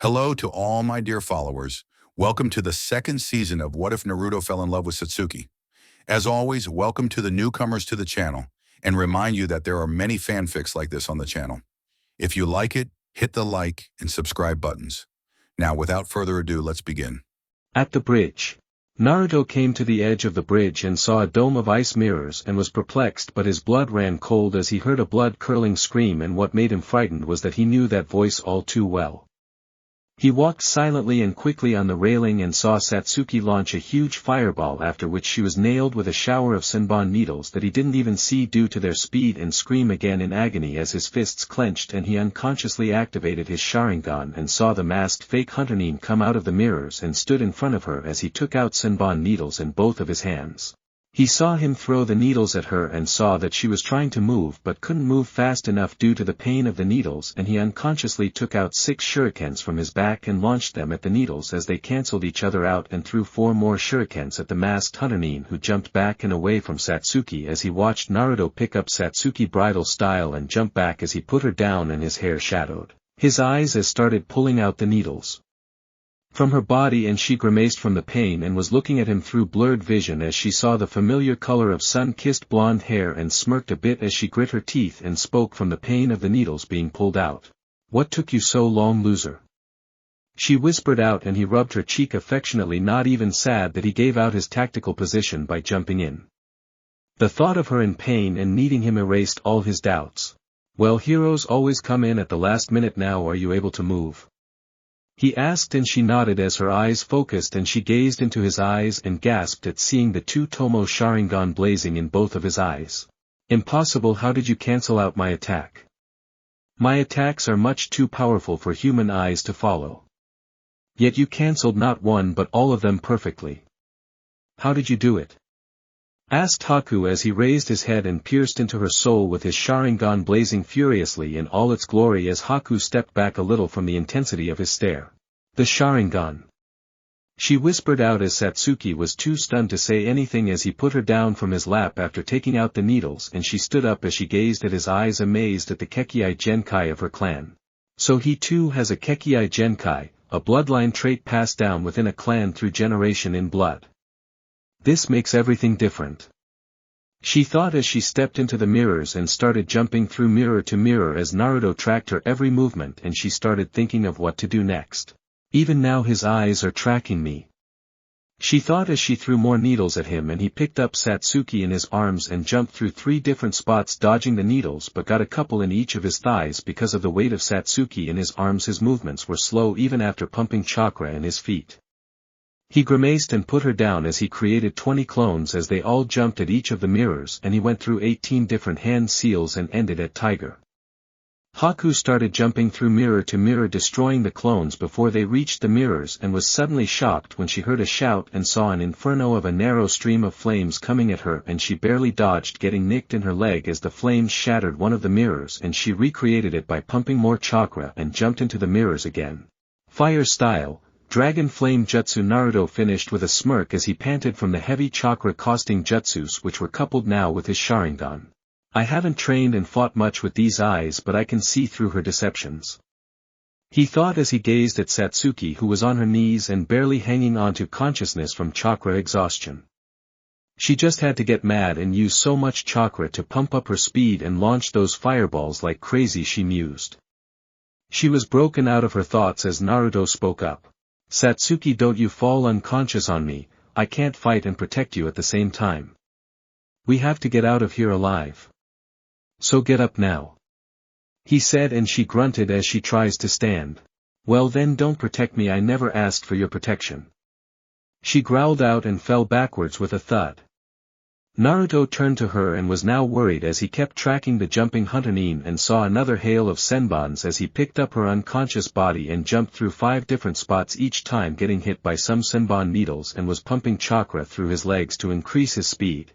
Hello to all my dear followers. Welcome to the second season of What If Naruto Fell in Love with Satsuki. As always, welcome to the newcomers to the channel, and remind you that there are many fanfics like this on the channel. If you like it, hit the like and subscribe buttons. Now, without further ado, let's begin. At the bridge. Naruto came to the edge of the bridge and saw a dome of ice mirrors and was perplexed, but his blood ran cold as he heard a blood-curdling scream, and what made him frightened was that he knew that voice all too well. He walked silently and quickly on the railing and saw Satsuki launch a huge fireball, after which she was nailed with a shower of senbon needles that he didn't even see due to their speed, and scream again in agony as his fists clenched and he unconsciously activated his Sharingan and saw the masked fake Hunterine come out of the mirrors and stood in front of her as he took out senbon needles in both of his hands. He saw him throw the needles at her and saw that she was trying to move but couldn't move fast enough due to the pain of the needles, and he unconsciously took out 6 shurikens from his back and launched them at the needles as they cancelled each other out, and threw 4 more shurikens at the masked Hunterine, who jumped back and away from Satsuki as he watched Naruto pick up Satsuki bridal style and jump back as he put her down and his hair shadowed his eyes as started pulling out the needles from her body, and she grimaced from the pain and was looking at him through blurred vision as she saw the familiar color of sun-kissed blonde hair, and smirked a bit as she grit her teeth and spoke from the pain of the needles being pulled out. "What took you so long, loser?" she whispered out, and he rubbed her cheek affectionately, not even sad that he gave out his tactical position by jumping in. The thought of her in pain and needing him erased all his doubts. "Well, heroes always come in at the last minute. Now are you able to move?" he asked, and she nodded as her eyes focused and she gazed into his eyes and gasped at seeing the 2 Tomo Sharingan blazing in both of his eyes. "Impossible, how did you cancel out my attack? My attacks are much too powerful for human eyes to follow. Yet you cancelled not one but all of them perfectly. How did you do it?" asked Haku as he raised his head and pierced into her soul with his Sharingan blazing furiously in all its glory as Haku stepped back a little from the intensity of his stare. "The Sharingan," she whispered out as Satsuki was too stunned to say anything as he put her down from his lap after taking out the needles, and she stood up as she gazed at his eyes, amazed at the Kekii Genkai of her clan. So he too has a Kekii Genkai, a bloodline trait passed down within a clan through generation in blood. This makes everything different, she thought as she stepped into the mirrors and started jumping through mirror to mirror as Naruto tracked her every movement, and she started thinking of what to do next. "Even now his eyes are tracking me," she thought as she threw more needles at him, and he picked up Satsuki in his arms and jumped through 3 different spots dodging the needles, but got a couple in each of his thighs because of the weight of Satsuki in his arms. His movements were slow even after pumping chakra in his feet. He grimaced and put her down as he created 20 clones as they all jumped at each of the mirrors, and he went through 18 different hand seals and ended at Tiger. Haku started jumping through mirror to mirror destroying the clones before they reached the mirrors, and was suddenly shocked when she heard a shout and saw an inferno of a narrow stream of flames coming at her, and she barely dodged, getting nicked in her leg as the flames shattered one of the mirrors, and she recreated it by pumping more chakra and jumped into the mirrors again. Fire style, Dragon Flame Jutsu. Naruto finished with a smirk as he panted from the heavy chakra costing jutsus which were coupled now with his Sharingan. "I haven't trained and fought much with these eyes, but I can see through her deceptions," he thought as he gazed at Satsuki, who was on her knees and barely hanging on to consciousness from chakra exhaustion. She just had to get mad and use so much chakra to pump up her speed and launch those fireballs like crazy, she mused. She was broken out of her thoughts as Naruto spoke up. "Satsuki, don't you fall unconscious on me. I can't fight and protect you at the same time. We have to get out of here alive. So get up now," he said, and she grunted as she tries to stand. "Well then don't protect me, I never asked for your protection," she growled out and fell backwards with a thud. Naruto turned to her and was now worried as he kept tracking the jumping Hunterine and saw another hail of senbons as he picked up her unconscious body and jumped through 5 different spots, each time getting hit by some senbon needles, and was pumping chakra through his legs to increase his speed.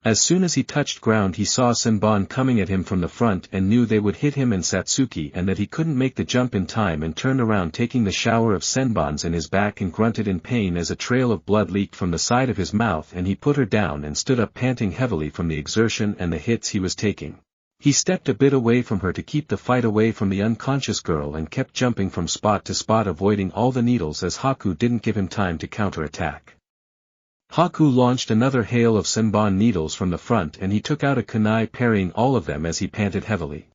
As soon as he touched ground he saw senbon coming at him from the front and knew they would hit him and Satsuki, and that he couldn't make the jump in time, and turned around taking the shower of senbons in his back and grunted in pain as a trail of blood leaked from the side of his mouth, and he put her down and stood up panting heavily from the exertion and the hits he was taking. He stepped a bit away from her to keep the fight away from the unconscious girl and kept jumping from spot to spot avoiding all the needles as Haku didn't give him time to counterattack. Haku launched another hail of senbon needles from the front and he took out a kunai parrying all of them as he panted heavily.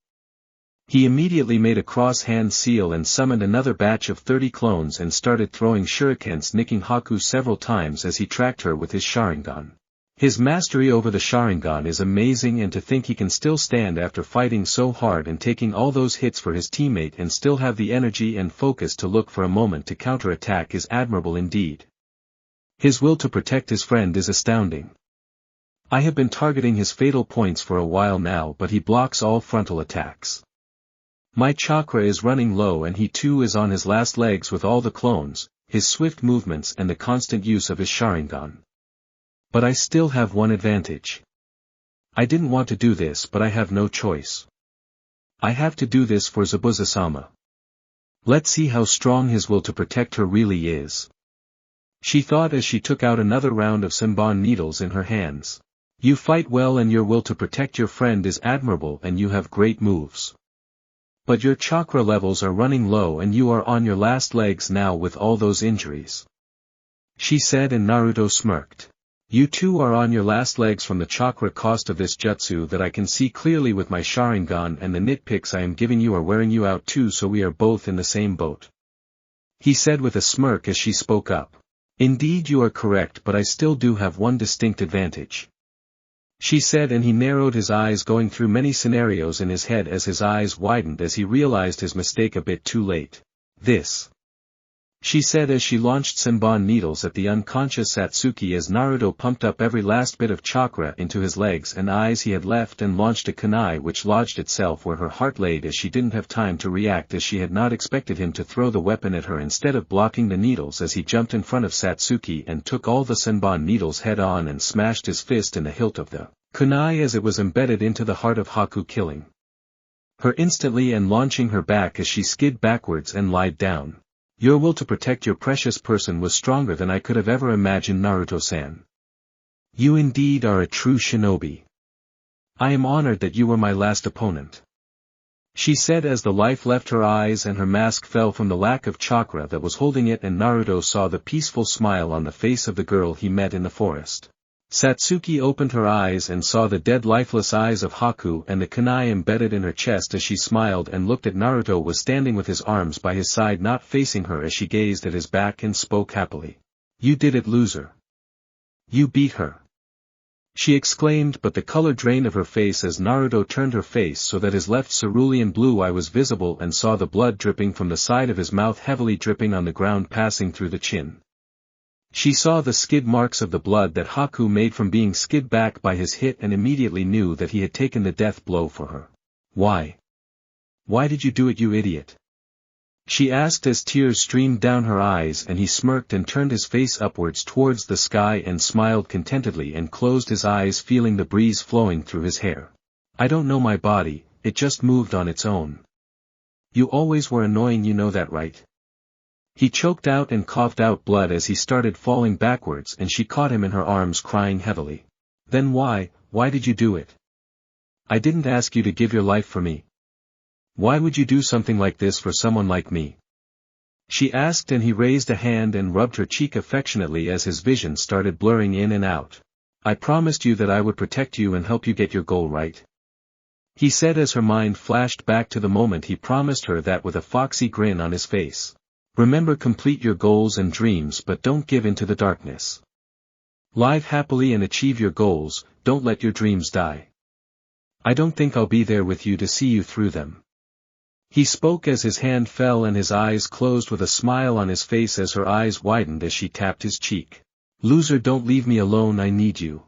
He immediately made a cross-hand seal and summoned another batch of 30 clones and started throwing shurikens, nicking Haku several times as he tracked her with his Sharingan. His mastery over the Sharingan is amazing, and to think he can still stand after fighting so hard and taking all those hits for his teammate and still have the energy and focus to look for a moment to counterattack is admirable indeed. His will to protect his friend is astounding. I have been targeting his fatal points for a while now, but he blocks all frontal attacks. My chakra is running low and he too is on his last legs with all the clones, his swift movements and the constant use of his Sharingan. But I still have one advantage. I didn't want to do this, but I have no choice. I have to do this for Zabuza-sama. Let's see how strong his will to protect her really is. She thought as she took out another round of senbon needles in her hands. You fight well and your will to protect your friend is admirable and you have great moves. But your chakra levels are running low and you are on your last legs now with all those injuries. She said, and Naruto smirked. You too are on your last legs from the chakra cost of this jutsu that I can see clearly with my Sharingan, and the nitpicks I am giving you are wearing you out too, so we are both in the same boat. He said with a smirk as she spoke up. Indeed you are correct, but I still do have one distinct advantage. She said, and he narrowed his eyes, going through many scenarios in his head as his eyes widened as he realized his mistake a bit too late. This. She said as she launched senbon needles at the unconscious Satsuki as Naruto pumped up every last bit of chakra into his legs and eyes he had left and launched a kunai which lodged itself where her heart laid as she didn't have time to react, as she had not expected him to throw the weapon at her instead of blocking the needles, as he jumped in front of Satsuki and took all the senbon needles head on and smashed his fist in the hilt of the kunai as it was embedded into the heart of Haku, killing her instantly and launching her back as she skid backwards and lied down. Your will to protect your precious person was stronger than I could have ever imagined, Naruto-san. You indeed are a true shinobi. I am honored that you were my last opponent. She said as the life left her eyes and her mask fell from the lack of chakra that was holding it, and Naruto saw the peaceful smile on the face of the girl he met in the forest. Satsuki opened her eyes and saw the dead lifeless eyes of Haku and the kunai embedded in her chest as she smiled and looked at Naruto was standing with his arms by his side not facing her as she gazed at his back and spoke happily. You did it, loser. You beat her. She exclaimed, but the color drained of her face as Naruto turned her face so that his left cerulean blue eye was visible and saw the blood dripping from the side of his mouth heavily dripping on the ground passing through the chin. She saw the skid marks of the blood that Haku made from being skid back by his hit and immediately knew that he had taken the death blow for her. Why? Why did you do it, you idiot? She asked as tears streamed down her eyes, and he smirked and turned his face upwards towards the sky and smiled contentedly and closed his eyes, feeling the breeze flowing through his hair. I don't know my body, it just moved on its own. You always were annoying, you know that, right? He choked out and coughed out blood as he started falling backwards, and she caught him in her arms crying heavily. Then why did you do it? I didn't ask you to give your life for me. Why would you do something like this for someone like me? She asked, and he raised a hand and rubbed her cheek affectionately as his vision started blurring in and out. I promised you that I would protect you and help you get your goal, right? He said as her mind flashed back to the moment he promised her that with a foxy grin on his face. Remember, complete your goals and dreams, but don't give in to the darkness. Live happily and achieve your goals, don't let your dreams die. I don't think I'll be there with you to see you through them. He spoke as his hand fell and his eyes closed with a smile on his face as her eyes widened as she tapped his cheek. Loser, don't leave me alone, I need you.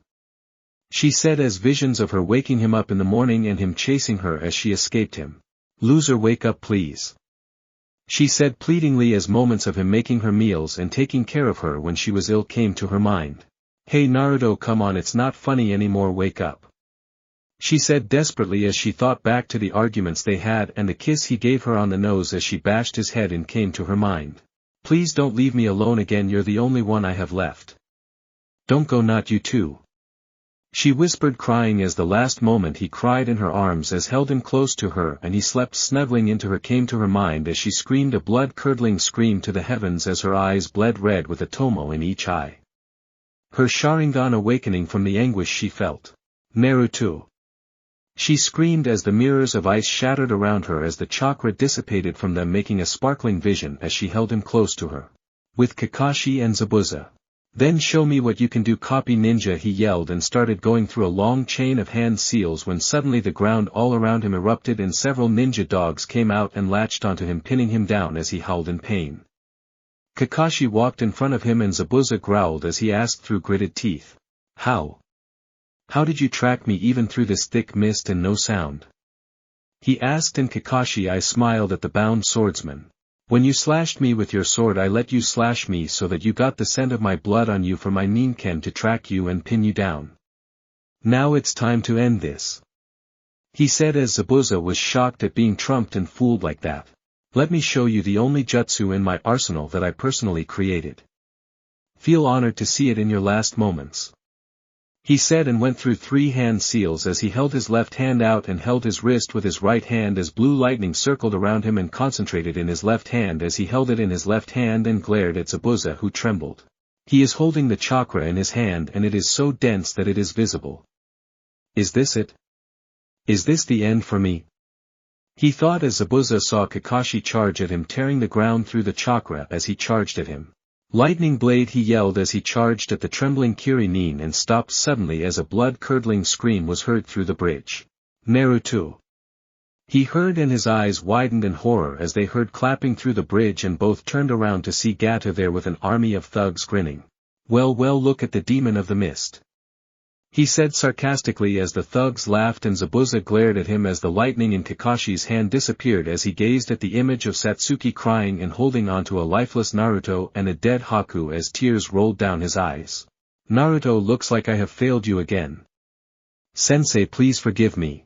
She said as visions of her waking him up in the morning and him chasing her as she escaped him. Loser, wake up please. She said pleadingly as moments of him making her meals and taking care of her when she was ill came to her mind. Hey Naruto, come on, it's not funny anymore, wake up. She said desperately as she thought back to the arguments they had and the kiss he gave her on the nose as she bashed his head and came to her mind. Please don't leave me alone again, you're the only one I have left. Don't go, not you too. She whispered, crying as the last moment he cried in her arms as held him close to her and he slept snuggling into her came to her mind as she screamed a blood-curdling scream to the heavens as her eyes bled red with a tomo in each eye. Her Sharingan awakening from the anguish she felt. Naruto. She screamed as the mirrors of ice shattered around her as the chakra dissipated from them, making a sparkling vision as she held him close to her. With Kakashi and Zabuza. Then show me what you can do, copy ninja, he yelled and started going through a long chain of hand seals when suddenly the ground all around him erupted and several ninja dogs came out and latched onto him, pinning him down as he howled in pain. Kakashi walked in front of him and Zabuza growled as he asked through gritted teeth. How? How did you track me even through this thick mist and no sound? He asked, and Kakashi I smiled at the bound swordsman. When you slashed me with your sword I let you slash me so that you got the scent of my blood on you for my ninken to track you and pin you down. Now it's time to end this. He said as Zabuza was shocked at being trumped and fooled like that. Let me show you the only jutsu in my arsenal that I personally created. Feel honored to see it in your last moments. He said and went through 3 hand seals as he held his left hand out and held his wrist with his right hand as blue lightning circled around him and concentrated in his left hand as he held it in his left hand and glared at Zabuza, who trembled. He is holding the chakra in his hand and it is so dense that it is visible. Is this it? Is this the end for me? He thought as Zabuza saw Kakashi charge at him, tearing the ground through the chakra as he charged at him. Lightning blade, he yelled as he charged at the trembling Kirinin and stopped suddenly as a blood-curdling scream was heard through the bridge. Naruto. He heard and his eyes widened in horror as they heard clapping through the bridge and both turned around to see Gato there with an army of thugs grinning. Well, look at the demon of the mist. He said sarcastically as the thugs laughed and Zabuza glared at him as the lightning in Kakashi's hand disappeared as he gazed at the image of Satsuki crying and holding onto a lifeless Naruto and a dead Haku as tears rolled down his eyes. Naruto, looks like I have failed you again. Sensei, please forgive me.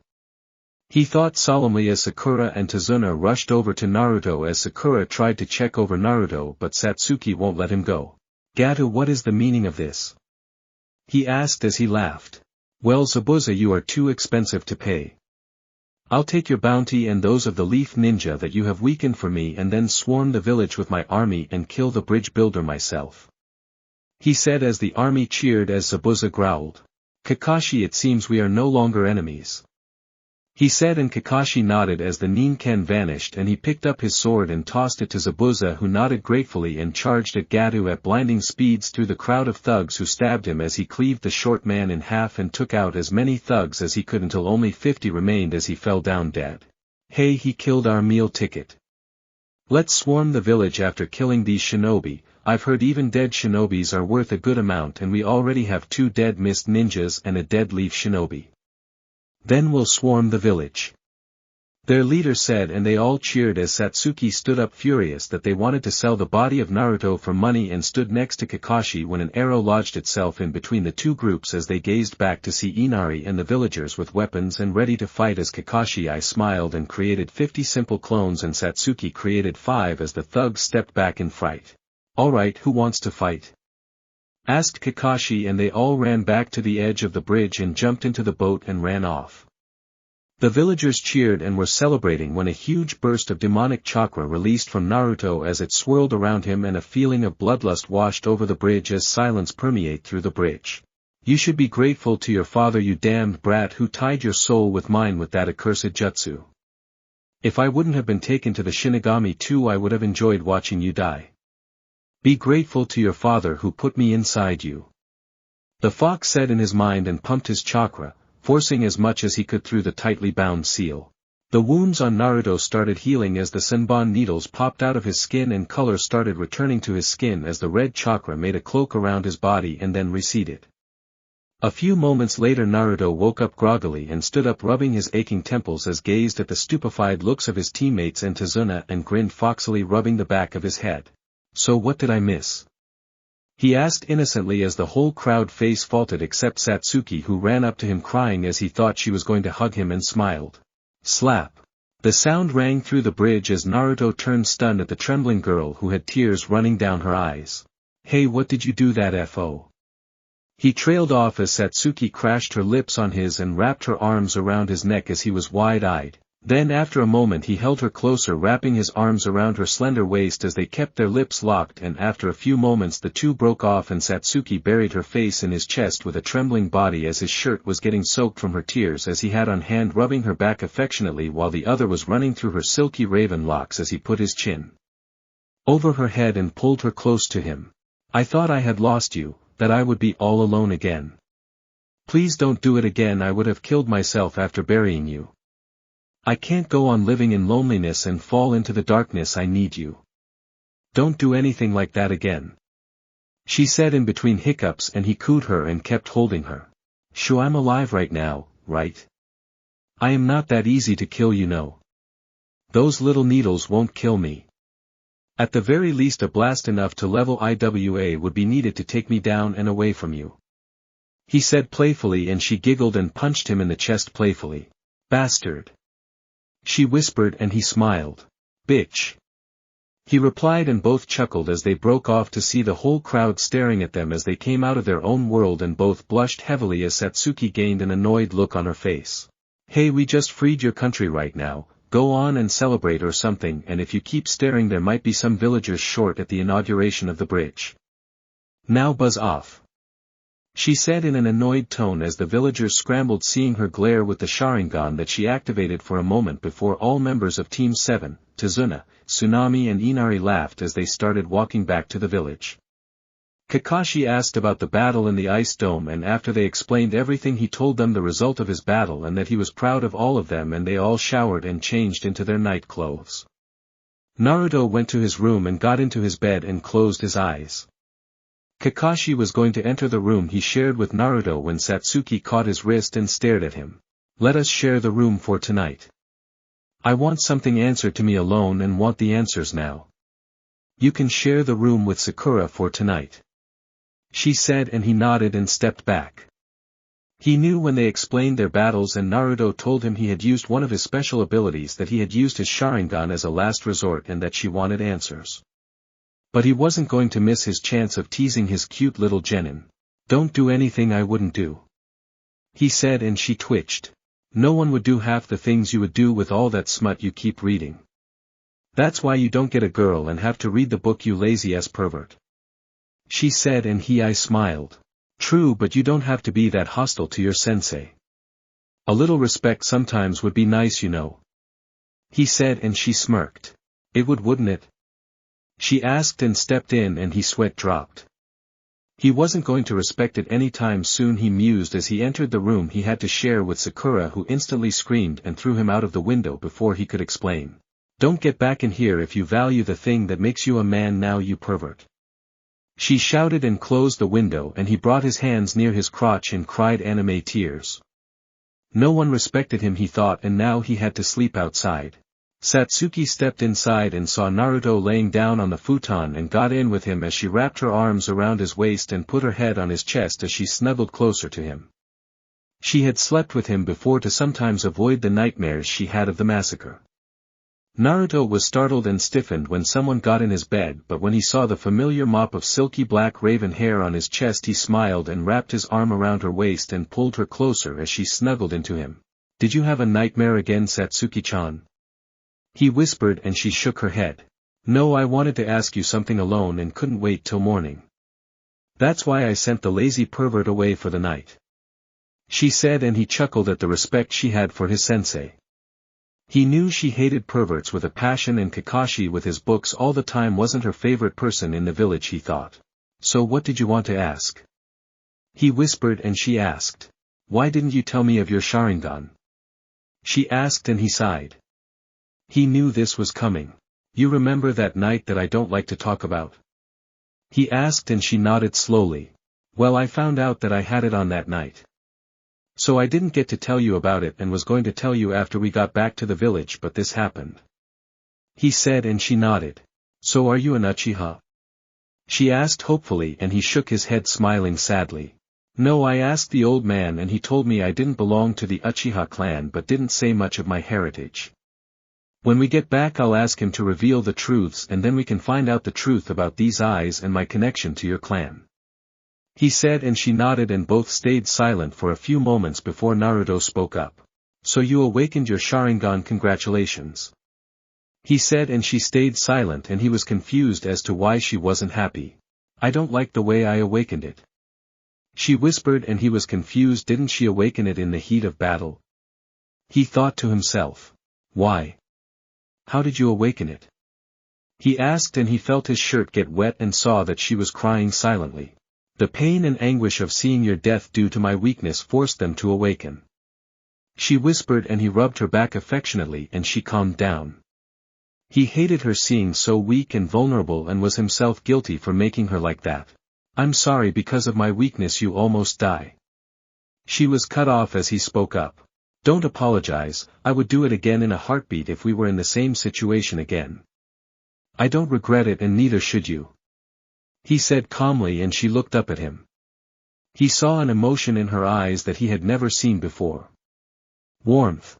He thought solemnly as Sakura and Tsunade rushed over to Naruto as Sakura tried to check over Naruto but Satsuki won't let him go. Gato, what is the meaning of this? He asked as he laughed. Well, Zabuza, you are too expensive to pay. I'll take your bounty and those of the Leaf Ninja that you have weakened for me and then swarm the village with my army and kill the bridge builder myself. He said as the army cheered as Zabuza growled. Kakashi, it seems we are no longer enemies. He said and Kakashi nodded as the ninken vanished and he picked up his sword and tossed it to Zabuza, who nodded gratefully and charged at Gato at blinding speeds through the crowd of thugs who stabbed him as he cleaved the short man in half and took out as many thugs as he could until only 50 remained as he fell down dead. Hey, he killed our meal ticket. Let's swarm the village after killing these shinobi. I've heard even dead shinobis are worth a good amount and we already have 2 dead mist ninjas and a dead leaf shinobi. Then we'll swarm the village. Their leader said, and they all cheered as Satsuki stood up furious that they wanted to sell the body of Naruto for money and stood next to Kakashi when an arrow lodged itself in between the 2 groups as they gazed back to see Inari and the villagers with weapons and ready to fight as Kakashi I smiled and created 50 simple clones and Satsuki created 5 as the thugs stepped back in fright. Alright, who wants to fight? Asked Kakashi and they all ran back to the edge of the bridge and jumped into the boat and ran off. The villagers cheered and were celebrating when a huge burst of demonic chakra released from Naruto as it swirled around him and a feeling of bloodlust washed over the bridge as silence permeated through the bridge. You should be grateful to your father, you damned brat, who tied your soul with mine with that accursed jutsu. If I wouldn't have been taken to the Shinigami too, I would have enjoyed watching you die. Be grateful to your father who put me inside you. The fox said in his mind and pumped his chakra, forcing as much as he could through the tightly bound seal. The wounds on Naruto started healing as the senbon needles popped out of his skin and color started returning to his skin as the red chakra made a cloak around his body and then receded. A few moments later Naruto woke up groggily and stood up, rubbing his aching temples as gazed at the stupefied looks of his teammates and Tsunade and grinned foxily, rubbing the back of his head. So what did I miss? He asked innocently as the whole crowd face faulted except Satsuki, who ran up to him crying as he thought she was going to hug him and smiled. Slap. The sound rang through the bridge as Naruto turned stunned at the trembling girl who had tears running down her eyes. Hey, what did you do that FO? He trailed off as Satsuki crashed her lips on his and wrapped her arms around his neck as he was wide-eyed. Then after a moment he held her closer, wrapping his arms around her slender waist as they kept their lips locked, and after a few moments the two broke off and Satsuki buried her face in his chest with a trembling body as his shirt was getting soaked from her tears as he had on hand, rubbing her back affectionately while the other was running through her silky raven locks as he put his chin over her head and pulled her close to him. I thought I had lost you, that I would be all alone again. Please don't do it again. I would have killed myself after burying you. I can't go on living in loneliness and fall into the darkness. I need you. Don't do anything like that again. She said in between hiccups, and he cooed her and kept holding her. Sure, I'm alive right now, right? I am not that easy to kill, you know. Those little needles won't kill me. At the very least a blast enough to level Iwa would be needed to take me down and away from you. He said playfully, and she giggled and punched him in the chest playfully. Bastard. She whispered, and he smiled. Bitch. He replied, and both chuckled as they broke off to see the whole crowd staring at them as they came out of their own world, and both blushed heavily as Satsuki gained an annoyed look on her face. Hey, we just freed your country right now, go on and celebrate or something, and if you keep staring there might be some villagers short at the inauguration of the bridge. Now buzz off. She said in an annoyed tone as the villagers scrambled, seeing her glare with the Sharingan that she activated for a moment before. All members of Team 7, Tsunade, Tsunami and Inari laughed as they started walking back to the village. Kakashi asked about the battle in the ice dome, and after they explained everything he told them the result of his battle and that he was proud of all of them, and they all showered and changed into their night clothes. Naruto went to his room and got into his bed and closed his eyes. Kakashi was going to enter the room he shared with Naruto when Satsuki caught his wrist and stared at him. Let us share the room for tonight. I want something answered to me alone and want the answers now. You can share the room with Sakura for tonight. She said, and he nodded and stepped back. He knew when they explained their battles and Naruto told him he had used one of his special abilities, that he had used his Sharingan as a last resort, and that she wanted answers. But he wasn't going to miss his chance of teasing his cute little genin. Don't do anything I wouldn't do. He said, and she twitched. No one would do half the things you would do with all that smut you keep reading. That's why you don't get a girl and have to read the book, you lazy-ass pervert. She said, and I smiled. True, but you don't have to be that hostile to your sensei. A little respect sometimes would be nice, you know. He said, and she smirked. It would, wouldn't it? She asked and stepped in, and his sweat dropped. He wasn't going to respect it any time soon, he mused as he entered the room he had to share with Sakura, who instantly screamed and threw him out of the window before he could explain. Don't get back in here if you value the thing that makes you a man now, you pervert. She shouted and closed the window, and he brought his hands near his crotch and cried anime tears. No one respected him, he thought, and now he had to sleep outside. Satsuki stepped inside and saw Naruto laying down on the futon and got in with him as she wrapped her arms around his waist and put her head on his chest as she snuggled closer to him. She had slept with him before to sometimes avoid the nightmares she had of the massacre. Naruto was startled and stiffened when someone got in his bed, but when he saw the familiar mop of silky black raven hair on his chest he smiled and wrapped his arm around her waist and pulled her closer as she snuggled into him. Did you have a nightmare again, Satsuki-chan? He whispered, and she shook her head. No, I wanted to ask you something alone and couldn't wait till morning. That's why I sent the lazy pervert away for the night. She said, and he chuckled at the respect she had for his sensei. He knew she hated perverts with a passion, and Kakashi with his books all the time wasn't her favorite person in the village, he thought. So what did you want to ask? He whispered, and she asked. Why didn't you tell me of your Sharingan? She asked, and he sighed. He knew this was coming. You remember that night that I don't like to talk about? He asked, and she nodded slowly. Well, I found out that I had it on that night. So I didn't get to tell you about it and was going to tell you after we got back to the village, but this happened. He said, and she nodded. So are you an Uchiha? She asked hopefully, and he shook his head, smiling sadly. No, I asked the old man and he told me I didn't belong to the Uchiha clan but didn't say much of my heritage. When we get back I'll ask him to reveal the truths, and then we can find out the truth about these eyes and my connection to your clan. he said, and she nodded, and both stayed silent for a few moments before Naruto spoke up. So you awakened your Sharingan, congratulations. He said, and she stayed silent, and he was confused as to why she wasn't happy. I don't like the way I awakened it. She whispered, and he was confused. Didn't she awaken it in the heat of battle? He thought to himself. Why? How did you awaken it? He asked, and he felt his shirt get wet and saw that she was crying silently. The pain and anguish of seeing your death due to my weakness forced them to awaken. She whispered, and he rubbed her back affectionately, and she calmed down. He hated her seeing so weak and vulnerable, and was himself guilty for making her like that. I'm sorry, because of my weakness you almost die. She was cut off as he spoke up. Don't apologize, I would do it again in a heartbeat if we were in the same situation again. I don't regret it, and neither should you. He said calmly, and she looked up at him. He saw an emotion in her eyes that he had never seen before. Warmth.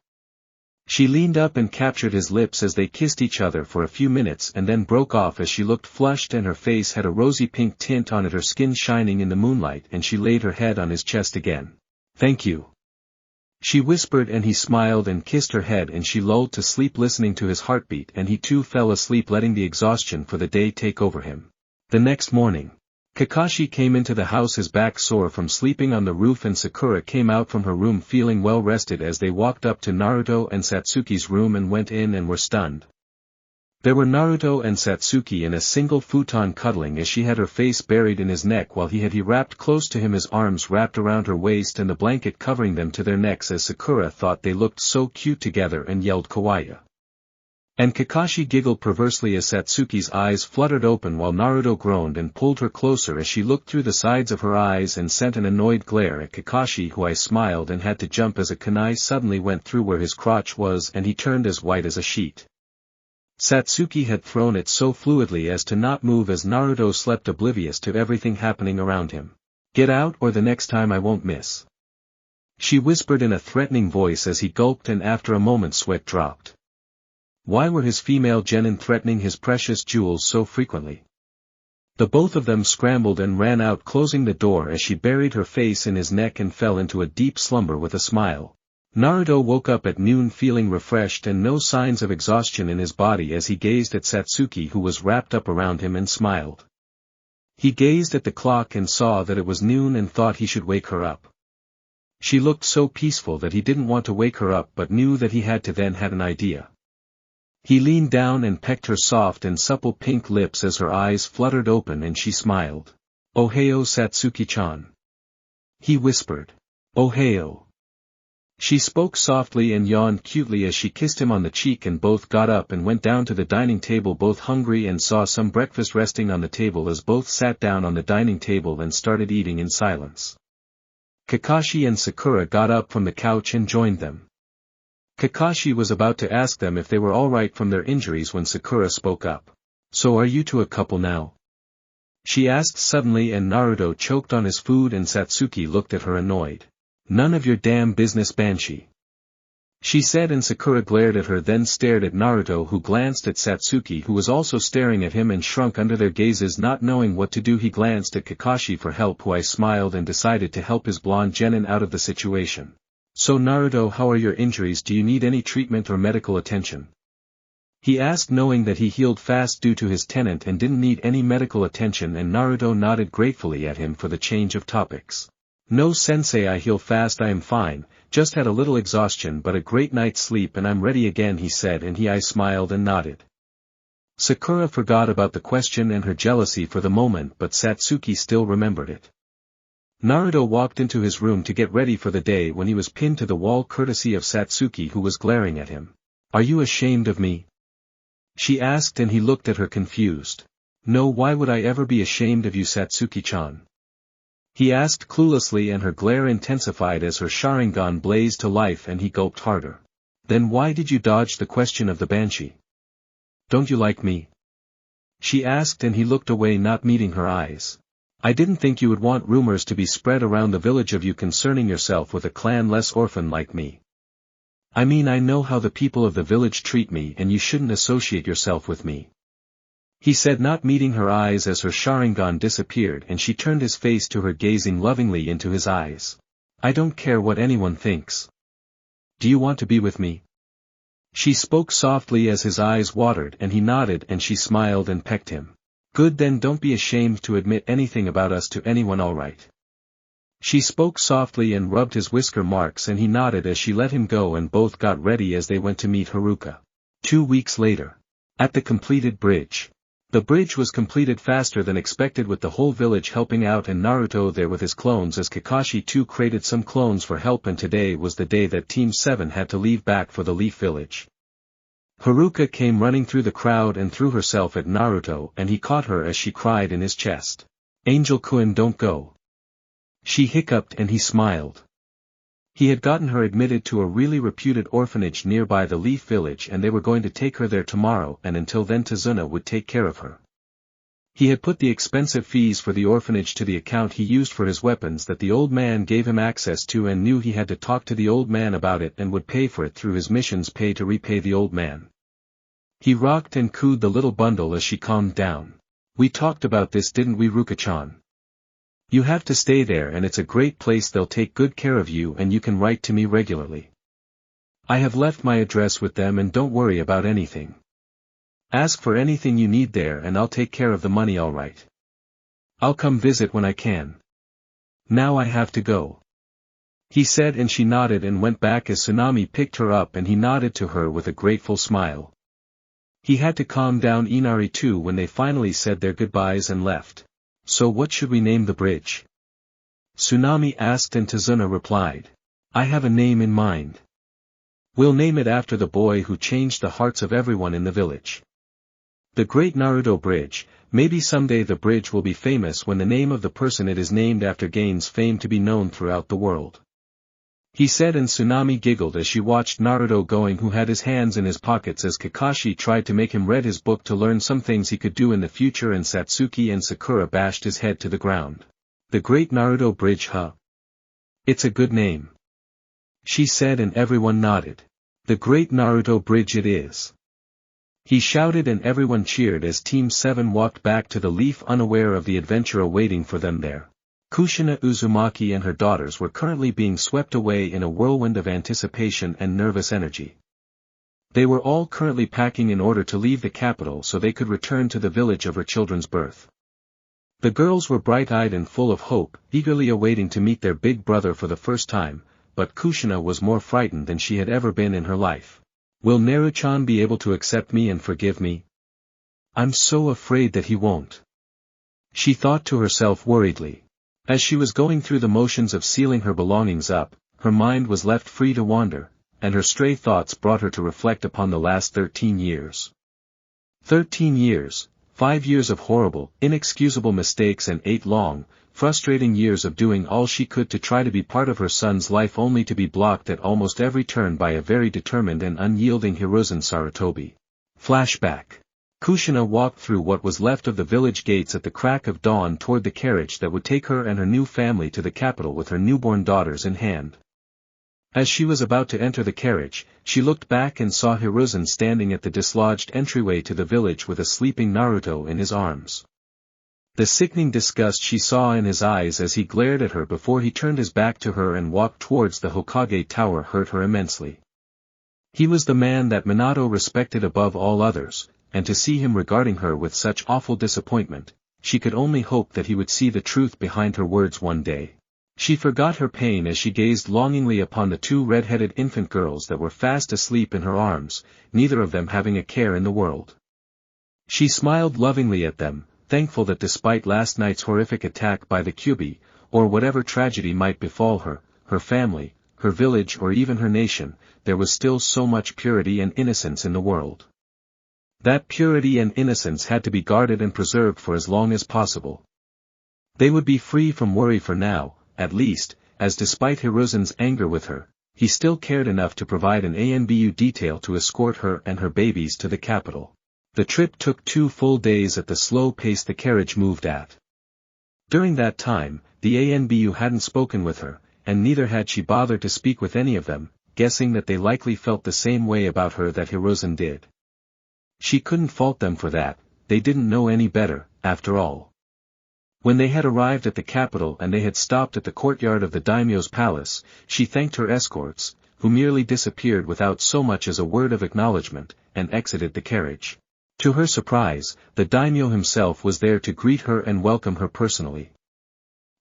She leaned up and captured his lips as they kissed each other for a few minutes, and then broke off as she looked flushed, and her face had a rosy pink tint on it, her skin shining in the moonlight, and she laid her head on his chest again. Thank you. She whispered, and he smiled and kissed her head, and she lulled to sleep listening to his heartbeat, and he too fell asleep, letting the exhaustion for the day take over him. The next morning, Kakashi came into the house, his back sore from sleeping on the roof, and Sakura came out from her room feeling well rested as they walked up to Naruto and Satsuki's room and went in and were stunned. There were Naruto and Satsuki in a single futon cuddling as she had her face buried in his neck while he wrapped close to him, his arms wrapped around her waist and the blanket covering them to their necks, as Sakura thought they looked so cute together and yelled kawaii. And Kakashi giggled perversely as Satsuki's eyes fluttered open while Naruto groaned and pulled her closer as she looked through the sides of her eyes and sent an annoyed glare at Kakashi, who I smiled and had to jump as a kunai suddenly went through where his crotch was and he turned as white as a sheet. Satsuki had thrown it so fluidly as to not move as Naruto slept oblivious to everything happening around him. Get out, or the next time I won't miss. She whispered in a threatening voice as he gulped, and after a moment sweat dropped. Why were his female genin threatening his precious jewels so frequently? The both of them scrambled and ran out, closing the door as she buried her face in his neck and fell into a deep slumber with a smile. Naruto woke up at noon feeling refreshed and no signs of exhaustion in his body as he gazed at Satsuki, who was wrapped up around him, and smiled. He gazed at the clock and saw that it was noon and thought he should wake her up. She looked so peaceful that he didn't want to wake her up but knew that he had to, then had an idea. He leaned down and pecked her soft and supple pink lips as her eyes fluttered open and she smiled. Ohio, Satsuki-chan. He whispered. Ohio. She spoke softly and yawned cutely as she kissed him on the cheek, and both got up and went down to the dining table, both hungry, and saw some breakfast resting on the table as both sat down on the dining table and started eating in silence. Kakashi and Sakura got up from the couch and joined them. Kakashi was about to ask them if they were all right from their injuries when Sakura spoke up. So are you two a couple now? She asked suddenly, and Naruto choked on his food and Satsuki looked at her annoyed. None of your damn business, Banshee. She said, and Sakura glared at her, then stared at Naruto, who glanced at Satsuki, who was also staring at him, and shrunk under their gazes. Not knowing what to do, he glanced at Kakashi for help, who I smiled and decided to help his blonde genin out of the situation. So Naruto, how are your injuries? Do you need any treatment or medical attention? He asked, knowing that he healed fast due to his tenant and didn't need any medical attention, and Naruto nodded gratefully at him for the change of topics. No sensei, I heal fast, I am fine, just had a little exhaustion but a great night's sleep and I'm ready again, he said, and I smiled and nodded. Sakura forgot about the question and her jealousy for the moment, but Satsuki still remembered it. Naruto walked into his room to get ready for the day when he was pinned to the wall courtesy of Satsuki, who was glaring at him. Are you ashamed of me? She asked, and he looked at her confused. No, why would I ever be ashamed of you, Satsuki-chan? He asked cluelessly, and her glare intensified as her Sharingan blazed to life, and he gulped harder. Then why did you dodge the question of the Banshee? Don't you like me? She asked, and he looked away, not meeting her eyes. I didn't think you would want rumors to be spread around the village of you concerning yourself with a clan-less orphan like me. I mean, I know how the people of the village treat me, and you shouldn't associate yourself with me. He said, not meeting her eyes as her Sharingan disappeared and she turned his face to her, gazing lovingly into his eyes. I don't care what anyone thinks. Do you want to be with me? She spoke softly as his eyes watered, and he nodded, and she smiled and pecked him. Good, then don't be ashamed to admit anything about us to anyone, all right? She spoke softly and rubbed his whisker marks, and he nodded as she let him go, and both got ready as they went to meet Haruka. 2 weeks later. At the completed bridge. The bridge was completed faster than expected, with the whole village helping out and Naruto there with his clones, as Kakashi too created some clones for help, and today was the day that Team 7 had to leave back for the Leaf Village. Haruka came running through the crowd and threw herself at Naruto, and he caught her as she cried in his chest. Angel-kun, don't go. She hiccuped, and he smiled. He had gotten her admitted to a really reputed orphanage nearby the Leaf Village, and they were going to take her there tomorrow, and until then Tsunade would take care of her. He had put the expensive fees for the orphanage to the account he used for his weapons that the old man gave him access to, and knew he had to talk to the old man about it and would pay for it through his missions pay to repay the old man. He rocked and cooed the little bundle as she calmed down. We talked about this, didn't we, Ruka-chan? You have to stay there, and it's a great place. They'll take good care of you, and you can write to me regularly. I have left my address with them, and don't worry about anything. Ask for anything you need there and I'll take care of the money, all right? I'll come visit when I can. Now I have to go. He said, and she nodded and went back as Tsunade picked her up, and he nodded to her with a grateful smile. He had to calm down Inari too when they finally said their goodbyes and left. So what should we name the bridge? Tsunade asked, and Tsunade replied. I have a name in mind. We'll name it after the boy who changed the hearts of everyone in the village. The Great Naruto Bridge. Maybe someday the bridge will be famous when the name of the person it is named after gains fame to be known throughout the world. He said, and Tsunade giggled as she watched Naruto going, who had his hands in his pockets as Kakashi tried to make him read his book to learn some things he could do in the future, and Satsuki and Sakura bashed his head to the ground. The Great Naruto Bridge, huh? It's a good name. She said, and everyone nodded. The Great Naruto Bridge it is. He shouted, and everyone cheered as Team 7 walked back to the Leaf, unaware of the adventure awaiting for them there. Kushina Uzumaki and her daughters were currently being swept away in a whirlwind of anticipation and nervous energy. They were all currently packing in order to leave the capital so they could return to the village of her children's birth. The girls were bright-eyed and full of hope, eagerly awaiting to meet their big brother for the first time, but Kushina was more frightened than she had ever been in her life. Will Naruto-chan be able to accept me and forgive me? I'm so afraid that he won't. She thought to herself worriedly. As she was going through the motions of sealing her belongings up, her mind was left free to wander, and her stray thoughts brought her to reflect upon the last 13 years. 13 years, 5 years of horrible, inexcusable mistakes, and 8 long, frustrating years of doing all she could to try to be part of her son's life, only to be blocked at almost every turn by a very determined and unyielding Hiruzen Sarutobi. Flashback. Kushina walked through what was left of the village gates at the crack of dawn toward the carriage that would take her and her new family to the capital with her newborn daughters in hand. As she was about to enter the carriage, she looked back and saw Hiruzen standing at the dislodged entryway to the village with a sleeping Naruto in his arms. The sickening disgust she saw in his eyes as he glared at her before he turned his back to her and walked towards the Hokage Tower hurt her immensely. He was the man that Minato respected above all others, and to see him regarding her with such awful disappointment, she could only hope that he would see the truth behind her words one day. She forgot her pain as she gazed longingly upon the 2 red-headed infant girls that were fast asleep in her arms, neither of them having a care in the world. She smiled lovingly at them, thankful that despite last night's horrific attack by the Kyuubi, or whatever tragedy might befall her, her family, her village, or even her nation, there was still so much purity and innocence in the world. That purity and innocence had to be guarded and preserved for as long as possible. They would be free from worry for now, at least, as despite Hiruzen's anger with her, he still cared enough to provide an ANBU detail to escort her and her babies to the capital. The trip took 2 full days at the slow pace the carriage moved at. During that time, the ANBU hadn't spoken with her, and neither had she bothered to speak with any of them, guessing that they likely felt the same way about her that Hiruzen did. She couldn't fault them for that, they didn't know any better, after all. When they had arrived at the capital and they had stopped at the courtyard of the daimyo's palace, she thanked her escorts, who merely disappeared without so much as a word of acknowledgement, and exited the carriage. To her surprise, the daimyo himself was there to greet her and welcome her personally.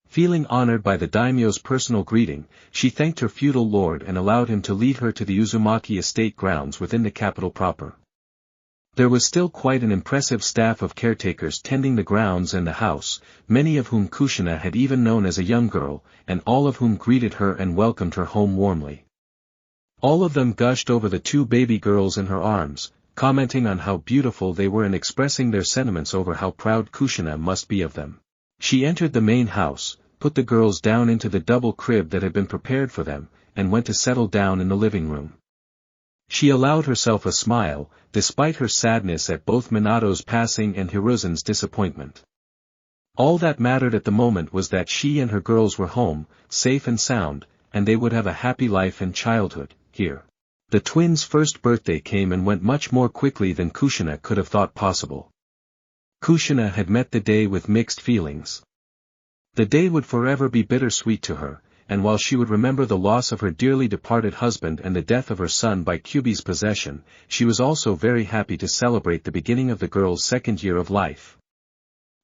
Feeling honored by the daimyo's personal greeting, she thanked her feudal lord and allowed him to lead her to the Uzumaki estate grounds within the capital proper. There was still quite an impressive staff of caretakers tending the grounds and the house, many of whom Kushina had even known as a young girl, and all of whom greeted her and welcomed her home warmly. All of them gushed over the two baby girls in her arms, commenting on how beautiful they were and expressing their sentiments over how proud Kushina must be of them. She entered the main house, put the girls down into the double crib that had been prepared for them, and went to settle down in the living room. She allowed herself a smile, despite her sadness at both Minato's passing and Hiruzen's disappointment. All that mattered at the moment was that she and her girls were home, safe and sound, and they would have a happy life and childhood, here. The twins' first birthday came and went much more quickly than Kushina could have thought possible. Kushina had met the day with mixed feelings. The day would forever be bittersweet to her, and while she would remember the loss of her dearly departed husband and the death of her son by Kyubi's possession, she was also very happy to celebrate the beginning of the girl's second year of life.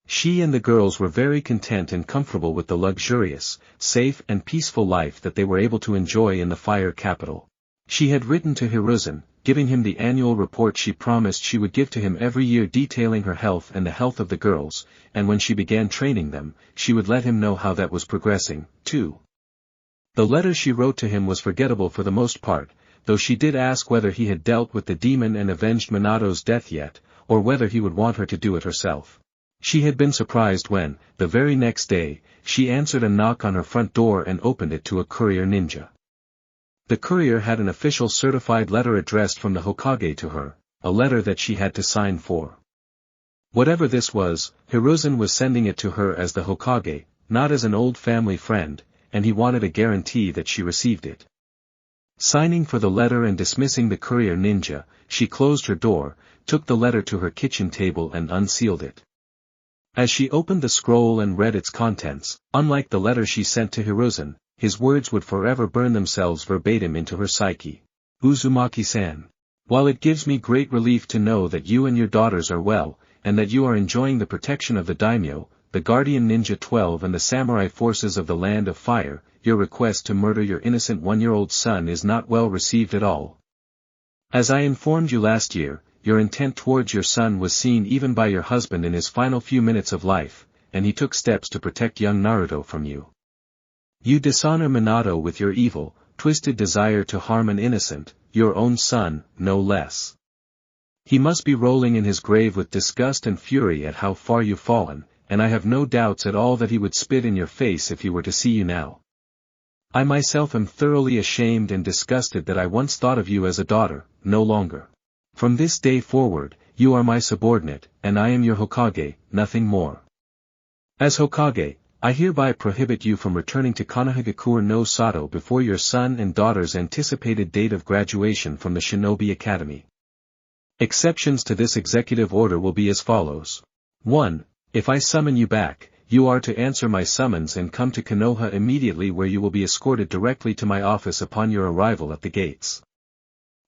She and the girls were very content and comfortable with the luxurious, safe and peaceful life that they were able to enjoy in the fire capital. She had written to Hiruzen, giving him the annual report she promised she would give to him every year detailing her health and the health of the girls, and when she began training them, she would let him know how that was progressing, too. The letter she wrote to him was forgettable for the most part, though she did ask whether he had dealt with the demon and avenged Minato's death yet, or whether he would want her to do it herself. She had been surprised when, the very next day, she answered a knock on her front door and opened it to a courier ninja. The courier had an official certified letter addressed from the Hokage to her, a letter that she had to sign for. Whatever this was, Hiruzen was sending it to her as the Hokage, not as an old family friend, and he wanted a guarantee that she received it. Signing for the letter and dismissing the courier ninja, she closed her door, took the letter to her kitchen table and unsealed it. As she opened the scroll and read its contents, unlike the letter she sent to Hiruzen, his words would forever burn themselves verbatim into her psyche. Uzumaki-san. While it gives me great relief to know that you and your daughters are well, and that you are enjoying the protection of the daimyo, the guardian ninja 12 and the samurai forces of the land of fire, your request to murder your innocent one-year-old son is not well received at all. As I informed you last year, your intent towards your son was seen even by your husband in his final few minutes of life, and he took steps to protect young Naruto from you. You dishonor Minato with your evil, twisted desire to harm an innocent, your own son, no less. He must be rolling in his grave with disgust and fury at how far you've fallen, and I have no doubts at all that he would spit in your face if he were to see you now. I myself am thoroughly ashamed and disgusted that I once thought of you as a daughter, no longer. From this day forward, you are my subordinate, and I am your Hokage, nothing more. As Hokage, I hereby prohibit you from returning to Konohagakure no Sato before your son and daughter's anticipated date of graduation from the Shinobi Academy. Exceptions to this executive order will be as follows. 1. If I summon you back, you are to answer my summons and come to Konoha immediately, where you will be escorted directly to my office upon your arrival at the gates.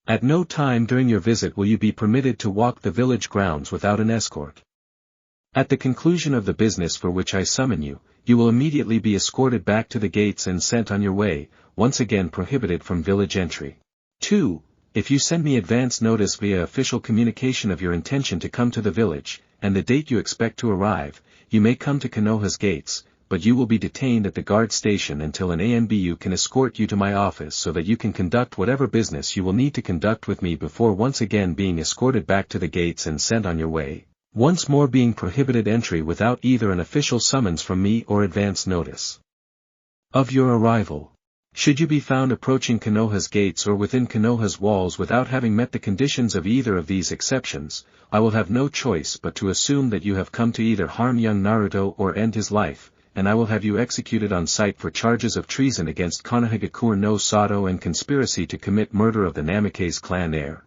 At no time during your visit will you be permitted to walk the village grounds without an escort. At the conclusion of the business for which I summon you, you will immediately be escorted back to the gates and sent on your way, once again prohibited from village entry. 2. If you send me advance notice via official communication of your intention to come to the village, and the date you expect to arrive, you may come to Konoha's gates, but you will be detained at the guard station until an ANBU can escort you to my office so that you can conduct whatever business you will need to conduct with me before once again being escorted back to the gates and sent on your way, once more being prohibited entry without either an official summons from me or advance notice of your arrival. Should you be found approaching Konoha's gates or within Konoha's walls without having met the conditions of either of these exceptions, I will have no choice but to assume that you have come to either harm young Naruto or end his life, and I will have you executed on sight for charges of treason against Konohagakure no Sato and conspiracy to commit murder of the Namikaze clan heir.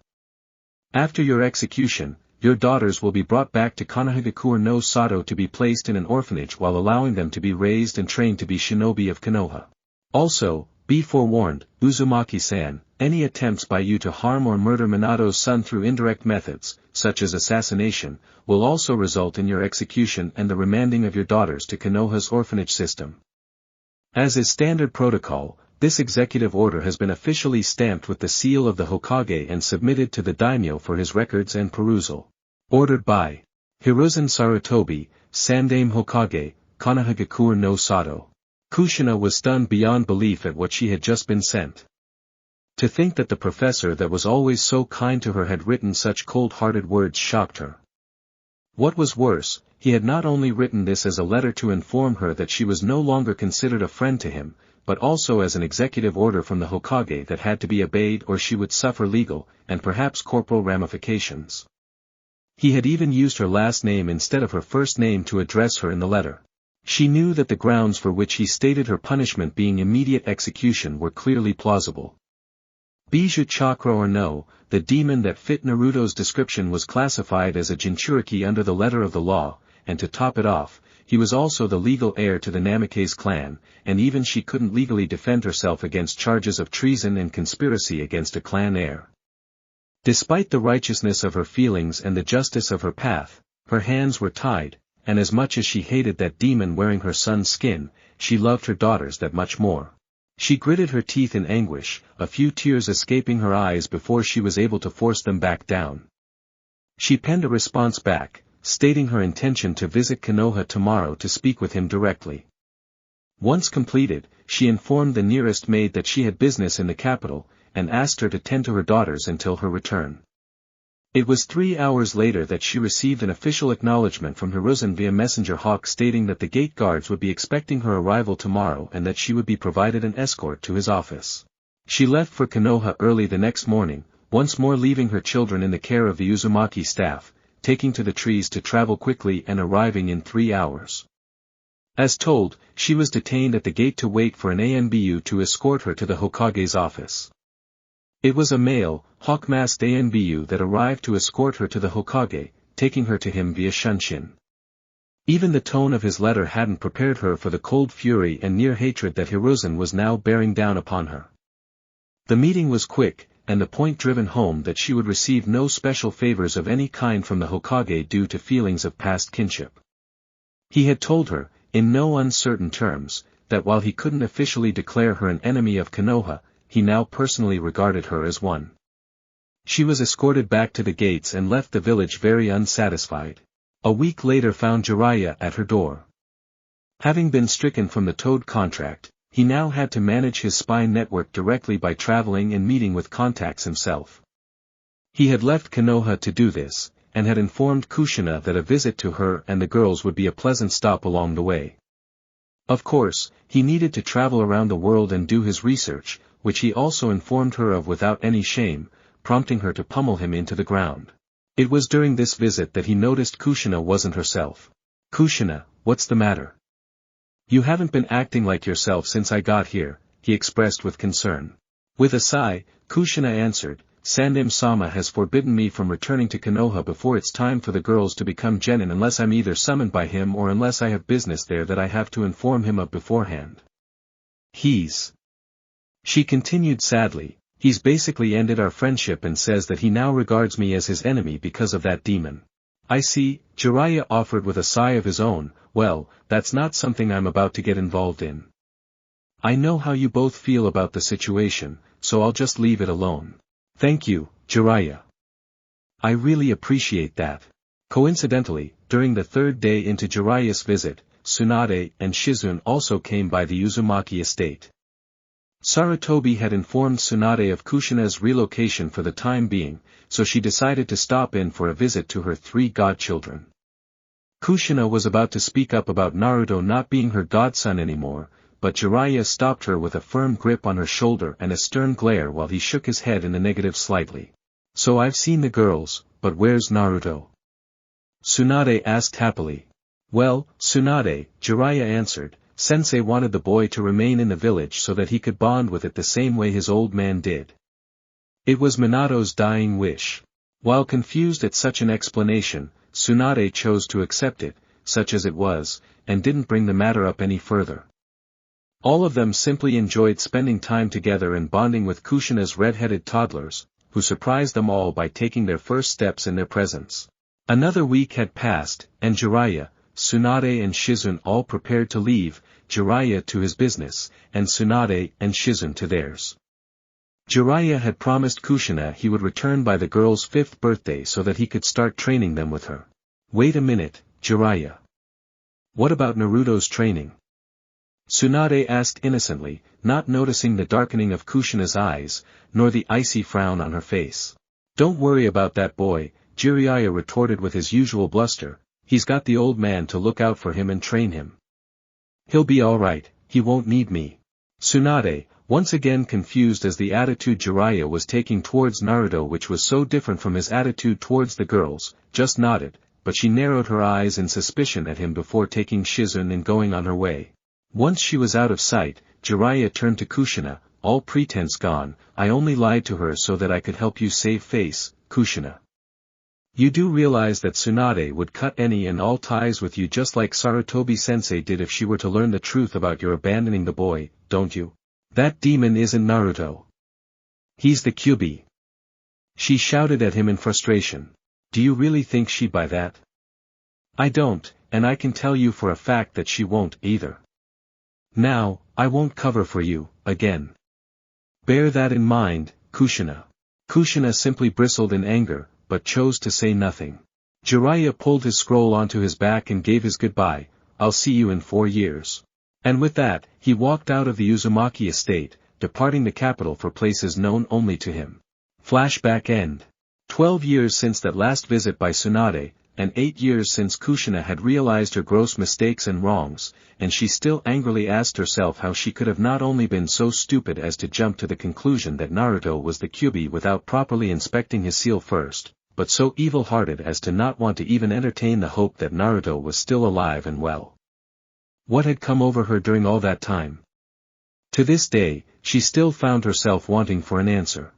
After your execution, your daughters will be brought back to Konohagakure no Sato to be placed in an orphanage while allowing them to be raised and trained to be shinobi of Konoha. Also, be forewarned, Uzumaki-san, any attempts by you to harm or murder Minato's son through indirect methods, such as assassination, will also result in your execution and the remanding of your daughters to Konoha's orphanage system. As is standard protocol, this executive order has been officially stamped with the seal of the Hokage and submitted to the daimyo for his records and perusal. Ordered by Hiruzen Sarutobi, Sandaime Hokage, Konohagakure no Sato. Kushina was stunned beyond belief at what she had just been sent. To think that the professor that was always so kind to her had written such cold-hearted words shocked her. What was worse, he had not only written this as a letter to inform her that she was no longer considered a friend to him, but also as an executive order from the Hokage that had to be obeyed or she would suffer legal, and perhaps corporal ramifications. He had even used her last name instead of her first name to address her in the letter. She knew that the grounds for which he stated her punishment being immediate execution were clearly plausible. Bijou Chakra or no, the demon that fit Naruto's description was classified as a Jinchuriki under the letter of the law, and to top it off, he was also the legal heir to the Namikaze clan, and even she couldn't legally defend herself against charges of treason and conspiracy against a clan heir. Despite the righteousness of her feelings and the justice of her path, her hands were tied, and as much as she hated that demon wearing her son's skin, she loved her daughters that much more. She gritted her teeth in anguish, a few tears escaping her eyes before she was able to force them back down. She penned a response back, stating her intention to visit Konoha tomorrow to speak with him directly. Once completed, she informed the nearest maid that she had business in the capital, and asked her to tend to her daughters until her return. It was 3 hours later that she received an official acknowledgement from Hiruzen via messenger hawk stating that the gate guards would be expecting her arrival tomorrow and that she would be provided an escort to his office. She left for Konoha early the next morning, once more leaving her children in the care of the Uzumaki staff, taking to the trees to travel quickly and arriving in 3 hours. As told, she was detained at the gate to wait for an ANBU to escort her to the Hokage's office. It was a male, hawk-masked ANBU that arrived to escort her to the Hokage, taking her to him via Shunshin. Even the tone of his letter hadn't prepared her for the cold fury and near hatred that Hiruzen was now bearing down upon her. The meeting was quick, and the point driven home that she would receive no special favors of any kind from the Hokage due to feelings of past kinship. He had told her, in no uncertain terms, that while he couldn't officially declare her an enemy of Konoha, he now personally regarded her as one. She was escorted back to the gates and left the village very unsatisfied. A week later found Jiraiya at her door. Having been stricken from the Toad contract, he now had to manage his spy network directly by traveling and meeting with contacts himself. He had left Konoha to do this, and had informed Kushina that a visit to her and the girls would be a pleasant stop along the way. Of course, he needed to travel around the world and do his research, which he also informed her of without any shame, prompting her to pummel him into the ground. It was during this visit that he noticed Kushina wasn't herself. "Kushina, what's the matter? You haven't been acting like yourself since I got here," he expressed with concern. With a sigh, Kushina answered, "Sandaime-sama has forbidden me from returning to Konoha before it's time for the girls to become genin unless I'm either summoned by him or unless I have business there that I have to inform him of beforehand. She continued sadly, "He's basically ended our friendship and says that he now regards me as his enemy because of that demon." "I see," Jiraiya offered with a sigh of his own, "well, that's not something I'm about to get involved in. I know how you both feel about the situation, so I'll just leave it alone." "Thank you, Jiraiya. I really appreciate that." Coincidentally, during the third day into Jiraiya's visit, Tsunade and Shizune also came by the Uzumaki estate. Sarutobi had informed Tsunade of Kushina's relocation for the time being, so she decided to stop in for a visit to her 3 godchildren. Kushina was about to speak up about Naruto not being her godson anymore, but Jiraiya stopped her with a firm grip on her shoulder and a stern glare while he shook his head in the negative slightly. "So I've seen the girls, but where's Naruto?" Tsunade asked happily. "Well, Tsunade," Jiraiya answered, "Sensei wanted the boy to remain in the village so that he could bond with it the same way his old man did. It was Minato's dying wish. While confused at such an explanation, Tsunade chose to accept it, such as it was, and didn't bring the matter up any further. All of them simply enjoyed spending time together and bonding with Kushina's red-headed toddlers, who surprised them all by taking their first steps in their presence. Another week had passed, and Jiraiya, Tsunade and Shizune all prepared to leave, Jiraiya to his business, and Tsunade and Shizune to theirs. Jiraiya had promised Kushina he would return by the girl's 5th birthday so that he could start training them with her. Wait a minute, Jiraiya. What about Naruto's training? Tsunade asked innocently, not noticing the darkening of Kushina's eyes, nor the icy frown on her face. Don't worry about that boy, Jiraiya retorted with his usual bluster, he's got the old man to look out for him and train him. He'll be alright, he won't need me. Tsunade, once again confused as the attitude Jiraiya was taking towards Naruto, which was so different from his attitude towards the girls, just nodded, but she narrowed her eyes in suspicion at him before taking Shizune and going on her way. Once she was out of sight, Jiraiya turned to Kushina, all pretense gone, I only lied to her so that I could help you save face, Kushina. You do realize that Tsunade would cut any and all ties with you just like Sarutobi-sensei did if she were to learn the truth about your abandoning the boy, don't you? That demon isn't Naruto. He's the Kyuubi. She shouted at him in frustration. Do you really think she'd buy that? I don't, and I can tell you for a fact that she won't either. Now, I won't cover for you, again. Bear that in mind, Kushina. Kushina simply bristled in anger, but chose to say nothing. Jiraiya pulled his scroll onto his back and gave his goodbye, I'll see you in 4 years. And with that, he walked out of the Uzumaki estate, departing the capital for places known only to him. Flashback end. 12 years since that last visit by Tsunade, and 8 years since Kushina had realized her gross mistakes and wrongs, and she still angrily asked herself how she could have not only been so stupid as to jump to the conclusion that Naruto was the Kyuubi without properly inspecting his seal first, but so evil-hearted as to not want to even entertain the hope that Naruto was still alive and well. What had come over her during all that time? To this day, she still found herself wanting for an answer.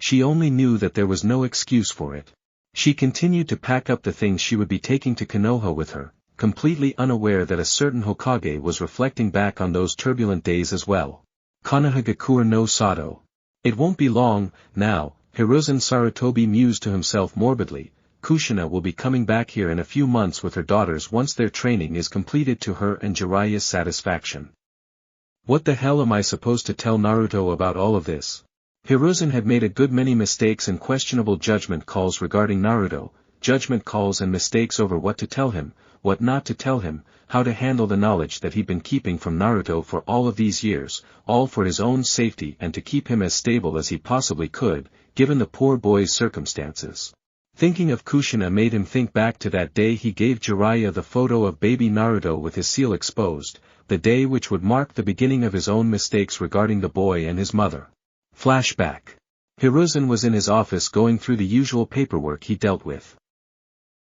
She only knew that there was no excuse for it. She continued to pack up the things she would be taking to Konoha with her, completely unaware that a certain Hokage was reflecting back on those turbulent days as well. Konohagakure no Sato. It won't be long, now, Hiruzen Sarutobi mused to himself morbidly, Kushina will be coming back here in a few months with her daughters once their training is completed to her and Jiraiya's satisfaction. What the hell am I supposed to tell Naruto about all of this? Hiruzen had made a good many mistakes and questionable judgment calls regarding Naruto, judgment calls and mistakes over what to tell him, what not to tell him, how to handle the knowledge that he'd been keeping from Naruto for all of these years, all for his own safety and to keep him as stable as he possibly could, given the poor boy's circumstances. Thinking of Kushina made him think back to that day he gave Jiraiya the photo of baby Naruto with his seal exposed, the day which would mark the beginning of his own mistakes regarding the boy and his mother. Flashback. Hiruzen was in his office going through the usual paperwork he dealt with.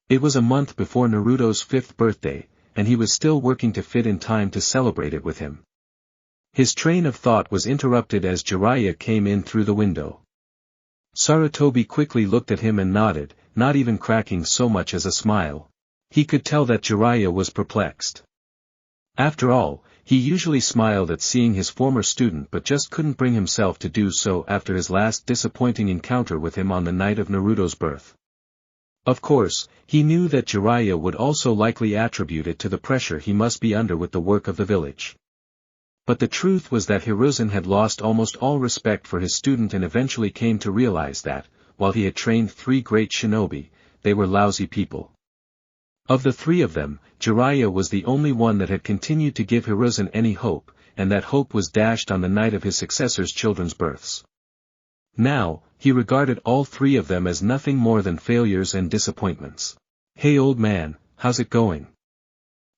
It was a month before Naruto's 5th birthday, and he was still working to fit in time to celebrate it with him. His train of thought was interrupted as Jiraiya came in through the window. Sarutobi quickly looked at him and nodded, not even cracking so much as a smile. He could tell that Jiraiya was perplexed. After all, he usually smiled at seeing his former student but just couldn't bring himself to do so after his last disappointing encounter with him on the night of Naruto's birth. Of course, he knew that Jiraiya would also likely attribute it to the pressure he must be under with the work of the village. But the truth was that Hiruzen had lost almost all respect for his student and eventually came to realize that, while he had trained 3 great shinobi, they were lousy people. Of the 3 of them, Jiraiya was the only one that had continued to give Hiruzen any hope, and that hope was dashed on the night of his successor's children's births. Now, he regarded all 3 of them as nothing more than failures and disappointments. Hey old man, how's it going?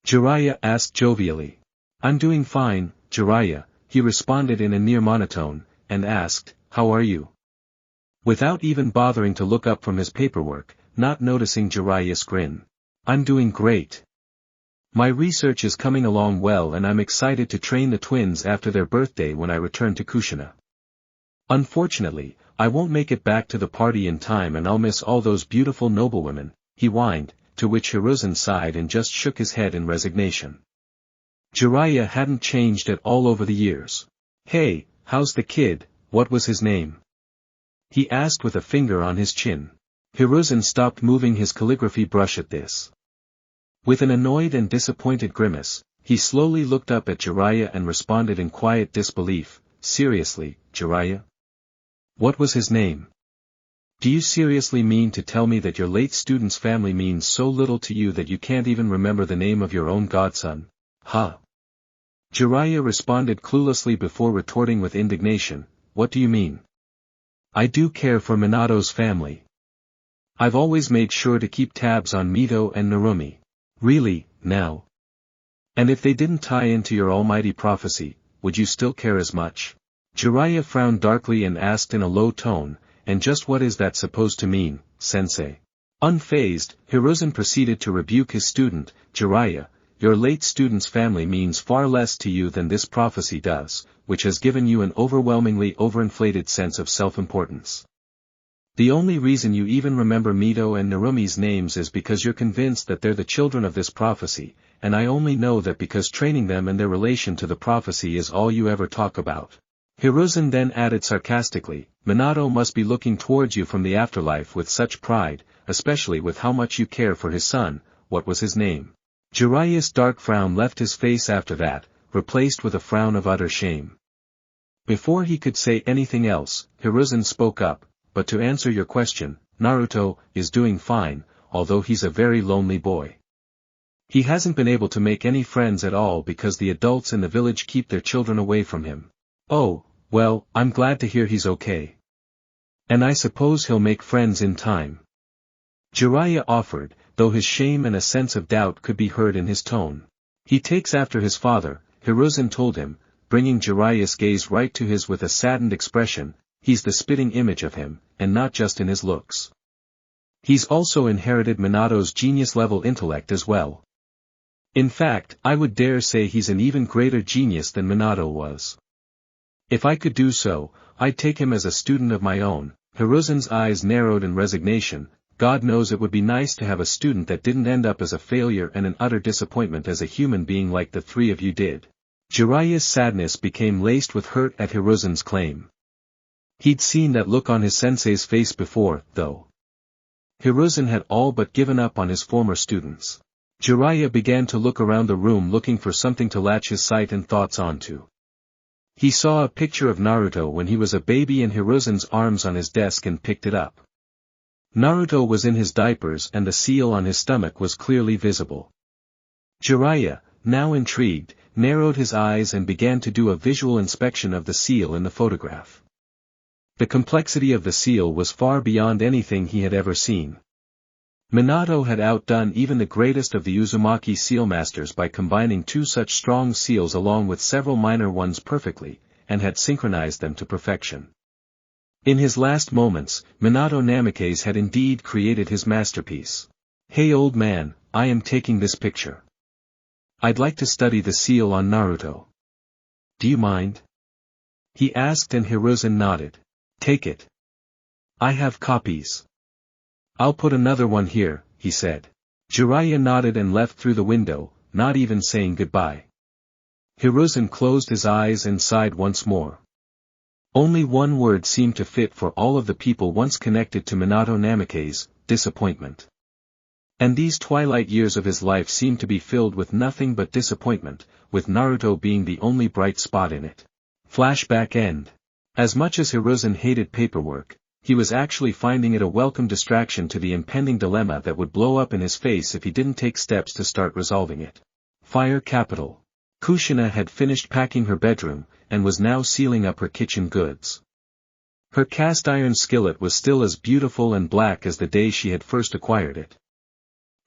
Jiraiya asked jovially. I'm doing fine, Jiraiya, he responded in a near monotone, and asked, how are you? Without even bothering to look up from his paperwork, not noticing Jiraiya's grin. I'm doing great. My research is coming along well and I'm excited to train the twins after their birthday when I return to Kushina. Unfortunately, I won't make it back to the party in time and I'll miss all those beautiful noblewomen, he whined, to which Hiruzen sighed and just shook his head in resignation. Jiraiya hadn't changed at all over the years. Hey, how's the kid, what was his name? He asked with a finger on his chin. Hiruzen stopped moving his calligraphy brush at this. With an annoyed and disappointed grimace, he slowly looked up at Jiraiya and responded in quiet disbelief, seriously, Jiraiya? What was his name? Do you seriously mean to tell me that your late student's family means so little to you that you can't even remember the name of your own godson? Huh? Jiraiya responded cluelessly before retorting with indignation, what do you mean? I do care for Minato's family. I've always made sure to keep tabs on Mito and Narumi. Really, now? And if they didn't tie into your almighty prophecy, would you still care as much? Jiraiya frowned darkly and asked in a low tone, and just what is that supposed to mean, sensei? Unfazed, Hiruzen proceeded to rebuke his student, Jiraiya, your late student's family means far less to you than this prophecy does, which has given you an overwhelmingly overinflated sense of self-importance. The only reason you even remember Mito and Narumi's names is because you're convinced that they're the children of this prophecy, and I only know that because training them and their relation to the prophecy is all you ever talk about. Hiruzen then added sarcastically, Minato must be looking towards you from the afterlife with such pride, especially with how much you care for his son, what was his name? Jiraiya's dark frown left his face after that, replaced with a frown of utter shame. Before he could say anything else, Hiruzen spoke up, but to answer your question, Naruto is doing fine, although he's a very lonely boy. He hasn't been able to make any friends at all because the adults in the village keep their children away from him. Oh, well, I'm glad to hear he's okay. And I suppose he'll make friends in time. Jiraiya offered, though his shame and a sense of doubt could be heard in his tone. He takes after his father, Hiruzen told him, bringing Jiraiya's gaze right to his with a saddened expression, he's the spitting image of him, and not just in his looks. He's also inherited Minato's genius-level intellect as well. In fact, I would dare say he's an even greater genius than Minato was. If I could do so, I'd take him as a student of my own. Hiruzen's eyes narrowed in resignation. God knows it would be nice to have a student that didn't end up as a failure and an utter disappointment as a human being like the three of you did. Jiraiya's sadness became laced with hurt at Hiruzen's claim. He'd seen that look on his sensei's face before, though. Hiruzen had all but given up on his former students. Jiraiya began to look around the room looking for something to latch his sight and thoughts onto. He saw a picture of Naruto when he was a baby in Hiruzen's arms on his desk and picked it up. Naruto was in his diapers and the seal on his stomach was clearly visible. Jiraiya, now intrigued, narrowed his eyes and began to do a visual inspection of the seal in the photograph. The complexity of the seal was far beyond anything he had ever seen. Minato had outdone even the greatest of the Uzumaki seal masters by combining two such strong seals along with several minor ones perfectly, and had synchronized them to perfection. In his last moments, Minato Namikaze had indeed created his masterpiece. Hey old man, I am taking this picture. I'd like to study the seal on Naruto. Do you mind? He asked and Hiruzen nodded. Take it. I have copies. I'll put another one here, he said. Jiraiya nodded and left through the window, not even saying goodbye. Hiruzen closed his eyes and sighed once more. Only one word seemed to fit for all of the people once connected to Minato Namikaze, disappointment. And these twilight years of his life seemed to be filled with nothing but disappointment, with Naruto being the only bright spot in it. Flashback end. As much as Hiruzen hated paperwork, he was actually finding it a welcome distraction to the impending dilemma that would blow up in his face if he didn't take steps to start resolving it. Fire capital. Kushina had finished packing her bedroom, and was now sealing up her kitchen goods. Her cast iron skillet was still as beautiful and black as the day she had first acquired it.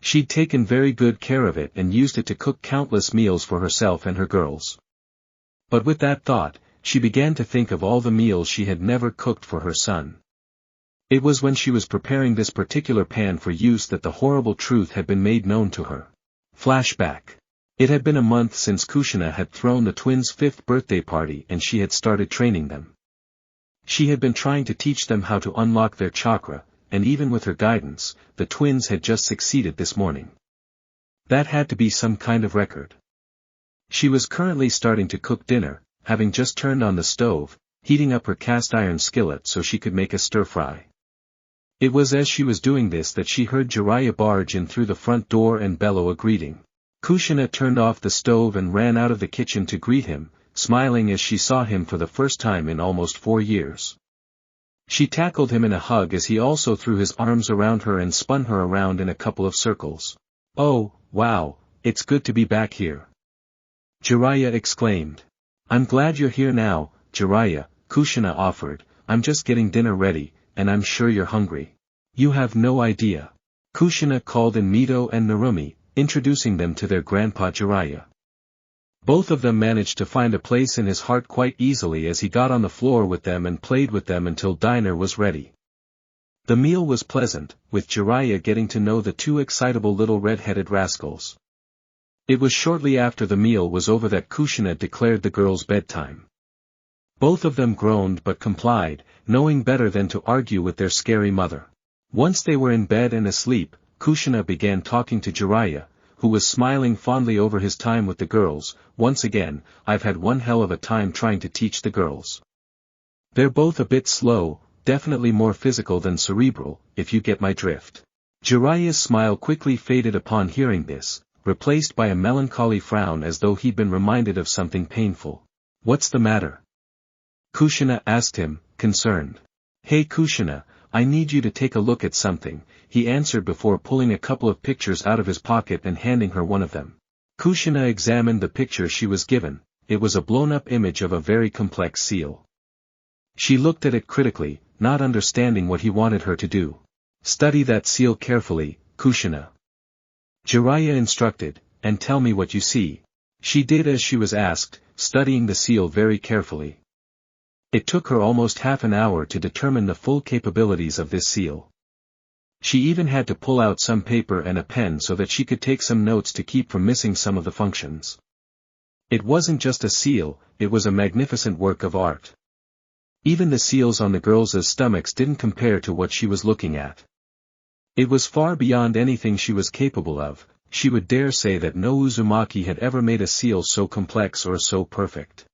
She'd taken very good care of it and used it to cook countless meals for herself and her girls. But with that thought, she began to think of all the meals she had never cooked for her son. It was when she was preparing this particular pan for use that the horrible truth had been made known to her. Flashback. It had been a month since Kushina had thrown the twins' 5th birthday party and she had started training them. She had been trying to teach them how to unlock their chakra, and even with her guidance, the twins had just succeeded this morning. That had to be some kind of record. She was currently starting to cook dinner, having just turned on the stove, heating up her cast iron skillet so she could make a stir-fry. It was as she was doing this that she heard Jiraiya barge in through the front door and bellow a greeting. Kushina turned off the stove and ran out of the kitchen to greet him, smiling as she saw him for the first time in almost 4 years. She tackled him in a hug as he also threw his arms around her and spun her around in a couple of circles. "Oh, wow, it's good to be back here," Jiraiya exclaimed. "I'm glad you're here now, Jiraiya," Kushina offered. "I'm just getting dinner ready, and I'm sure you're hungry." "You have no idea." Kushina called in Mito and Narumi, introducing them to their grandpa Jiraiya. Both of them managed to find a place in his heart quite easily as he got on the floor with them and played with them until dinner was ready. The meal was pleasant, with Jiraiya getting to know the two excitable little red-headed rascals. It was shortly after the meal was over that Kushina declared the girls' bedtime. Both of them groaned but complied, knowing better than to argue with their scary mother. Once they were in bed and asleep, Kushina began talking to Jiraiya, who was smiling fondly over his time with the girls. "Once again, I've had one hell of a time trying to teach the girls. They're both a bit slow, definitely more physical than cerebral, if you get my drift." Jiraiya's smile quickly faded upon hearing this, replaced by a melancholy frown as though he'd been reminded of something painful. "What's the matter?" Kushina asked him, concerned. "Hey Kushina, I need you to take a look at something," he answered before pulling a couple of pictures out of his pocket and handing her one of them. Kushina examined the picture she was given. It was a blown-up image of a very complex seal. She looked at it critically, not understanding what he wanted her to do. "Study that seal carefully, Kushina," Jiraiya instructed, "and tell me what you see." She did as she was asked, studying the seal very carefully. It took her almost half an hour to determine the full capabilities of this seal. She even had to pull out some paper and a pen so that she could take some notes to keep from missing some of the functions. It wasn't just a seal, it was a magnificent work of art. Even the seals on the girls' stomachs didn't compare to what she was looking at. It was far beyond anything she was capable of. She would dare say that no Uzumaki had ever made a seal so complex or so perfect.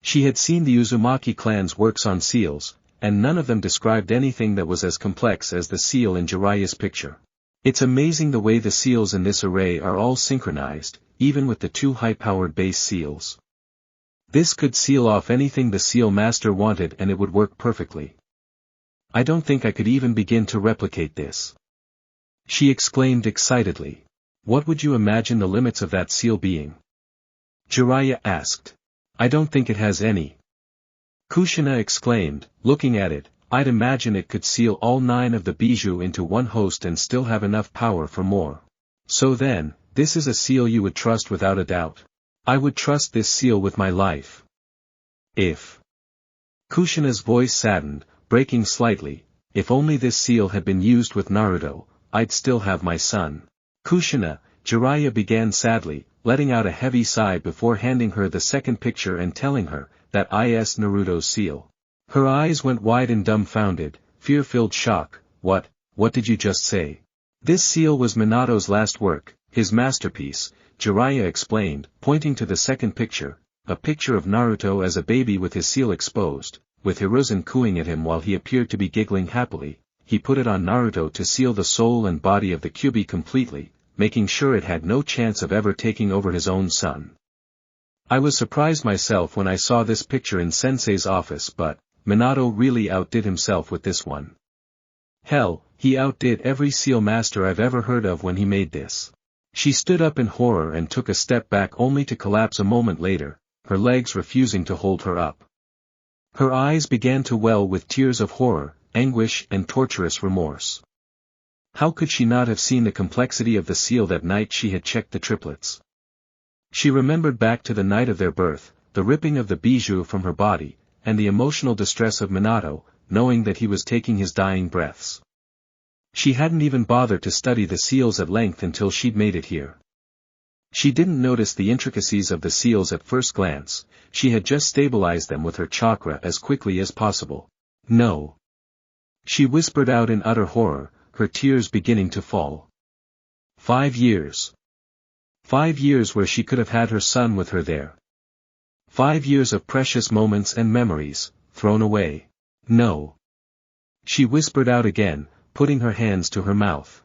She had seen the Uzumaki clan's works on seals, and none of them described anything that was as complex as the seal in Jiraiya's picture. It's amazing the way the seals in this array are all synchronized, even with the two high-powered base seals. This could seal off anything the seal master wanted and it would work perfectly. "I don't think I could even begin to replicate this," she exclaimed excitedly. "What would you imagine the limits of that seal being?" Jiraiya asked. "I don't think it has any," Kushina exclaimed, looking at it. "I'd imagine it could seal all 9 of the bijou into one host and still have enough power for more." "So then, this is a seal you would trust without a doubt." "I would trust this seal with my life. If..." Kushina's voice saddened, breaking slightly. "If only this seal had been used with Naruto, I'd still have my son." "Kushina," Jiraiya began sadly, letting out a heavy sigh before handing her the second picture and telling her, "That is Naruto's seal." Her eyes went wide in dumbfounded, fear-filled shock. What did you just say?" "This seal was Minato's last work, his masterpiece," Jiraiya explained, pointing to the second picture, a picture of Naruto as a baby with his seal exposed, with Hiruzen cooing at him while he appeared to be giggling happily. He put it on Naruto to seal the soul and body of the Kyuubi completely, making sure it had no chance of ever taking over his own son. "I was surprised myself when I saw this picture in Sensei's office, but Minato really outdid himself with this one. Hell, he outdid every seal master I've ever heard of when he made this." She stood up in horror and took a step back only to collapse a moment later, her legs refusing to hold her up. Her eyes began to well with tears of horror, anguish and torturous remorse. How could she not have seen the complexity of the seal that night she had checked the triplets? She remembered back to the night of their birth, the ripping of the bijou from her body, and the emotional distress of Minato, knowing that he was taking his dying breaths. She hadn't even bothered to study the seals at length until she'd made it here. She didn't notice the intricacies of the seals at first glance, she had just stabilized them with her chakra as quickly as possible. No. She whispered out in utter horror, her tears beginning to fall. 5 years. 5 years where she could have had her son with her there. 5 years of precious moments and memories, thrown away. No. She whispered out again, putting her hands to her mouth.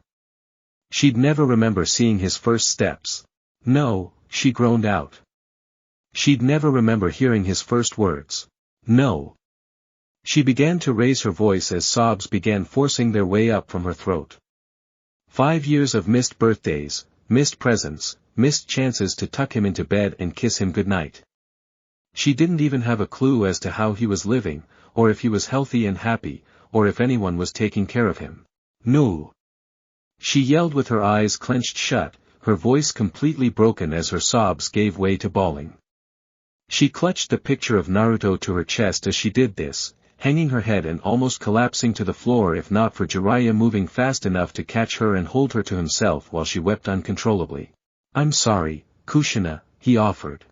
She'd never remember seeing his first steps. No, she groaned out. She'd never remember hearing his first words. No. She began to raise her voice as sobs began forcing their way up from her throat. 5 years of missed birthdays, missed presents, missed chances to tuck him into bed and kiss him goodnight. She didn't even have a clue as to how he was living, or if he was healthy and happy, or if anyone was taking care of him. No. She yelled with her eyes clenched shut, her voice completely broken as her sobs gave way to bawling. She clutched the picture of Naruto to her chest as she did this, hanging her head and almost collapsing to the floor if not for Jiraiya moving fast enough to catch her and hold her to himself while she wept uncontrollably. "I'm sorry, Kushina," he offered.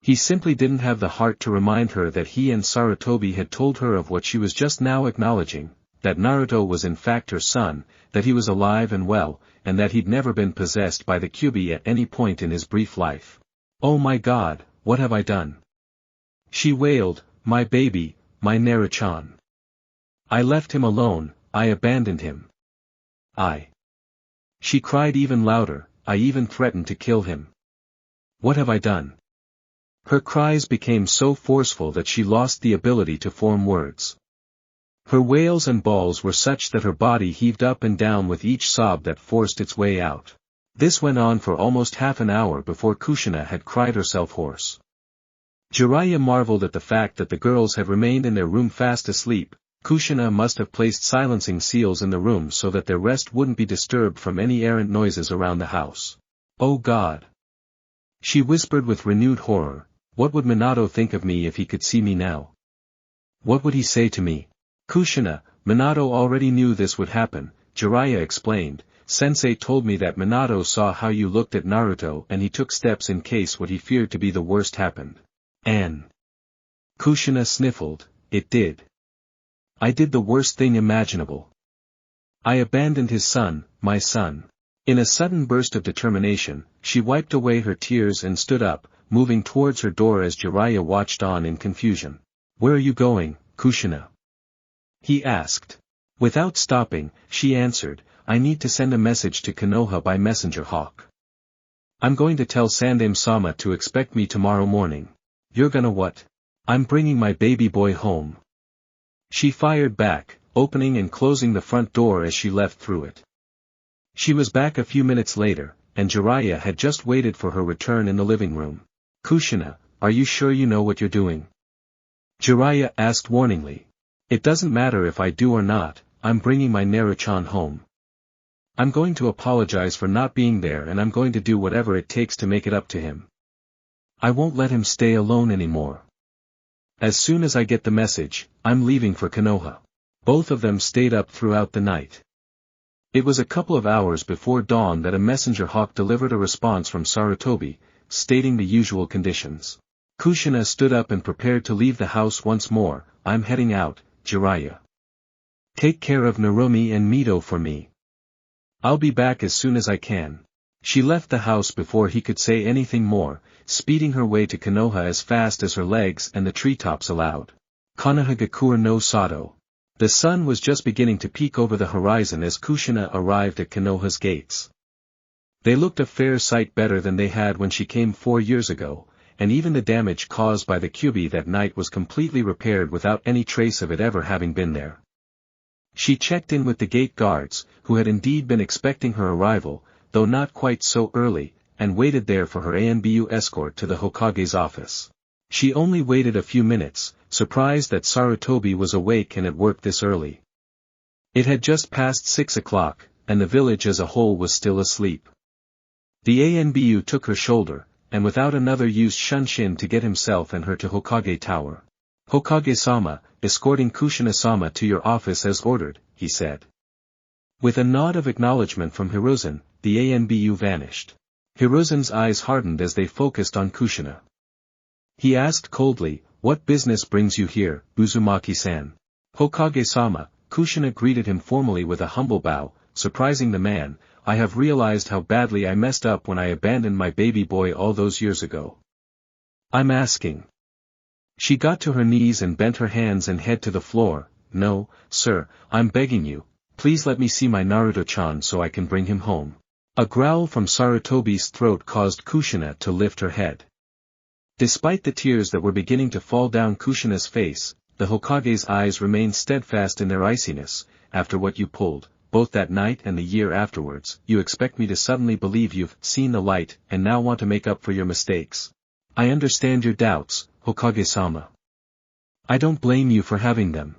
He simply didn't have the heart to remind her that he and Sarutobi had told her of what she was just now acknowledging, that Naruto was in fact her son, that he was alive and well, and that he'd never been possessed by the Kyuubi at any point in his brief life. "Oh my God, what have I done?" She wailed, "My baby, my Naruto-chan. I left him alone, I abandoned him. She cried even louder, "I even threatened to kill him. What have I done?" Her cries became so forceful that she lost the ability to form words. Her wails and bawls were such that her body heaved up and down with each sob that forced its way out. This went on for almost half an hour before Kushina had cried herself hoarse. Jiraiya marveled at the fact that the girls had remained in their room fast asleep. Kushina must have placed silencing seals in the room so that their rest wouldn't be disturbed from any errant noises around the house. "Oh God!" She whispered with renewed horror, "What would Minato think of me if he could see me now? What would he say to me?" "Kushina, Minato already knew this would happen," Jiraiya explained. "Sensei told me that Minato saw how you looked at Naruto and he took steps in case what he feared to be the worst happened." Kushina sniffled, "It did. I did the worst thing imaginable. I abandoned his son, my son." In a sudden burst of determination, she wiped away her tears and stood up, moving towards her door as Jiraiya watched on in confusion. "Where are you going, Kushina?" he asked. Without stopping, she answered, "I need to send a message to Konoha by messenger hawk. I'm going to tell Sandame-sama to expect me tomorrow morning." "You're gonna what?" "I'm bringing my baby boy home." She fired back, opening and closing the front door as she left through it. She was back a few minutes later, and Jiraiya had just waited for her return in the living room. "Kushina, are you sure you know what you're doing?" Jiraiya asked warningly. "It doesn't matter if I do or not, I'm bringing my Naruto-chan home. I'm going to apologize for not being there and I'm going to do whatever it takes to make it up to him. I won't let him stay alone anymore. As soon as I get the message, I'm leaving for Konoha." Both of them stayed up throughout the night. It was a couple of hours before dawn that a messenger hawk delivered a response from Sarutobi, stating the usual conditions. Kushina stood up and prepared to leave the house once more. "I'm heading out, Jiraiya. Take care of Narumi and Mito for me. I'll be back as soon as I can." She left the house before he could say anything more, speeding her way to Konoha as fast as her legs and the treetops allowed. Konohagakure no Sato. The sun was just beginning to peek over the horizon as Kushina arrived at Konoha's gates. They looked a fair sight better than they had when she came 4 years ago, and even the damage caused by the Kyuubi that night was completely repaired without any trace of it ever having been there. She checked in with the gate guards, who had indeed been expecting her arrival, though not quite so early, and waited there for her ANBU escort to the Hokage's office. She only waited a few minutes, surprised that Sarutobi was awake and at work this early. It had just passed 6 o'clock, and the village as a whole was still asleep. The ANBU took her shoulder, and without another used Shunshin to get himself and her to Hokage Tower. "Hokage-sama, escorting Kushina-sama to your office as ordered," he said. With a nod of acknowledgement from Hiruzen, the ANBU vanished. Hiruzen's eyes hardened as they focused on Kushina. He asked coldly, "What business brings you here, Uzumaki-san?" "Hokage-sama," Kushina greeted him formally with a humble bow, surprising the man. "I have realized how badly I messed up when I abandoned my baby boy all those years ago. I'm asking." She got to her knees and bent her hands and head to the floor. "No, sir, I'm begging you, please let me see my Naruto-chan so I can bring him home." A growl from Sarutobi's throat caused Kushina to lift her head. Despite the tears that were beginning to fall down Kushina's face, the Hokage's eyes remained steadfast in their iciness. "After what you pulled, both that night and the year afterwards, you expect me to suddenly believe you've seen the light and now want to make up for your mistakes. I understand your doubts, Hokage-sama. I don't blame you for having them.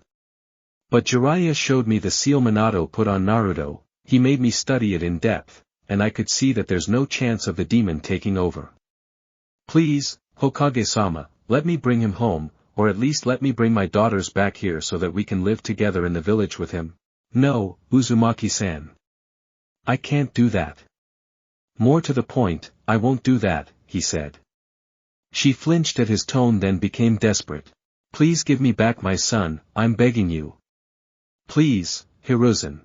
But Jiraiya showed me the seal Minato put on Naruto, he made me study it in depth, and I could see that there's no chance of the demon taking over. Please, Hokage-sama, let me bring him home, or at least let me bring my daughters back here so that we can live together in the village with him." "No, Uzumaki-san. I can't do that. More to the point, I won't do that," he said. She flinched at his tone, then became desperate. "Please give me back my son, I'm begging you. Please, Hiruzen."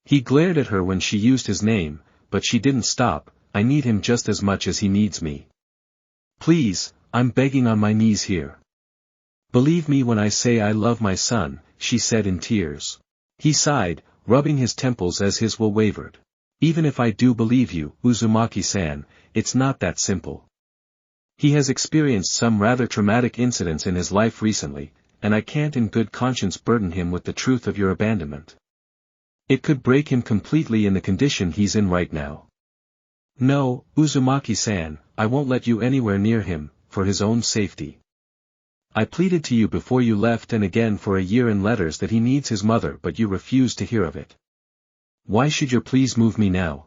He glared at her when she used his name, but she didn't stop. "I need him just as much as he needs me. Please, I'm begging on my knees here. Believe me when I say I love my son," she said in tears. He sighed, rubbing his temples as his will wavered. "Even if I do believe you, Uzumaki-san, it's not that simple. He has experienced some rather traumatic incidents in his life recently, and I can't in good conscience burden him with the truth of your abandonment. It could break him completely in the condition he's in right now. No, Uzumaki-san, I won't let you anywhere near him, for his own safety. I pleaded to you before you left and again for a year in letters that he needs his mother, but you refused to hear of it. Why should your pleas move me now?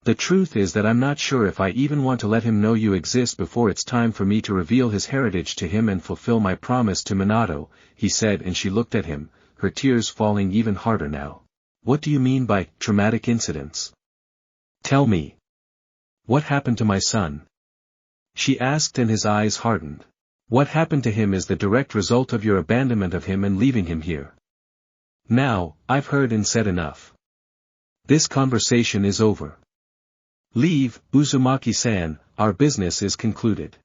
The truth is that I'm not sure if I even want to let him know you exist before it's time for me to reveal his heritage to him and fulfill my promise to Minato," he said, and she looked at him, her tears falling even harder now. "What do you mean by traumatic incidents? Tell me. What happened to my son?" she asked, and his eyes hardened. "What happened to him is the direct result of your abandonment of him and leaving him here. Now, I've heard and said enough. This conversation is over. Leave, Uzumaki-san, our business is concluded."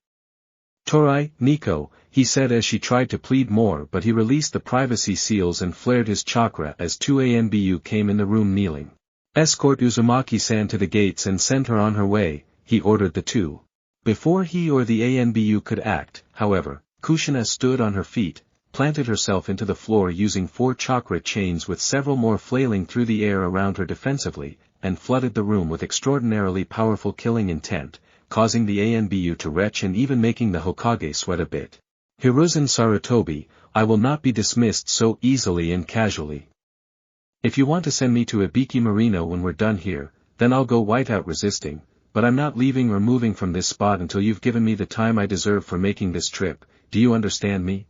"Torai, Nico," he said as she tried to plead more, but he released the privacy seals and flared his chakra as two ANBU came in the room kneeling. "Escort Uzumaki-san to the gates and send her on her way," he ordered the two. Before he or the ANBU could act, however, Kushina stood on her feet, planted herself into the floor using 4 chakra chains with several more flailing through the air around her defensively, and flooded the room with extraordinarily powerful killing intent, causing the ANBU to retch and even making the Hokage sweat a bit. "Hiruzen Sarutobi, I will not be dismissed so easily and casually. If you want to send me to Ibiki Marino when we're done here, then I'll go white out resisting, but I'm not leaving or moving from this spot until you've given me the time I deserve for making this trip, do you understand me?"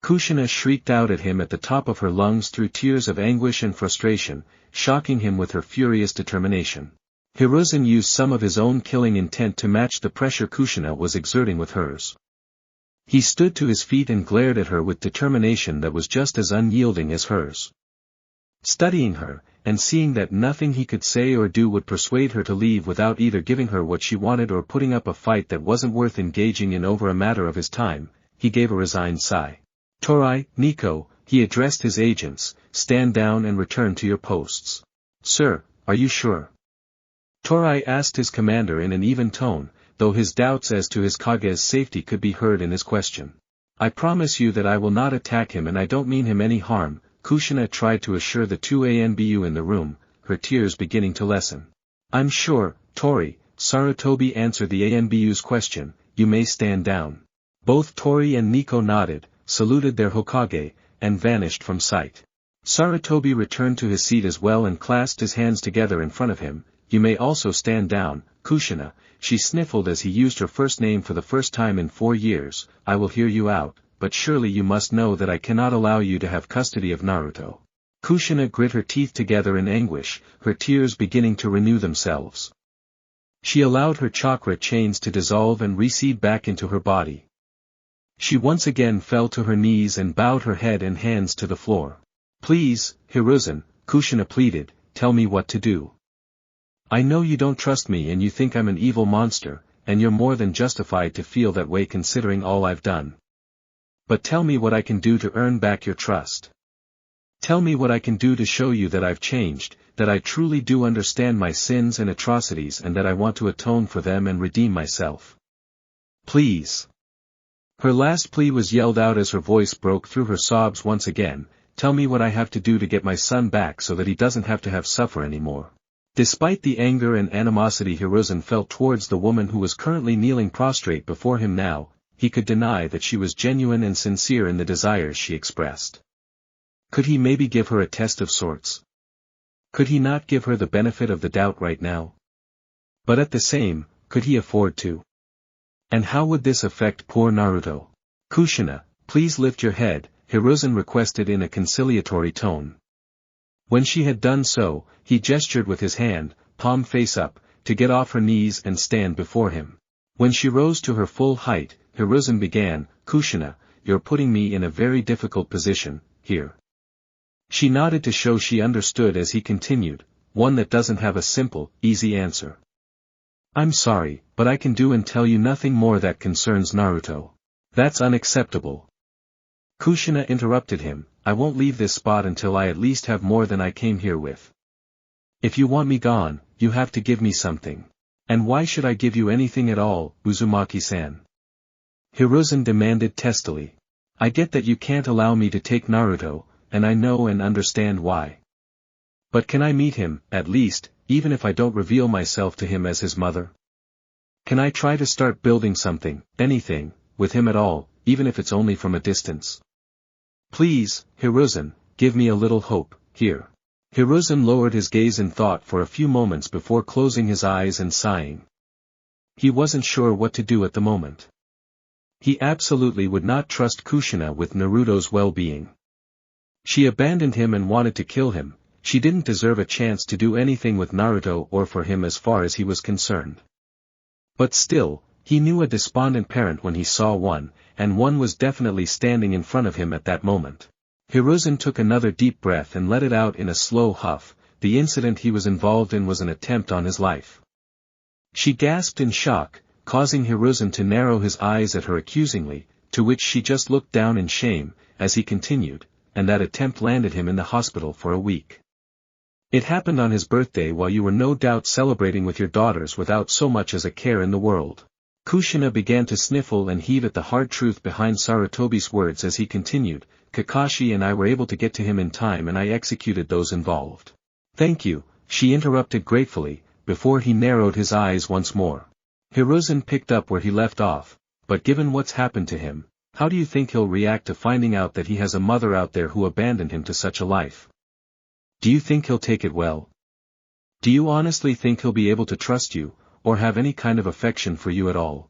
Kushina shrieked out at him at the top of her lungs through tears of anguish and frustration, shocking him with her furious determination. Hiruzen used some of his own killing intent to match the pressure Kushina was exerting with hers. He stood to his feet and glared at her with determination that was just as unyielding as hers. Studying her, and seeing that nothing he could say or do would persuade her to leave without either giving her what she wanted or putting up a fight that wasn't worth engaging in over a matter of his time, he gave a resigned sigh. "Torai, Nico," he addressed his agents, "stand down and return to your posts." "Sir, are you sure?" Torai asked his commander in an even tone, though his doubts as to his Kage's safety could be heard in his question. "I promise you that I will not attack him and I don't mean him any harm," Kushina tried to assure the two ANBU in the room, her tears beginning to lessen. "I'm sure, Tori," Sarutobi answered the ANBU's question, "you may stand down." Both Tori and Nico nodded, saluted their Hokage, and vanished from sight. Sarutobi returned to his seat as well and clasped his hands together in front of him. "You may also stand down, Kushina," she sniffled as he used her first name for the first time in 4 years. "I will hear you out, but surely you must know that I cannot allow you to have custody of Naruto." Kushina grit her teeth together in anguish, her tears beginning to renew themselves. She allowed her chakra chains to dissolve and recede back into her body. She once again fell to her knees and bowed her head and hands to the floor. Please, Hiruzen, Kushina pleaded, tell me what to do. I know you don't trust me and you think I'm an evil monster, and you're more than justified to feel that way considering all I've done. But tell me what I can do to earn back your trust. Tell me what I can do to show you that I've changed, that I truly do understand my sins and atrocities and that I want to atone for them and redeem myself. Please. Her last plea was yelled out as her voice broke through her sobs once again, tell me what I have to do to get my son back so that he doesn't have to suffer anymore. Despite the anger and animosity Hiruzen felt towards the woman who was currently kneeling prostrate before him now, he could deny that she was genuine and sincere in the desires she expressed. Could he maybe give her a test of sorts? Could he not give her the benefit of the doubt right now? But at the same, could he afford to? And how would this affect poor Naruto? Kushina, please lift your head, Hiruzen requested in a conciliatory tone. When she had done so, he gestured with his hand, palm face up, to get off her knees and stand before him. When she rose to her full height, Hiruzen began, Kushina, you're putting me in a very difficult position, here. She nodded to show she understood as he continued, one that doesn't have a simple, easy answer. I'm sorry, but I can do and tell you nothing more that concerns Naruto. That's unacceptable. Kushina interrupted him, I won't leave this spot until I at least have more than I came here with. If you want me gone, you have to give me something. And why should I give you anything at all, Uzumaki-san? Hiruzen demanded testily. I get that you can't allow me to take Naruto, and I know and understand why. But can I meet him, at least, even if I don't reveal myself to him as his mother? Can I try to start building something, anything, with him at all, even if it's only from a distance? Please, Hiruzen, give me a little hope, here. Hiruzen lowered his gaze in thought for a few moments before closing his eyes and sighing. He wasn't sure what to do at the moment. He absolutely would not trust Kushina with Naruto's well-being. She abandoned him and wanted to kill him, she didn't deserve a chance to do anything with Naruto or for him as far as he was concerned. But still, he knew a despondent parent when he saw one, and one was definitely standing in front of him at that moment. Hiruzen took another deep breath and let it out in a slow huff, the incident he was involved in was an attempt on his life. She gasped in shock, causing Hiruzen to narrow his eyes at her accusingly, to which she just looked down in shame, as he continued, and that attempt landed him in the hospital for a week. It happened on his birthday while you were no doubt celebrating with your daughters without so much as a care in the world. Kushina began to sniffle and heave at the hard truth behind Sarutobi's words as he continued, Kakashi and I were able to get to him in time and I executed those involved. Thank you, she interrupted gratefully, before he narrowed his eyes once more. Hiruzen picked up where he left off, but given what's happened to him, how do you think he'll react to finding out that he has a mother out there who abandoned him to such a life? Do you think he'll take it well? Do you honestly think he'll be able to trust you, or have any kind of affection for you at all?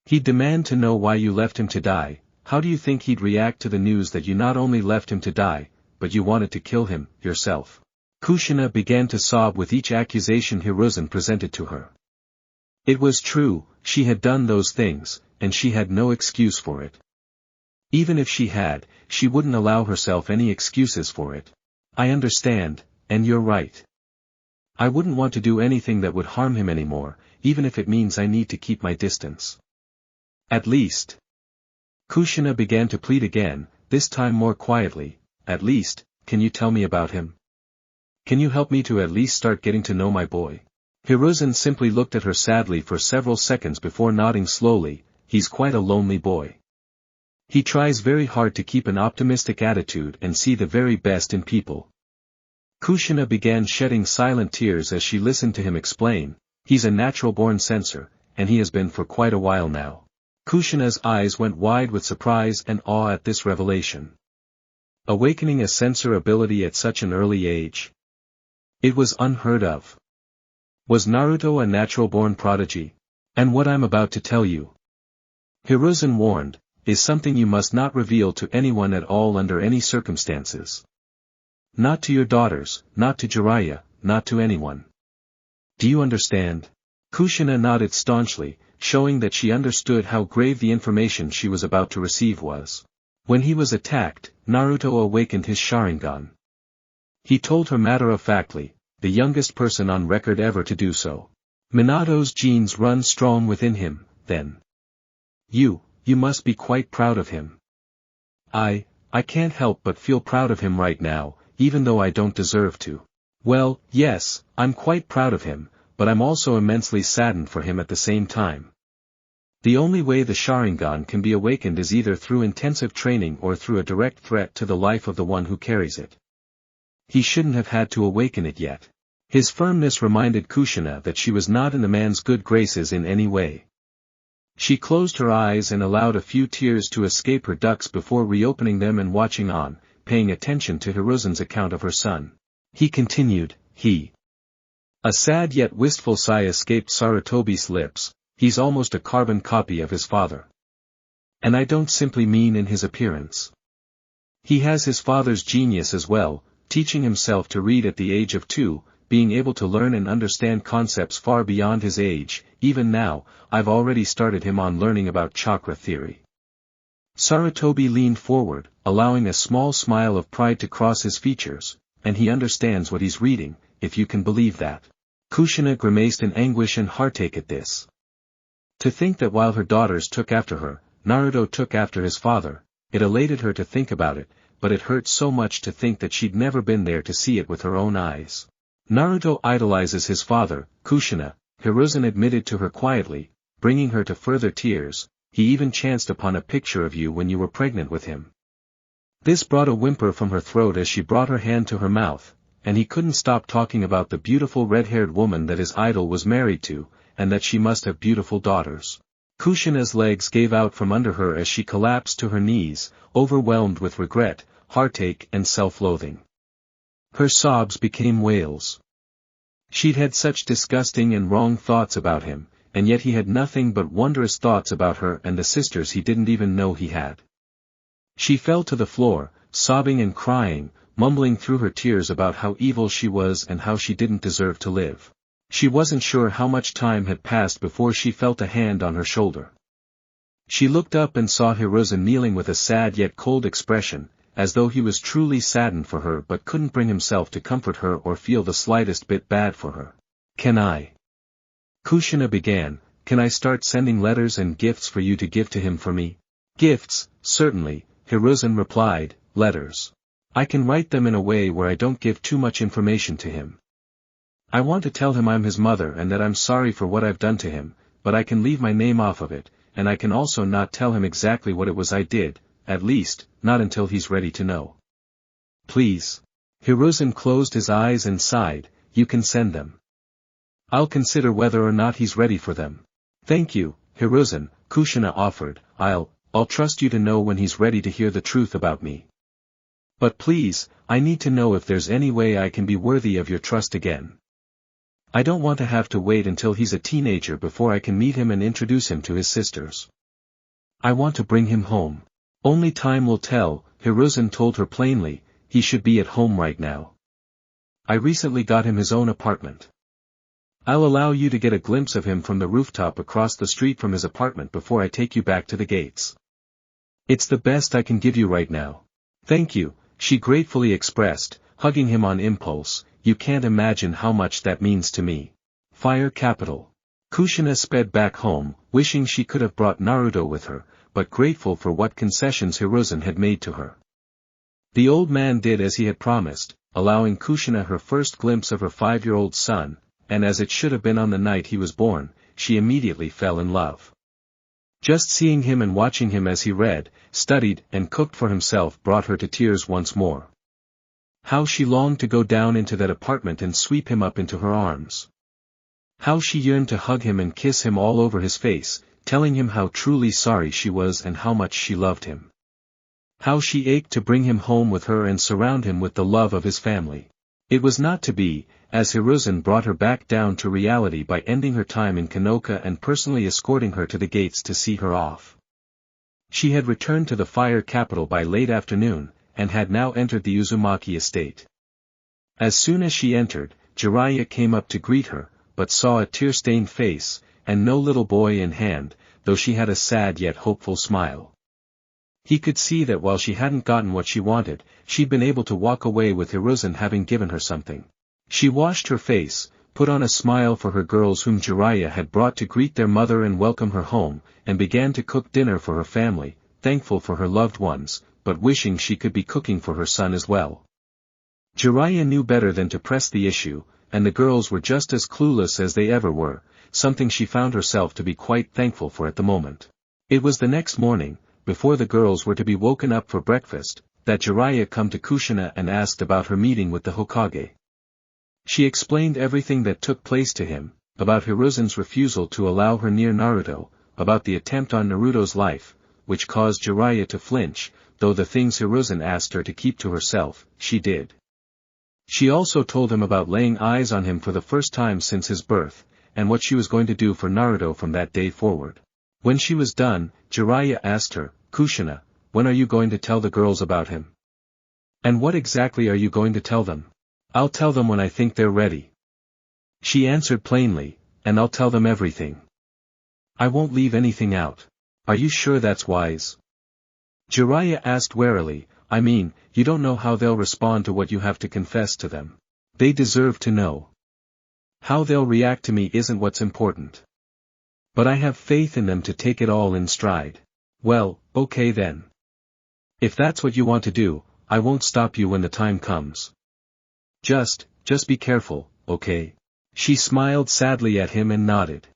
He'd demand to know why you left him to die. How do you think he'd react to the news that you not only left him to die, but you wanted to kill him, yourself? Kushina began to sob with each accusation Hiruzen presented to her. It was true, she had done those things, and she had no excuse for it. Even if she had, she wouldn't allow herself any excuses for it. I understand, and you're right. I wouldn't want to do anything that would harm him anymore, even if it means I need to keep my distance. At least. Kushina began to plead again, this time more quietly, at least, can you tell me about him? Can you help me to at least start getting to know my boy? Hiruzen simply looked at her sadly for several seconds before nodding slowly, he's quite a lonely boy. He tries very hard to keep an optimistic attitude and see the very best in people. Kushina began shedding silent tears as she listened to him explain, he's a natural-born censor, and he has been for quite a while now. Kushina's eyes went wide with surprise and awe at this revelation. Awakening a censor ability at such an early age. It was unheard of. Was Naruto a natural-born prodigy? And what I'm about to tell you, Hiruzen warned, is something you must not reveal to anyone at all under any circumstances. Not to your daughters, not to Jiraiya, not to anyone. Do you understand? Kushina nodded staunchly, showing that she understood how grave the information she was about to receive was. When he was attacked, Naruto awakened his Sharingan. He told her matter-of-factly, the youngest person on record ever to do so. Minato's genes run strong within him, then. You must be quite proud of him. I can't help but feel proud of him right now, even though I don't deserve to. Well, yes, I'm quite proud of him, but I'm also immensely saddened for him at the same time. The only way the Sharingan can be awakened is either through intensive training or through a direct threat to the life of the one who carries it. He shouldn't have had to awaken it yet. His firmness reminded Kushina that she was not in the man's good graces in any way. She closed her eyes and allowed a few tears to escape her ducts before reopening them and watching on, paying attention to Hiruzen's account of her son. He continued, A sad yet wistful sigh escaped Sarutobi's lips. He's almost a carbon copy of his father. And I don't simply mean in his appearance. He has his father's genius as well, teaching himself to read at the age of 2, being able to learn and understand concepts far beyond his age. Even now, I've already started him on learning about chakra theory. Sarutobi leaned forward, allowing a small smile of pride to cross his features, and he understands what he's reading, if you can believe that. Kushina grimaced in anguish and heartache at this. To think that while her daughters took after her, Naruto took after his father, it elated her to think about it, but it hurt so much to think that she'd never been there to see it with her own eyes. Naruto idolizes his father, Kushina, Hiruzen admitted to her quietly, bringing her to further tears. He even chanced upon a picture of you when you were pregnant with him. This brought a whimper from her throat as she brought her hand to her mouth, and he couldn't stop talking about the beautiful red-haired woman that his idol was married to, and that she must have beautiful daughters. Kushina's legs gave out from under her as she collapsed to her knees, overwhelmed with regret, heartache and self-loathing. Her sobs became wails. She'd had such disgusting and wrong thoughts about him, and yet he had nothing but wondrous thoughts about her and the sisters he didn't even know he had. She fell to the floor, sobbing and crying, mumbling through her tears about how evil she was and how she didn't deserve to live. She wasn't sure how much time had passed before she felt a hand on her shoulder. She looked up and saw Hiruzen kneeling with a sad yet cold expression, as though he was truly saddened for her but couldn't bring himself to comfort her or feel the slightest bit bad for her. Can I? Kushina began, can I start sending letters and gifts for you to give to him for me? Gifts, certainly, Hiruzen replied, letters. I can write them in a way where I don't give too much information to him. I want to tell him I'm his mother and that I'm sorry for what I've done to him, but I can leave my name off of it, and I can also not tell him exactly what it was I did, at least, not until he's ready to know. Please. Hiruzen closed his eyes and sighed, you can send them. I'll consider whether or not he's ready for them. Thank you, Hiruzen, Kushina offered, I'll trust you to know when he's ready to hear the truth about me. But please, I need to know if there's any way I can be worthy of your trust again. I don't want to have to wait until he's a teenager before I can meet him and introduce him to his sisters. I want to bring him home. Only time will tell, Hiruzen told her plainly, he should be at home right now. I recently got him his own apartment. I'll allow you to get a glimpse of him from the rooftop across the street from his apartment before I take you back to the gates. It's the best I can give you right now. Thank you, she gratefully expressed, hugging him on impulse, you can't imagine how much that means to me. Fire capital. Kushina sped back home, wishing she could have brought Naruto with her, but grateful for what concessions Hiruzen had made to her. The old man did as he had promised, allowing Kushina her first glimpse of her 5-year-old son, and as it should have been on the night he was born, she immediately fell in love. Just seeing him and watching him as he read, studied, and cooked for himself brought her to tears once more. How she longed to go down into that apartment and sweep him up into her arms. How she yearned to hug him and kiss him all over his face, telling him how truly sorry she was and how much she loved him. How she ached to bring him home with her and surround him with the love of his family. It was not to be, as Hiruzen brought her back down to reality by ending her time in Konoha and personally escorting her to the gates to see her off. She had returned to the fire capital by late afternoon, and had now entered the Uzumaki estate. As soon as she entered, Jiraiya came up to greet her, but saw a tear-stained face, and no little boy in hand, though she had a sad yet hopeful smile. He could see that while she hadn't gotten what she wanted, she'd been able to walk away with Hiruzen having given her something. She washed her face, put on a smile for her girls whom Jiraiya had brought to greet their mother and welcome her home, and began to cook dinner for her family, thankful for her loved ones, but wishing she could be cooking for her son as well. Jiraiya knew better than to press the issue, and the girls were just as clueless as they ever were, something she found herself to be quite thankful for at the moment. It was the next morning, before the girls were to be woken up for breakfast, that Jiraiya come to Kushina and asked about her meeting with the Hokage. She explained everything that took place to him, about Hiruzen's refusal to allow her near Naruto, about the attempt on Naruto's life, which caused Jiraiya to flinch, though the things Hiruzen asked her to keep to herself, she did. She also told him about laying eyes on him for the first time since his birth, and what she was going to do for Naruto from that day forward. When she was done, Jiraiya asked her, "Kushina, when are you going to tell the girls about him? And what exactly are you going to tell them?" "I'll tell them when I think they're ready," she answered plainly, "and I'll tell them everything. I won't leave anything out." "Are you sure that's wise?" Jiraiya asked warily. "I mean, you don't know how they'll respond to what you have to confess to them. They deserve to know. How they'll react to me isn't what's important. But I have faith in them to take it all in stride." "Well, okay then. If that's what you want to do, I won't stop you when the time comes. Just be careful, okay?" She smiled sadly at him and nodded.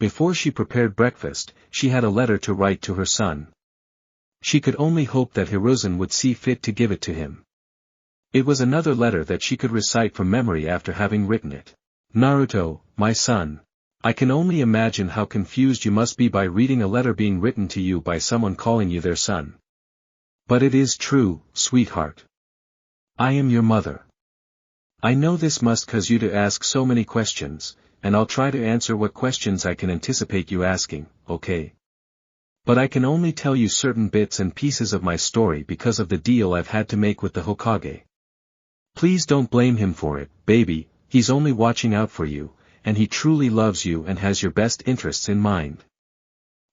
Before she prepared breakfast, she had a letter to write to her son. She could only hope that Hiruzen would see fit to give it to him. It was another letter that she could recite from memory after having written it. "Naruto, my son. I can only imagine how confused you must be by reading a letter being written to you by someone calling you their son. But it is true, sweetheart. I am your mother. I know this must cause you to ask so many questions, and I'll try to answer what questions I can anticipate you asking, okay? But I can only tell you certain bits and pieces of my story because of the deal I've had to make with the Hokage. Please don't blame him for it, baby, he's only watching out for you, and he truly loves you and has your best interests in mind.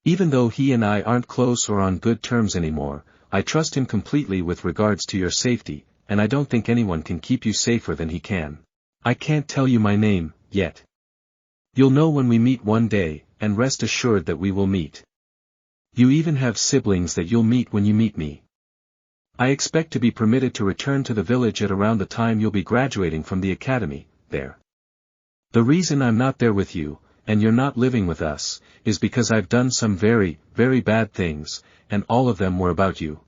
Even though he and I aren't close or on good terms anymore, I trust him completely with regards to your safety, and I don't think anyone can keep you safer than he can. I can't tell you my name, yet. You'll know when we meet one day, and rest assured that we will meet. You even have siblings that you'll meet when you meet me. I expect to be permitted to return to the village at around the time you'll be graduating from the academy, there. The reason I'm not there with you, and you're not living with us, is because I've done some very, very bad things, and all of them were about you.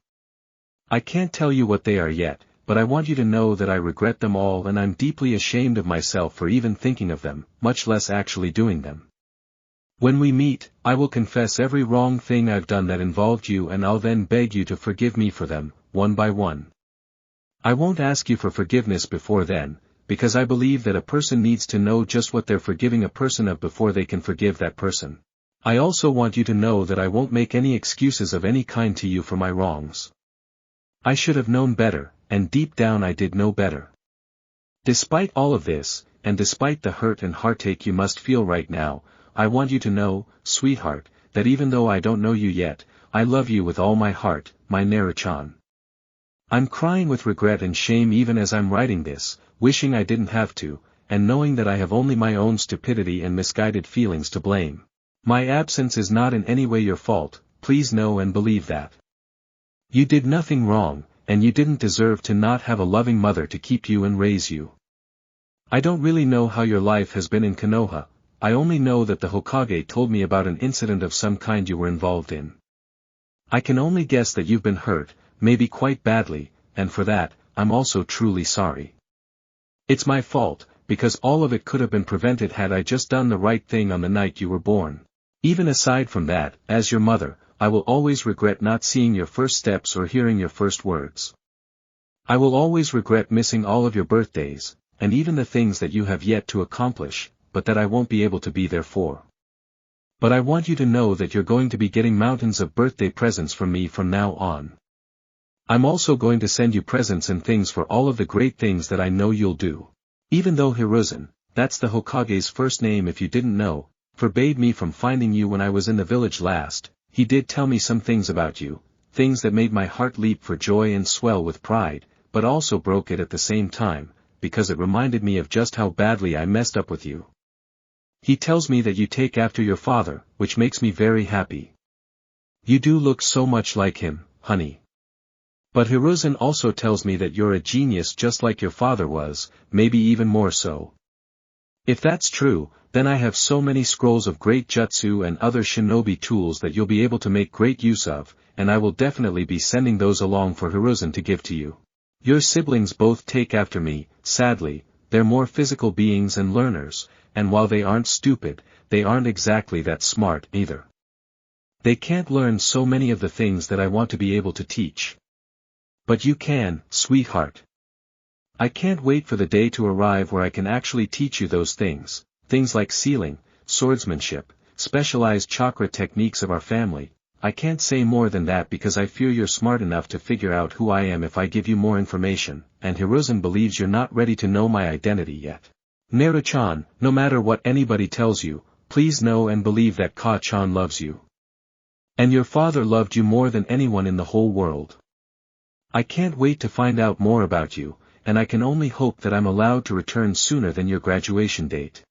I can't tell you what they are yet, but I want you to know that I regret them all and I'm deeply ashamed of myself for even thinking of them, much less actually doing them. When we meet, I will confess every wrong thing I've done that involved you and I'll then beg you to forgive me for them, one by one. I won't ask you for forgiveness before then, because I believe that a person needs to know just what they're forgiving a person of before they can forgive that person. I also want you to know that I won't make any excuses of any kind to you for my wrongs. I should have known better, and deep down I did know better. Despite all of this, and despite the hurt and heartache you must feel right now, I want you to know, sweetheart, that even though I don't know you yet, I love you with all my heart, my Naru-chan. I'm crying with regret and shame even as I'm writing this, wishing I didn't have to, and knowing that I have only my own stupidity and misguided feelings to blame. My absence is not in any way your fault, please know and believe that. You did nothing wrong, and you didn't deserve to not have a loving mother to keep you and raise you. I don't really know how your life has been in Konoha, I only know that the Hokage told me about an incident of some kind you were involved in. I can only guess that you've been hurt, maybe quite badly, and for that, I'm also truly sorry. It's my fault, because all of it could have been prevented had I just done the right thing on the night you were born. Even aside from that, as your mother, I will always regret not seeing your first steps or hearing your first words. I will always regret missing all of your birthdays, and even the things that you have yet to accomplish, but that I won't be able to be there for. But I want you to know that you're going to be getting mountains of birthday presents from me from now on. I'm also going to send you presents and things for all of the great things that I know you'll do. Even though Hiruzen, that's the Hokage's first name if you didn't know, forbade me from finding you when I was in the village last. He did tell me some things about you, things that made my heart leap for joy and swell with pride, but also broke it at the same time, because it reminded me of just how badly I messed up with you. He tells me that you take after your father, which makes me very happy. You do look so much like him, honey. But Hiruzen also tells me that you're a genius just like your father was, maybe even more so. If that's true, then I have so many scrolls of great jutsu and other shinobi tools that you'll be able to make great use of, and I will definitely be sending those along for Hiruzen to give to you. Your siblings both take after me, sadly, they're more physical beings and learners, and while they aren't stupid, they aren't exactly that smart either. They can't learn so many of the things that I want to be able to teach. But you can, sweetheart. I can't wait for the day to arrive where I can actually teach you those things like sealing, swordsmanship, specialized chakra techniques of our family. I can't say more than that because I fear you're smart enough to figure out who I am if I give you more information, and Hiruzen believes you're not ready to know my identity yet. Naruto-chan, no matter what anybody tells you, please know and believe that Ka-chan loves you. And your father loved you more than anyone in the whole world. I can't wait to find out more about you, and I can only hope that I'm allowed to return sooner than your graduation date.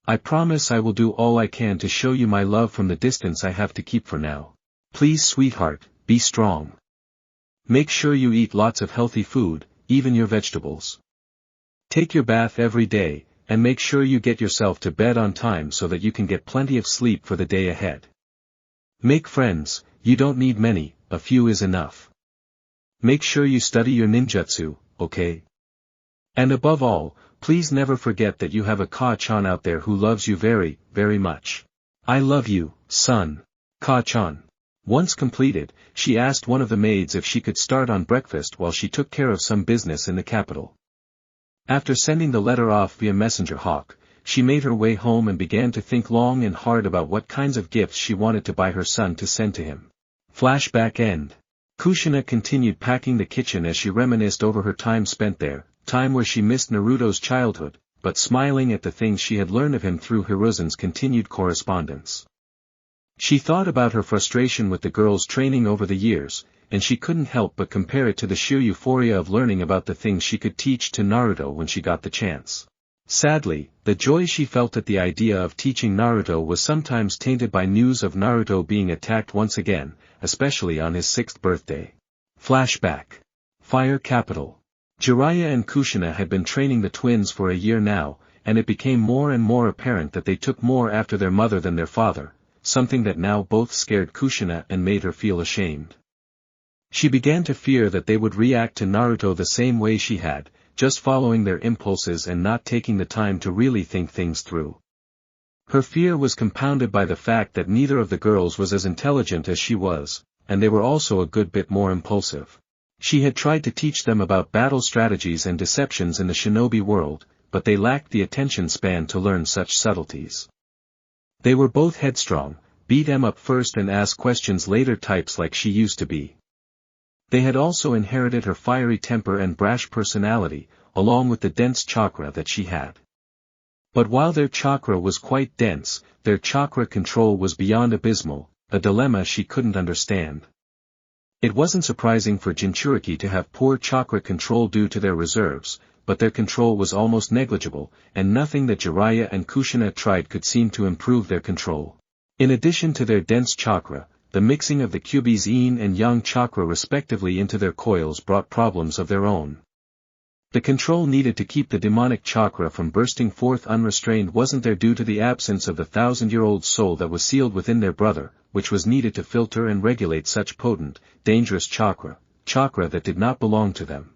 I promise I will do all I can to show you my love from the distance I have to keep for now. Please, sweetheart, be strong. Make sure you eat lots of healthy food, even your vegetables. Take your bath every day, and make sure you get yourself to bed on time so that you can get plenty of sleep for the day ahead. Make friends, you don't need many, a few is enough. Make sure you study your ninjutsu, okay? And above all, please never forget that you have a Ka-chan out there who loves you very, very much. I love you, son. Ka-chan. Once completed, she asked one of the maids if she could start on breakfast while she took care of some business in the capital. After sending the letter off via messenger hawk, she made her way home and began to think long and hard about what kinds of gifts she wanted to buy her son to send to him. Flashback end. Kushina continued packing the kitchen as she reminisced over her time spent there, time where she missed Naruto's childhood, but smiling at the things she had learned of him through Hiruzen's continued correspondence. She thought about her frustration with the girl's training over the years, and she couldn't help but compare it to the sheer euphoria of learning about the things she could teach to Naruto when she got the chance. Sadly, the joy she felt at the idea of teaching Naruto was sometimes tainted by news of Naruto being attacked once again, especially on his 6th birthday. Flashback. Fire Capital. Jiraiya and Kushina had been training the twins for a year now, and it became more and more apparent that they took more after their mother than their father, something that now both scared Kushina and made her feel ashamed. She began to fear that they would react to Naruto the same way she had, just following their impulses and not taking the time to really think things through. Her fear was compounded by the fact that neither of the girls was as intelligent as she was, and they were also a good bit more impulsive. She had tried to teach them about battle strategies and deceptions in the shinobi world, but they lacked the attention span to learn such subtleties. They were both headstrong, beat em up first and ask questions later types like she used to be. They had also inherited her fiery temper and brash personality, along with the dense chakra that she had. But while their chakra was quite dense, their chakra control was beyond abysmal, a dilemma she couldn't understand. It wasn't surprising for Jinchuriki to have poor chakra control due to their reserves, but their control was almost negligible, and nothing that Jiraiya and Kushina tried could seem to improve their control. In addition to their dense chakra, the mixing of the Kyubi's yin and yang chakra respectively into their coils brought problems of their own. The control needed to keep the demonic chakra from bursting forth unrestrained wasn't there due to the absence of the 1,000-year-old soul that was sealed within their brother, which was needed to filter and regulate such potent, dangerous chakra that did not belong to them.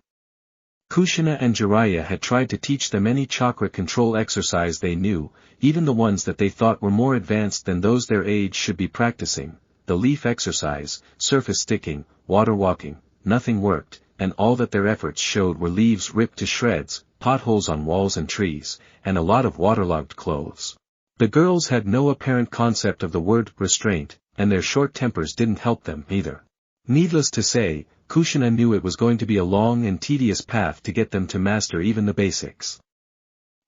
Kushina and Jiraiya had tried to teach them any chakra control exercise they knew, even the ones that they thought were more advanced than those their age should be practicing, the leaf exercise, surface sticking, water walking, nothing worked, and all that their efforts showed were leaves ripped to shreds, potholes on walls and trees, and a lot of waterlogged clothes. The girls had no apparent concept of the word restraint, and their short tempers didn't help them either. Needless to say, Kushina knew it was going to be a long and tedious path to get them to master even the basics.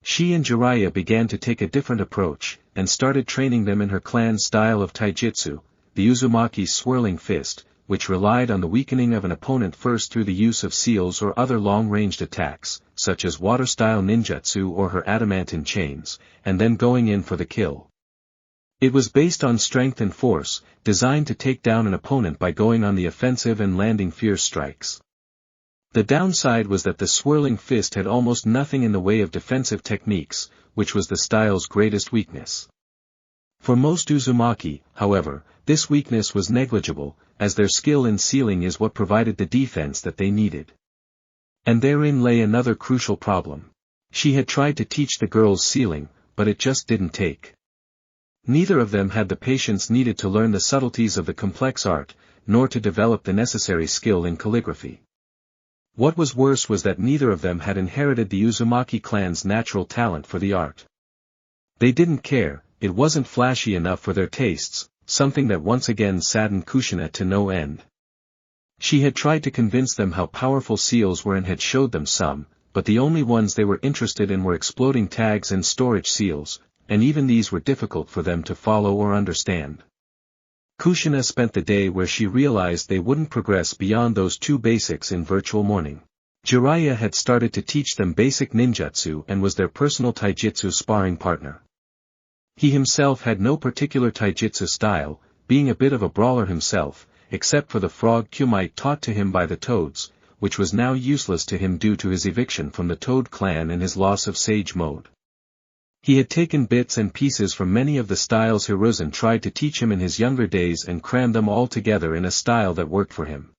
She and Jiraiya began to take a different approach, and started training them in her clan's style of taijutsu, the Uzumaki's swirling fist, which relied on the weakening of an opponent first through the use of seals or other long-ranged attacks, such as water-style ninjutsu or her adamantine chains, and then going in for the kill. It was based on strength and force, designed to take down an opponent by going on the offensive and landing fierce strikes. The downside was that the swirling fist had almost nothing in the way of defensive techniques, which was the style's greatest weakness. For most Uzumaki, however, this weakness was negligible, as their skill in sealing is what provided the defense that they needed. And therein lay another crucial problem. She had tried to teach the girls sealing, but it just didn't take. Neither of them had the patience needed to learn the subtleties of the complex art, nor to develop the necessary skill in calligraphy. What was worse was that neither of them had inherited the Uzumaki clan's natural talent for the art. They didn't care, it wasn't flashy enough for their tastes, something that once again saddened Kushina to no end. She had tried to convince them how powerful seals were and had showed them some, but the only ones they were interested in were exploding tags and storage seals, and even these were difficult for them to follow or understand. Kushina spent the day where she realized they wouldn't progress beyond those two basics in virtual mourning. Jiraiya had started to teach them basic ninjutsu and was their personal taijutsu sparring partner. He himself had no particular taijutsu style, being a bit of a brawler himself, except for the frog kumite taught to him by the Toads, which was now useless to him due to his eviction from the Toad clan and his loss of sage mode. He had taken bits and pieces from many of the styles Hiruzen tried to teach him in his younger days and crammed them all together in a style that worked for him.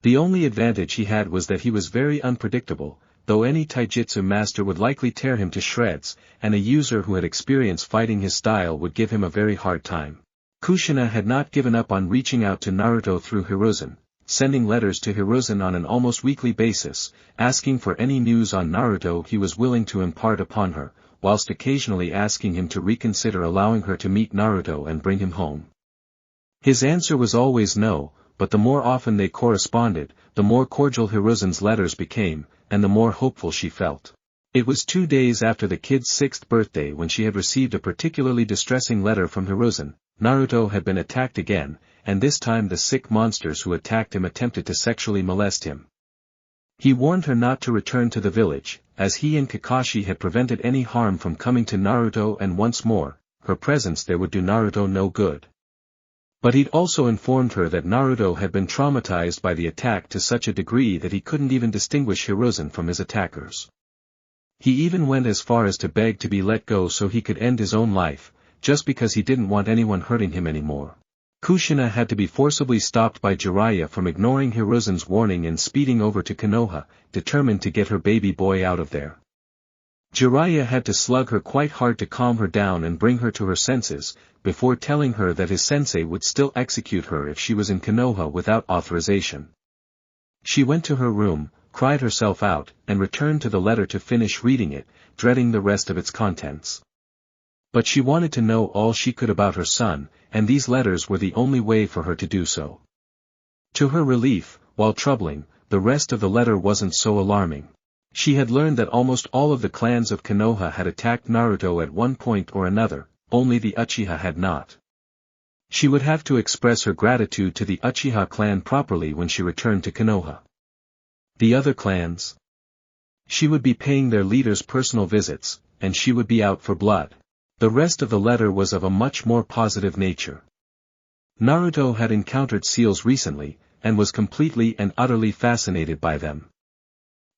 The only advantage he had was that he was very unpredictable, though any taijutsu master would likely tear him to shreds, and a user who had experience fighting his style would give him a very hard time. Kushina had not given up on reaching out to Naruto through Hiruzen, sending letters to Hiruzen on an almost weekly basis, asking for any news on Naruto he was willing to impart upon her, whilst occasionally asking him to reconsider allowing her to meet Naruto and bring him home. His answer was always no, but the more often they corresponded, the more cordial Hiruzen's letters became, and the more hopeful she felt. It was 2 days after the kid's 6th birthday when she had received a particularly distressing letter from Hiruzen. Naruto had been attacked again, and this time the sick monsters who attacked him attempted to sexually molest him. He warned her not to return to the village, as he and Kakashi had prevented any harm from coming to Naruto, and once more, her presence there would do Naruto no good. But he'd also informed her that Naruto had been traumatized by the attack to such a degree that he couldn't even distinguish Hiruzen from his attackers. He even went as far as to beg to be let go so he could end his own life, just because he didn't want anyone hurting him anymore. Kushina had to be forcibly stopped by Jiraiya from ignoring Hiruzen's warning and speeding over to Konoha, determined to get her baby boy out of there. Jiraiya had to slug her quite hard to calm her down and bring her to her senses, before telling her that his sensei would still execute her if she was in Konoha without authorization. She went to her room, cried herself out, and returned to the letter to finish reading it, dreading the rest of its contents. But she wanted to know all she could about her son, and these letters were the only way for her to do so. To her relief, while troubling, the rest of the letter wasn't so alarming. She had learned that almost all of the clans of Konoha had attacked Naruto at one point or another, only the Uchiha had not. She would have to express her gratitude to the Uchiha clan properly when she returned to Konoha. The other clans? She would be paying their leaders personal visits, and she would be out for blood. The rest of the letter was of a much more positive nature. Naruto had encountered seals recently, and was completely and utterly fascinated by them.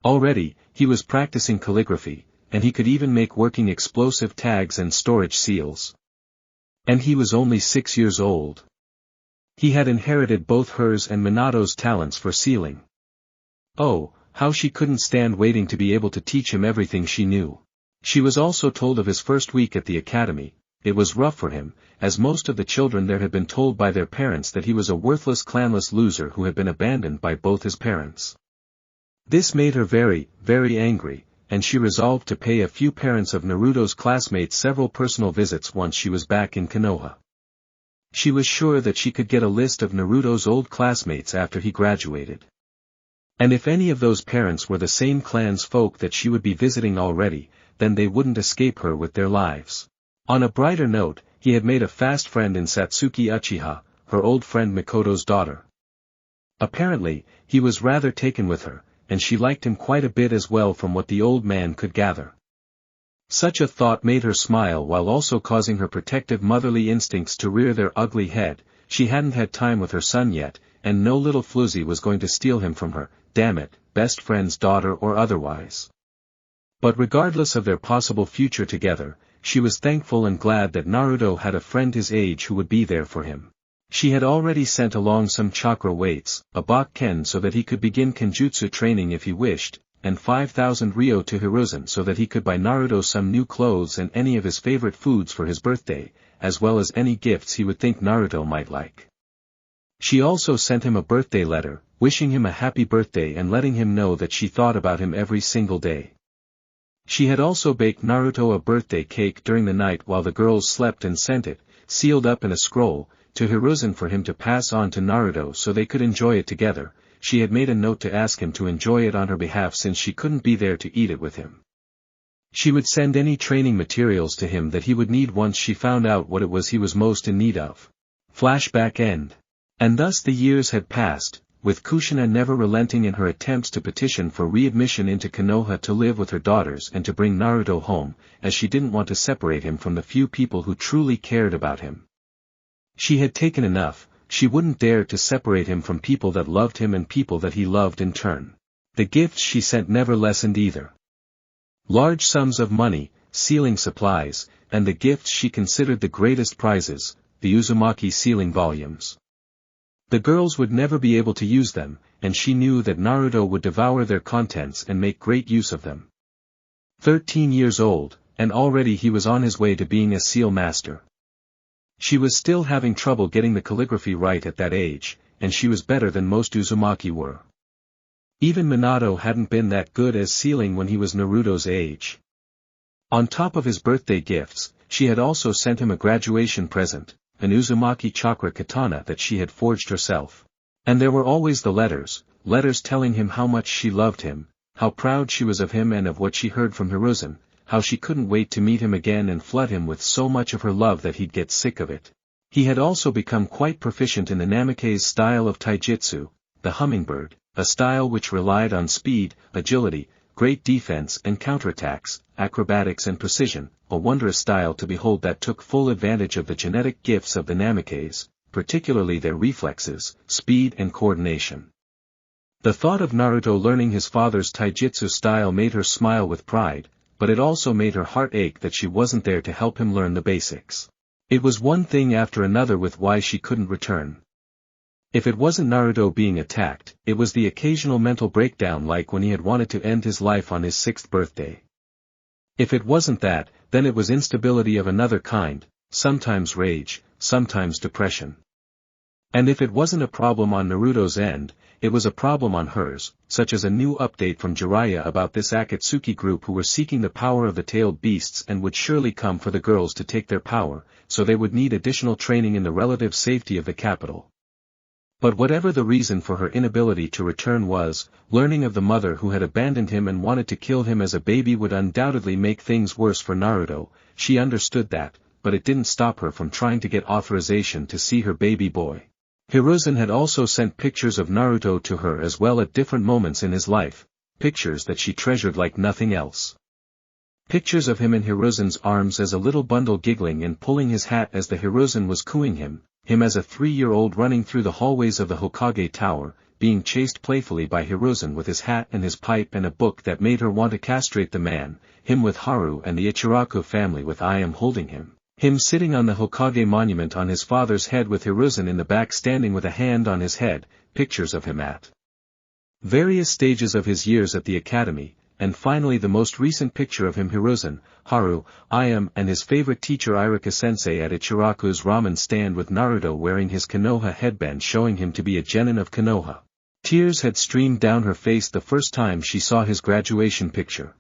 Already, he was practicing calligraphy, and he could even make working explosive tags and storage seals. And he was only 6 years old. He had inherited both hers and Minato's talents for sealing. Oh, how she couldn't stand waiting to be able to teach him everything she knew. She was also told of his first week at the academy. It was rough for him, as most of the children there had been told by their parents that he was a worthless clanless loser who had been abandoned by both his parents. This made her very, very angry, and she resolved to pay a few parents of Naruto's classmates several personal visits once she was back in Konoha. She was sure that she could get a list of Naruto's old classmates after he graduated. And if any of those parents were the same clan's folk that she would be visiting already, then they wouldn't escape her with their lives. On a brighter note, he had made a fast friend in Satsuki Uchiha, her old friend Mikoto's daughter. Apparently, he was rather taken with her, and she liked him quite a bit as well from what the old man could gather. Such a thought made her smile while also causing her protective motherly instincts to rear their ugly head. She hadn't had time with her son yet, and no little floozy was going to steal him from her, damn it, best friend's daughter or otherwise. But regardless of their possible future together, she was thankful and glad that Naruto had a friend his age who would be there for him. She had already sent along some chakra weights, a bakken so that he could begin kenjutsu training if he wished, and 5,000 ryo to Hiruzen so that he could buy Naruto some new clothes and any of his favorite foods for his birthday, as well as any gifts he would think Naruto might like. She also sent him a birthday letter, wishing him a happy birthday and letting him know that she thought about him every single day. She had also baked Naruto a birthday cake during the night while the girls slept and sent it, sealed up in a scroll, to Hiruzen for him to pass on to Naruto so they could enjoy it together. She had made a note to ask him to enjoy it on her behalf since she couldn't be there to eat it with him. She would send any training materials to him that he would need once she found out what it was he was most in need of. Flashback end. And thus the years had passed, with Kushina never relenting in her attempts to petition for readmission into Konoha to live with her daughters and to bring Naruto home, as she didn't want to separate him from the few people who truly cared about him. She had taken enough. She wouldn't dare to separate him from people that loved him and people that he loved in turn. The gifts she sent never lessened either. Large sums of money, sealing supplies, and the gifts she considered the greatest prizes, the Uzumaki sealing volumes. The girls would never be able to use them, and she knew that Naruto would devour their contents and make great use of them. 13 years old, and already he was on his way to being a seal master. She was still having trouble getting the calligraphy right at that age, and she was better than most Uzumaki were. Even Minato hadn't been that good as sealing when he was Naruto's age. On top of his birthday gifts, she had also sent him a graduation present, an Uzumaki chakra katana that she had forged herself. And there were always the letters telling him how much she loved him, how proud she was of him and of what she heard from Hiruzen, how she couldn't wait to meet him again and flood him with so much of her love that he'd get sick of it. He had also become quite proficient in the Namikaze style of taijutsu, the hummingbird, a style which relied on speed, agility, great defense and counterattacks, acrobatics and precision, a wondrous style to behold that took full advantage of the genetic gifts of the Namikaze, particularly their reflexes, speed and coordination. The thought of Naruto learning his father's taijutsu style made her smile with pride, but it also made her heart ache that she wasn't there to help him learn the basics. It was one thing after another with why she couldn't return. If it wasn't Naruto being attacked, it was the occasional mental breakdown like when he had wanted to end his life on his 6th birthday. If it wasn't that, then it was instability of another kind, sometimes rage, sometimes depression. And if it wasn't a problem on Naruto's end, it was a problem on hers, such as a new update from Jiraiya about this Akatsuki group who were seeking the power of the tailed beasts and would surely come for the girls to take their power, so they would need additional training in the relative safety of the capital. But whatever the reason for her inability to return was, learning of the mother who had abandoned him and wanted to kill him as a baby would undoubtedly make things worse for Naruto. She understood that, but it didn't stop her from trying to get authorization to see her baby boy. Hiruzen had also sent pictures of Naruto to her as well at different moments in his life, pictures that she treasured like nothing else. Pictures of him in Hiruzen's arms as a little bundle giggling and pulling his hat as the Hiruzen was cooing him as a 3-year-old running through the hallways of the Hokage Tower, being chased playfully by Hiruzen with his hat and his pipe and a book that made her want to castrate the man, him with Haru and the Ichiraku family with I am holding him sitting on the Hokage monument on his father's head with Hiruzen in the back standing with a hand on his head, pictures of him at various stages of his years at the academy, and finally the most recent picture of him Hiruzen, Haru, and his favorite teacher Iruka-sensei at Ichiraku's ramen stand with Naruto wearing his Konoha headband showing him to be a genin of Konoha. Tears had streamed down her face the first time she saw his graduation picture.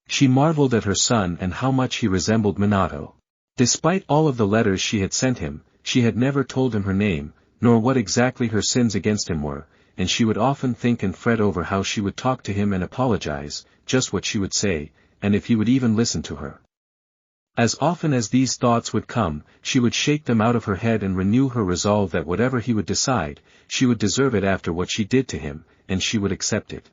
She marveled at her son and how much he resembled Minato. Despite all of the letters she had sent him, she had never told him her name, nor what exactly her sins against him were, and she would often think and fret over how she would talk to him and apologize, just what she would say, and if he would even listen to her. As often as these thoughts would come, she would shake them out of her head and renew her resolve that whatever he would decide, she would deserve it after what she did to him, and she would accept it.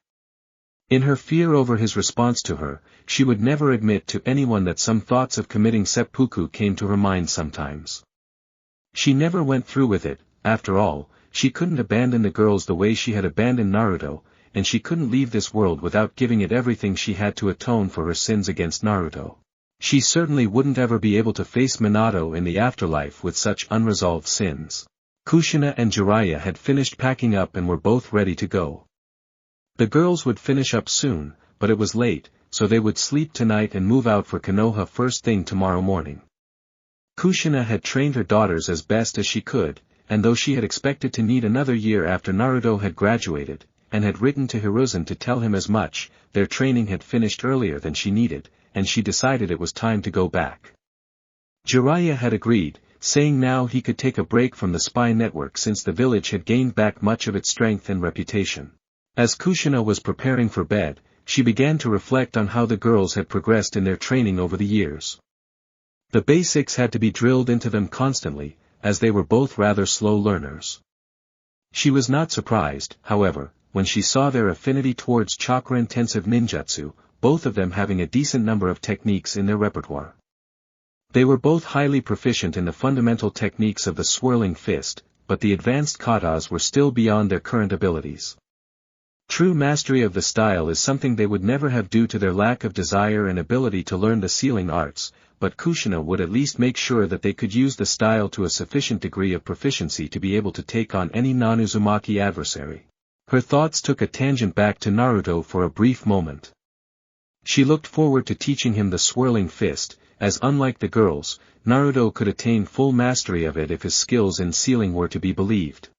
In her fear over his response to her, she would never admit to anyone that some thoughts of committing seppuku came to her mind sometimes. She never went through with it. After all, she couldn't abandon the girls the way she had abandoned Naruto, and she couldn't leave this world without giving it everything she had to atone for her sins against Naruto. She certainly wouldn't ever be able to face Minato in the afterlife with such unresolved sins. Kushina and Jiraiya had finished packing up and were both ready to go. The girls would finish up soon, but it was late, so they would sleep tonight and move out for Konoha first thing tomorrow morning. Kushina had trained her daughters as best as she could, and though she had expected to need another year after Naruto had graduated, and had written to Hiruzen to tell him as much, their training had finished earlier than she needed, and she decided it was time to go back. Jiraiya had agreed, saying now he could take a break from the spy network since the village had gained back much of its strength and reputation. As Kushina was preparing for bed, she began to reflect on how the girls had progressed in their training over the years. The basics had to be drilled into them constantly, as they were both rather slow learners. She was not surprised, however, when she saw their affinity towards chakra-intensive ninjutsu, both of them having a decent number of techniques in their repertoire. They were both highly proficient in the fundamental techniques of the swirling fist, but the advanced katas were still beyond their current abilities. True mastery of the style is something they would never have due to their lack of desire and ability to learn the sealing arts, but Kushina would at least make sure that they could use the style to a sufficient degree of proficiency to be able to take on any non-Uzumaki adversary. Her thoughts took a tangent back to Naruto for a brief moment. She looked forward to teaching him the swirling fist, as unlike the girls, Naruto could attain full mastery of it if his skills in sealing were to be believed.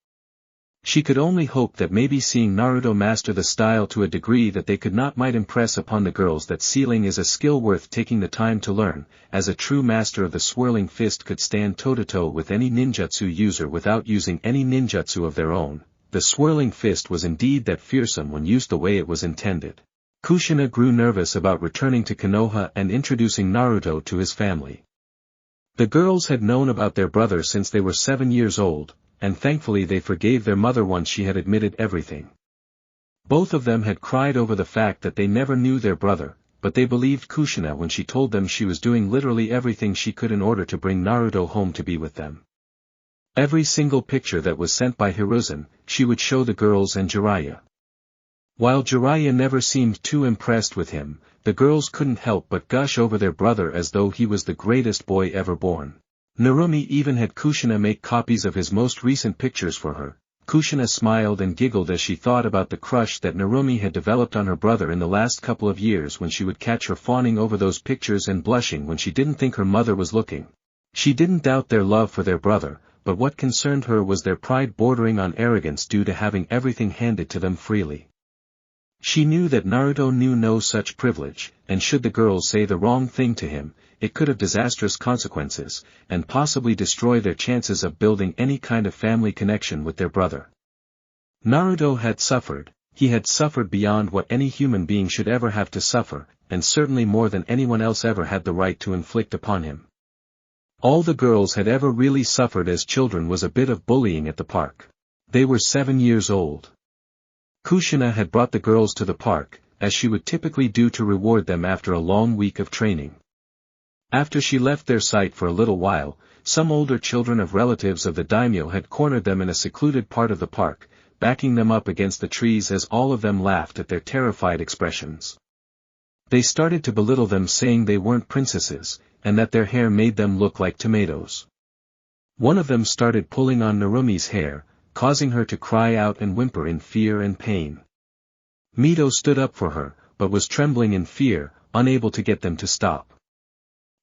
She could only hope that maybe seeing Naruto master the style to a degree that they could not might impress upon the girls that sealing is a skill worth taking the time to learn, as a true master of the swirling fist could stand toe-to-toe with any ninjutsu user without using any ninjutsu of their own. The swirling fist was indeed that fearsome when used the way it was intended. Kushina grew nervous about returning to Konoha and introducing Naruto to his family. The girls had known about their brother since they were 7 years old, and thankfully they forgave their mother once she had admitted everything. Both of them had cried over the fact that they never knew their brother, but they believed Kushina when she told them she was doing literally everything she could in order to bring Naruto home to be with them. Every single picture that was sent by Hiruzen, she would show the girls and Jiraiya. While Jiraiya never seemed too impressed with him, the girls couldn't help but gush over their brother as though he was the greatest boy ever born. Narumi even had Kushina make copies of his most recent pictures for her. Kushina smiled and giggled as she thought about the crush that Narumi had developed on her brother in the last couple of years when she would catch her fawning over those pictures and blushing when she didn't think her mother was looking. She didn't doubt their love for their brother, but what concerned her was their pride bordering on arrogance due to having everything handed to them freely. She knew that Naruto knew no such privilege, and should the girls say the wrong thing to him, it could have disastrous consequences, and possibly destroy their chances of building any kind of family connection with their brother. Naruto had suffered, he had suffered beyond what any human being should ever have to suffer, and certainly more than anyone else ever had the right to inflict upon him. All the girls had ever really suffered as children was a bit of bullying at the park. They were 7 years old. Kushina had brought the girls to the park, as she would typically do to reward them after a long week of training. After she left their sight for a little while, some older children of relatives of the daimyo had cornered them in a secluded part of the park, backing them up against the trees as all of them laughed at their terrified expressions. They started to belittle them saying they weren't princesses, and that their hair made them look like tomatoes. One of them started pulling on Narumi's hair, causing her to cry out and whimper in fear and pain. Mito stood up for her, but was trembling in fear, unable to get them to stop.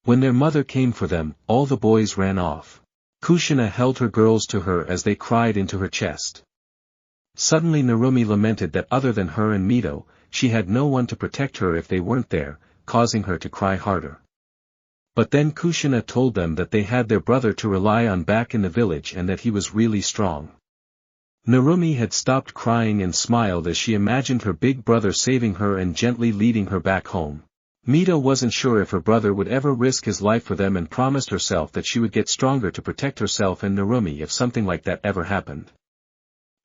When their mother came for them, all the boys ran off. Kushina held her girls to her as they cried into her chest. Suddenly Narumi lamented that other than her and Mito, she had no one to protect her if they weren't there, causing her to cry harder. But then Kushina told them that they had their brother to rely on back in the village and that he was really strong. Narumi had stopped crying and smiled as she imagined her big brother saving her and gently leading her back home. Mito wasn't sure if her brother would ever risk his life for them and promised herself that she would get stronger to protect herself and Narumi if something like that ever happened.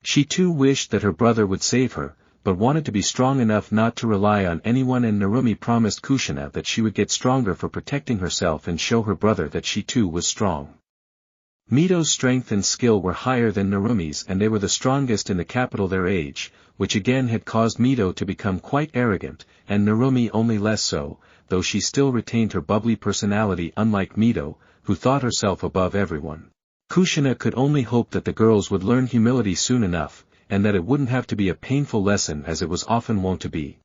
She too wished that her brother would save her, but wanted to be strong enough not to rely on anyone, and Narumi promised Kushina that she would get stronger for protecting herself and show her brother that she too was strong. Mito's strength and skill were higher than Narumi's, and they were the strongest in the capital their age, which again had caused Mito to become quite arrogant, and Narumi only less so, though she still retained her bubbly personality unlike Mito, who thought herself above everyone. Kushina could only hope that the girls would learn humility soon enough, and that it wouldn't have to be a painful lesson as it was often wont to be.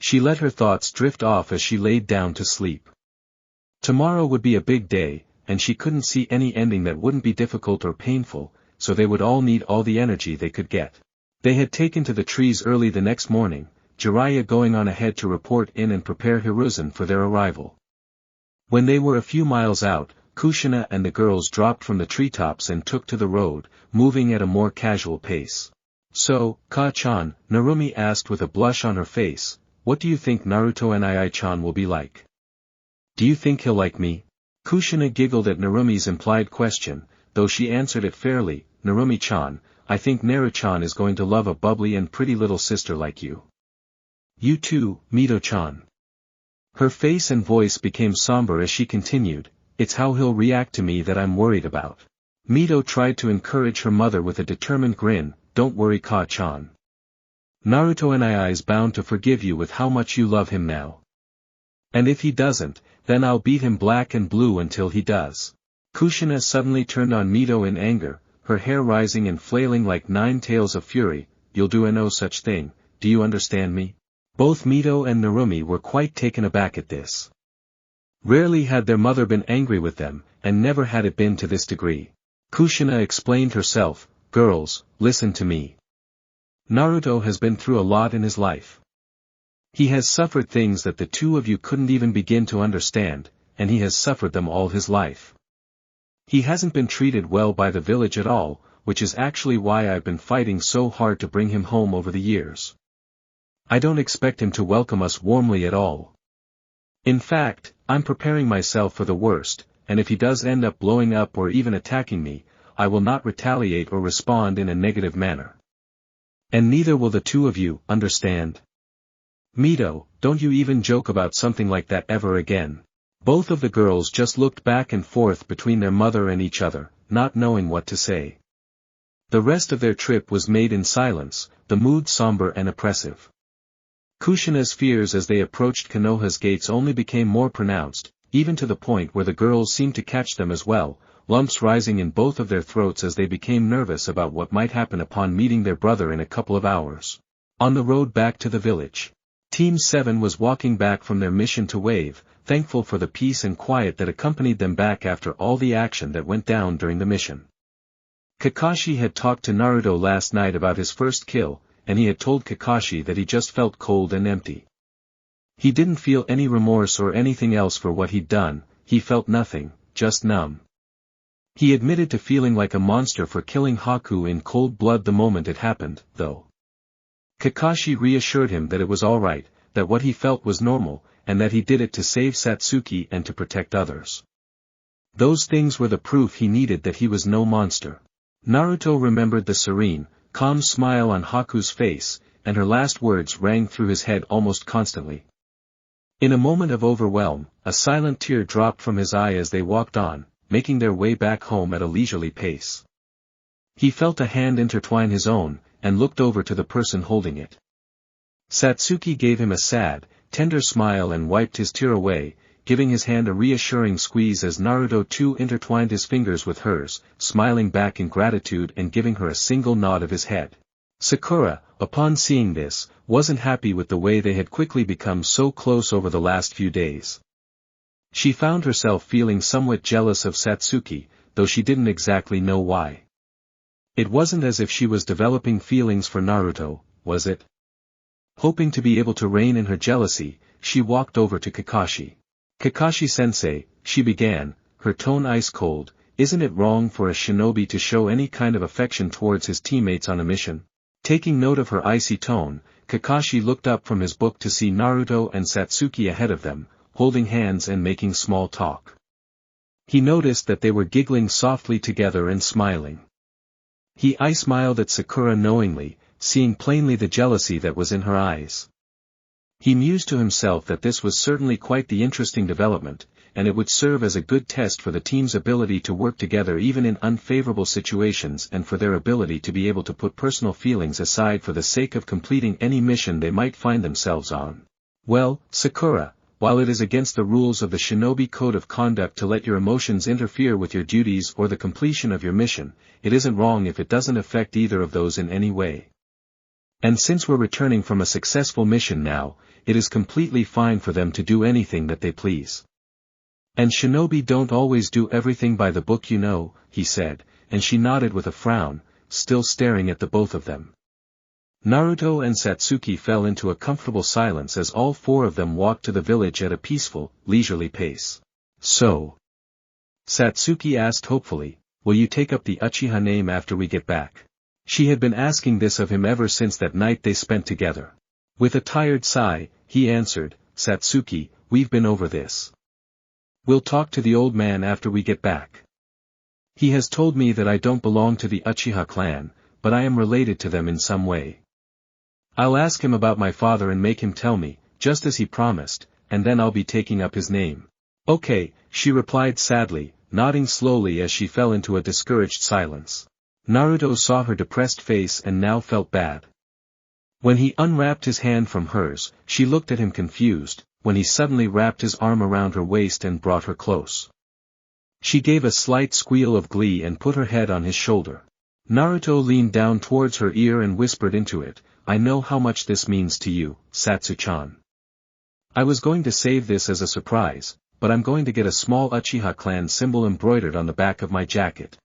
She let her thoughts drift off as she laid down to sleep. Tomorrow would be a big day, and she couldn't see any ending that wouldn't be difficult or painful, so they would all need all the energy they could get. They had taken to the trees early the next morning, Jiraiya going on ahead to report in and prepare Hiruzen for their arrival. When they were a few miles out, Kushina and the girls dropped from the treetops and took to the road, moving at a more casual pace. "So, Ka-chan," Narumi asked with a blush on her face, "what do you think Naruto and Ai-chan will be like? Do you think he'll like me?" Kushina giggled at Narumi's implied question, though she answered it fairly, "Narumi-chan, I think Naru-chan is going to love a bubbly and pretty little sister like you." "You too, Mito-chan." Her face and voice became somber as she continued, "It's how he'll react to me that I'm worried about." Mito tried to encourage her mother with a determined grin, "Don't worry, Ka-chan. Naruto and I is bound to forgive you with how much you love him now. And if he doesn't, then I'll beat him black and blue until he does." Kushina suddenly turned on Mito in anger, her hair rising and flailing like 9 tails of fury. "You'll do no such thing, do you understand me?" Both Mito and Narumi were quite taken aback at this. Rarely had their mother been angry with them, and never had it been to this degree. Kushina explained herself, "Girls, listen to me. Naruto has been through a lot in his life. He has suffered things that the two of you couldn't even begin to understand, and he has suffered them all his life. He hasn't been treated well by the village at all, which is actually why I've been fighting so hard to bring him home over the years. I don't expect him to welcome us warmly at all. In fact, I'm preparing myself for the worst, and if he does end up blowing up or even attacking me, I will not retaliate or respond in a negative manner. And neither will the two of you, understand? Mito, don't you even joke about something like that ever again." Both of the girls just looked back and forth between their mother and each other, not knowing what to say. The rest of their trip was made in silence, the mood somber and oppressive. Kushina's fears as they approached Konoha's gates only became more pronounced, even to the point where the girls seemed to catch them as well, lumps rising in both of their throats as they became nervous about what might happen upon meeting their brother in a couple of hours. On the road back to the village, Team 7 was walking back from their mission to Wave, thankful for the peace and quiet that accompanied them back after all the action that went down during the mission. Kakashi had talked to Naruto last night about his first kill, and he had told Kakashi that he just felt cold and empty. He didn't feel any remorse or anything else for what he'd done, he felt nothing, just numb. He admitted to feeling like a monster for killing Haku in cold blood the moment it happened, though. Kakashi reassured him that it was alright, that what he felt was normal, and that he did it to save Satsuki and to protect others. Those things were the proof he needed that he was no monster. Naruto remembered the serene, calm smile on Haku's face, and her last words rang through his head almost constantly. In a moment of overwhelm, a silent tear dropped from his eye as they walked on, making their way back home at a leisurely pace. He felt a hand intertwine his own, and looked over to the person holding it. Satsuki gave him a sad, tender smile and wiped his tear away, giving his hand a reassuring squeeze as Naruto too intertwined his fingers with hers, smiling back in gratitude and giving her a single nod of his head. Sakura, upon seeing this, wasn't happy with the way they had quickly become so close over the last few days. She found herself feeling somewhat jealous of Satsuki, though she didn't exactly know why. It wasn't as if she was developing feelings for Naruto, was it? Hoping to be able to rein in her jealousy, she walked over to Kakashi. "Kakashi-sensei," she began, her tone ice cold, Isn't it wrong for a shinobi to show any kind of affection towards his teammates on a mission? Taking note of her icy tone, Kakashi looked up from his book to see Naruto and Satsuki ahead of them, holding hands and making small talk. He noticed that they were giggling softly together and smiling. I smiled at Sakura knowingly, seeing plainly the jealousy that was in her eyes. He mused to himself that this was certainly quite the interesting development, and it would serve as a good test for the team's ability to work together even in unfavorable situations and for their ability to be able to put personal feelings aside for the sake of completing any mission they might find themselves on. Well, Sakura, while it is against the rules of the shinobi code of conduct to let your emotions interfere with your duties or the completion of your mission, it isn't wrong if it doesn't affect either of those in any way. And since we're returning from a successful mission now, it is completely fine for them to do anything that they please. And shinobi don't always do everything by the book, you know, he said, and she nodded with a frown, still staring at the both of them. Naruto and Satsuki fell into a comfortable silence as all four of them walked to the village at a peaceful, leisurely pace. So, Satsuki asked hopefully, will you take up the Uchiha name after we get back? She had been asking this of him ever since that night they spent together. With a tired sigh, he answered, Satsuki, we've been over this. We'll talk to the old man after we get back. He has told me that I don't belong to the Uchiha clan, but I am related to them in some way. I'll ask him about my father and make him tell me, just as he promised, and then I'll be taking up his name. Okay, she replied sadly, nodding slowly as she fell into a discouraged silence. Naruto saw her depressed face and now felt bad. When he unwrapped his hand from hers, she looked at him confused, when he suddenly wrapped his arm around her waist and brought her close. She gave a slight squeal of glee and put her head on his shoulder. Naruto leaned down towards her ear and whispered into it, I know how much this means to you, Satsu-chan. I was going to save this as a surprise, but I'm going to get a small Uchiha clan symbol embroidered on the back of my jacket.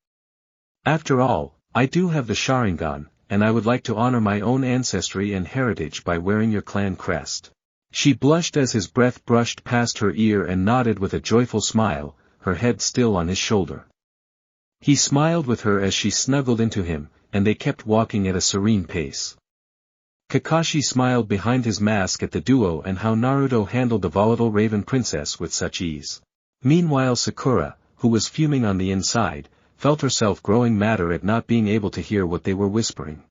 After all, I do have the Sharingan, and I would like to honor my own ancestry and heritage by wearing your clan crest. She blushed as his breath brushed past her ear and nodded with a joyful smile, her head still on his shoulder. He smiled with her as she snuggled into him, and they kept walking at a serene pace. Kakashi smiled behind his mask at the duo and how Naruto handled the volatile Raven Princess with such ease. Meanwhile Sakura, who was fuming on the inside, felt herself growing madder at not being able to hear what they were whispering.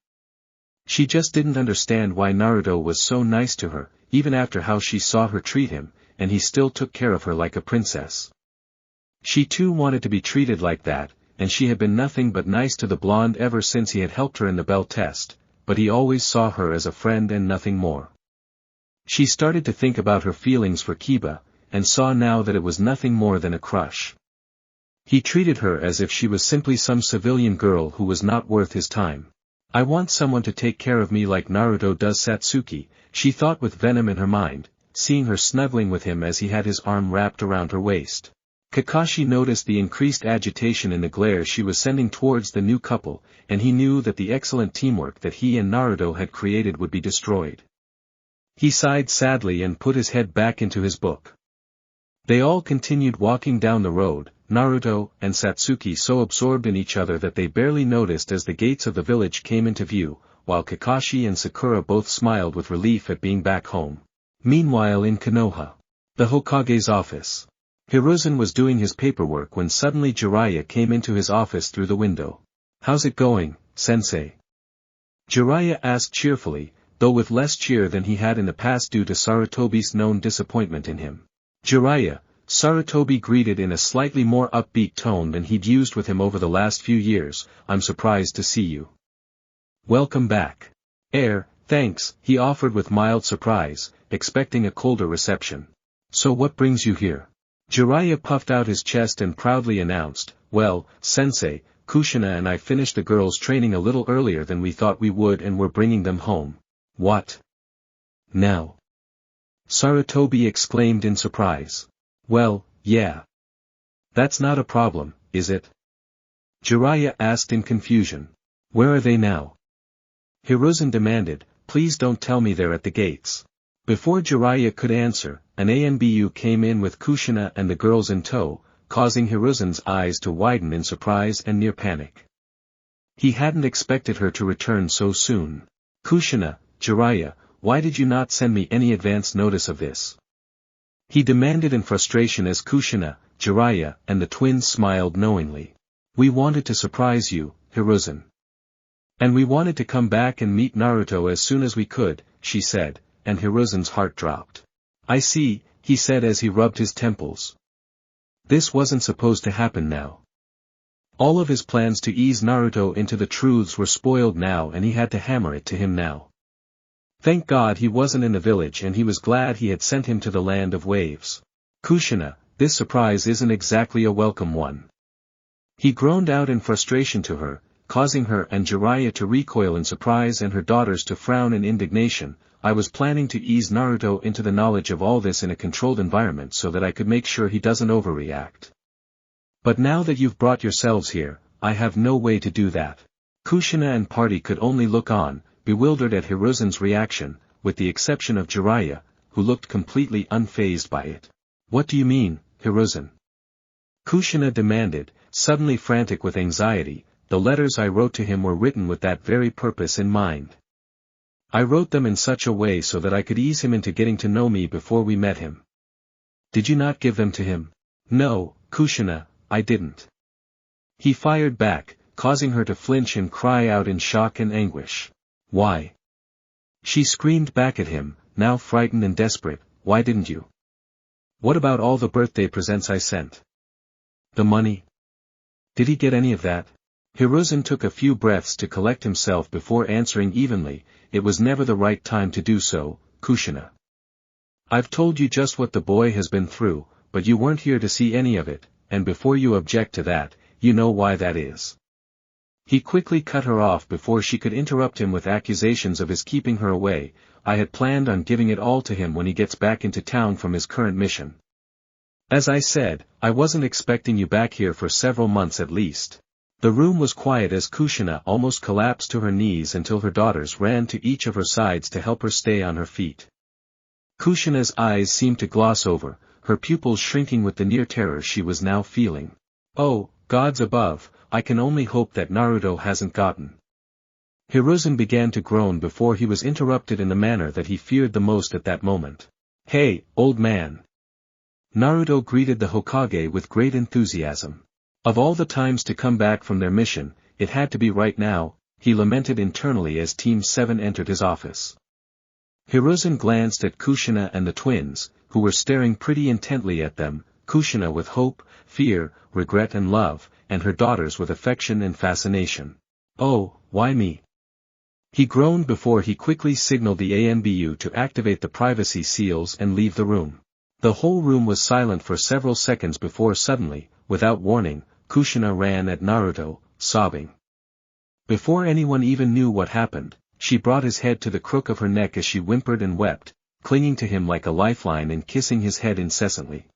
She just didn't understand why Naruto was so nice to her, even after how she saw her treat him, and he still took care of her like a princess. She too wanted to be treated like that, and she had been nothing but nice to the blonde ever since he had helped her in the bell test, but he always saw her as a friend and nothing more. She started to think about her feelings for Kiba, and saw now that it was nothing more than a crush. He treated her as if she was simply some civilian girl who was not worth his time. I want someone to take care of me like Naruto does Satsuki, she thought with venom in her mind, seeing her snuggling with him as he had his arm wrapped around her waist. Kakashi noticed the increased agitation in the glare she was sending towards the new couple, and he knew that the excellent teamwork that he and Naruto had created would be destroyed. He sighed sadly and put his head back into his book. They all continued walking down the road, Naruto and Satsuki so absorbed in each other that they barely noticed as the gates of the village came into view, while Kakashi and Sakura both smiled with relief at being back home. Meanwhile in Konoha, the Hokage's office. Hiruzen was doing his paperwork when suddenly Jiraiya came into his office through the window. How's it going, sensei? Jiraiya asked cheerfully, though with less cheer than he had in the past due to Sarutobi's known disappointment in him. Jiraiya, Sarutobi greeted in a slightly more upbeat tone than he'd used with him over the last few years, I'm surprised to see you. Welcome back. Thanks, he offered with mild surprise, expecting a colder reception. So what brings you here? Jiraiya puffed out his chest and proudly announced, well, sensei, Kushina and I finished the girls' training a little earlier than we thought we would and we're bringing them home. What? Now? Sarutobi exclaimed in surprise. Well, yeah. That's not a problem, is it? Jiraiya asked in confusion. Where are they now? Hiruzen demanded, please don't tell me they're at the gates. Before Jiraiya could answer, an ANBU came in with Kushina and the girls in tow, causing Hiruzen's eyes to widen in surprise and near panic. He hadn't expected her to return so soon. "Kushina, Jiraiya, why did you not send me any advance notice of this?" he demanded in frustration as Kushina, Jiraiya, and the twins smiled knowingly. "We wanted to surprise you, Hiruzen. And we wanted to come back and meet Naruto as soon as we could," she said, and Hiruzen's heart dropped. "I see," he said as he rubbed his temples. This wasn't supposed to happen now. All of his plans to ease Naruto into the truths were spoiled now and he had to hammer it to him now. Thank God he wasn't in the village and he was glad he had sent him to the land of waves. "Kushina, this surprise isn't exactly a welcome one." He groaned out in frustration to her, causing her and Jiraiya to recoil in surprise and her daughters to frown in indignation. "I was planning to ease Naruto into the knowledge of all this in a controlled environment so that I could make sure he doesn't overreact. But now that you've brought yourselves here, I have no way to do that." Kushina and party could only look on, bewildered at Hiruzen's reaction, with the exception of Jiraiya, who looked completely unfazed by it. "What do you mean, Hiruzen?" Kushina demanded, suddenly frantic with anxiety. "The letters I wrote to him were written with that very purpose in mind. I wrote them in such a way so that I could ease him into getting to know me before we met him." "Did you not give them to him?" "No, Kushina, I didn't." He fired back, causing her to flinch and cry out in shock and anguish. "Why?" She screamed back at him, now frightened and desperate. "Why didn't you? What about all the birthday presents I sent? The money? Did he get any of that?" Hiruzen took a few breaths to collect himself before answering evenly. "It was never the right time to do so, Kushina. I've told you just what the boy has been through, but you weren't here to see any of it, and before you object to that, you know why that is." He quickly cut her off before she could interrupt him with accusations of his keeping her away. "I had planned on giving it all to him when he gets back into town from his current mission. As I said, I wasn't expecting you back here for several months at least." The room was quiet as Kushina almost collapsed to her knees until her daughters ran to each of her sides to help her stay on her feet. Kushina's eyes seemed to gloss over, her pupils shrinking with the near terror she was now feeling. "Oh, gods above, I can only hope that Naruto hasn't gotten." Hiruzen began to groan before he was interrupted in the manner that he feared the most at that moment. "Hey, old man." Naruto greeted the Hokage with great enthusiasm. Of all the times to come back from their mission, it had to be right now, he lamented internally as Team 7 entered his office. Hiruzen glanced at Kushina and the twins, who were staring pretty intently at them, Kushina with hope, fear, regret and love, and her daughters with affection and fascination. "Oh, why me?" he groaned before he quickly signaled the ANBU to activate the privacy seals and leave the room. The whole room was silent for several seconds before suddenly, without warning, Kushina ran at Naruto, sobbing. Before anyone even knew what happened, she brought his head to the crook of her neck as she whimpered and wept, clinging to him like a lifeline and kissing his head incessantly.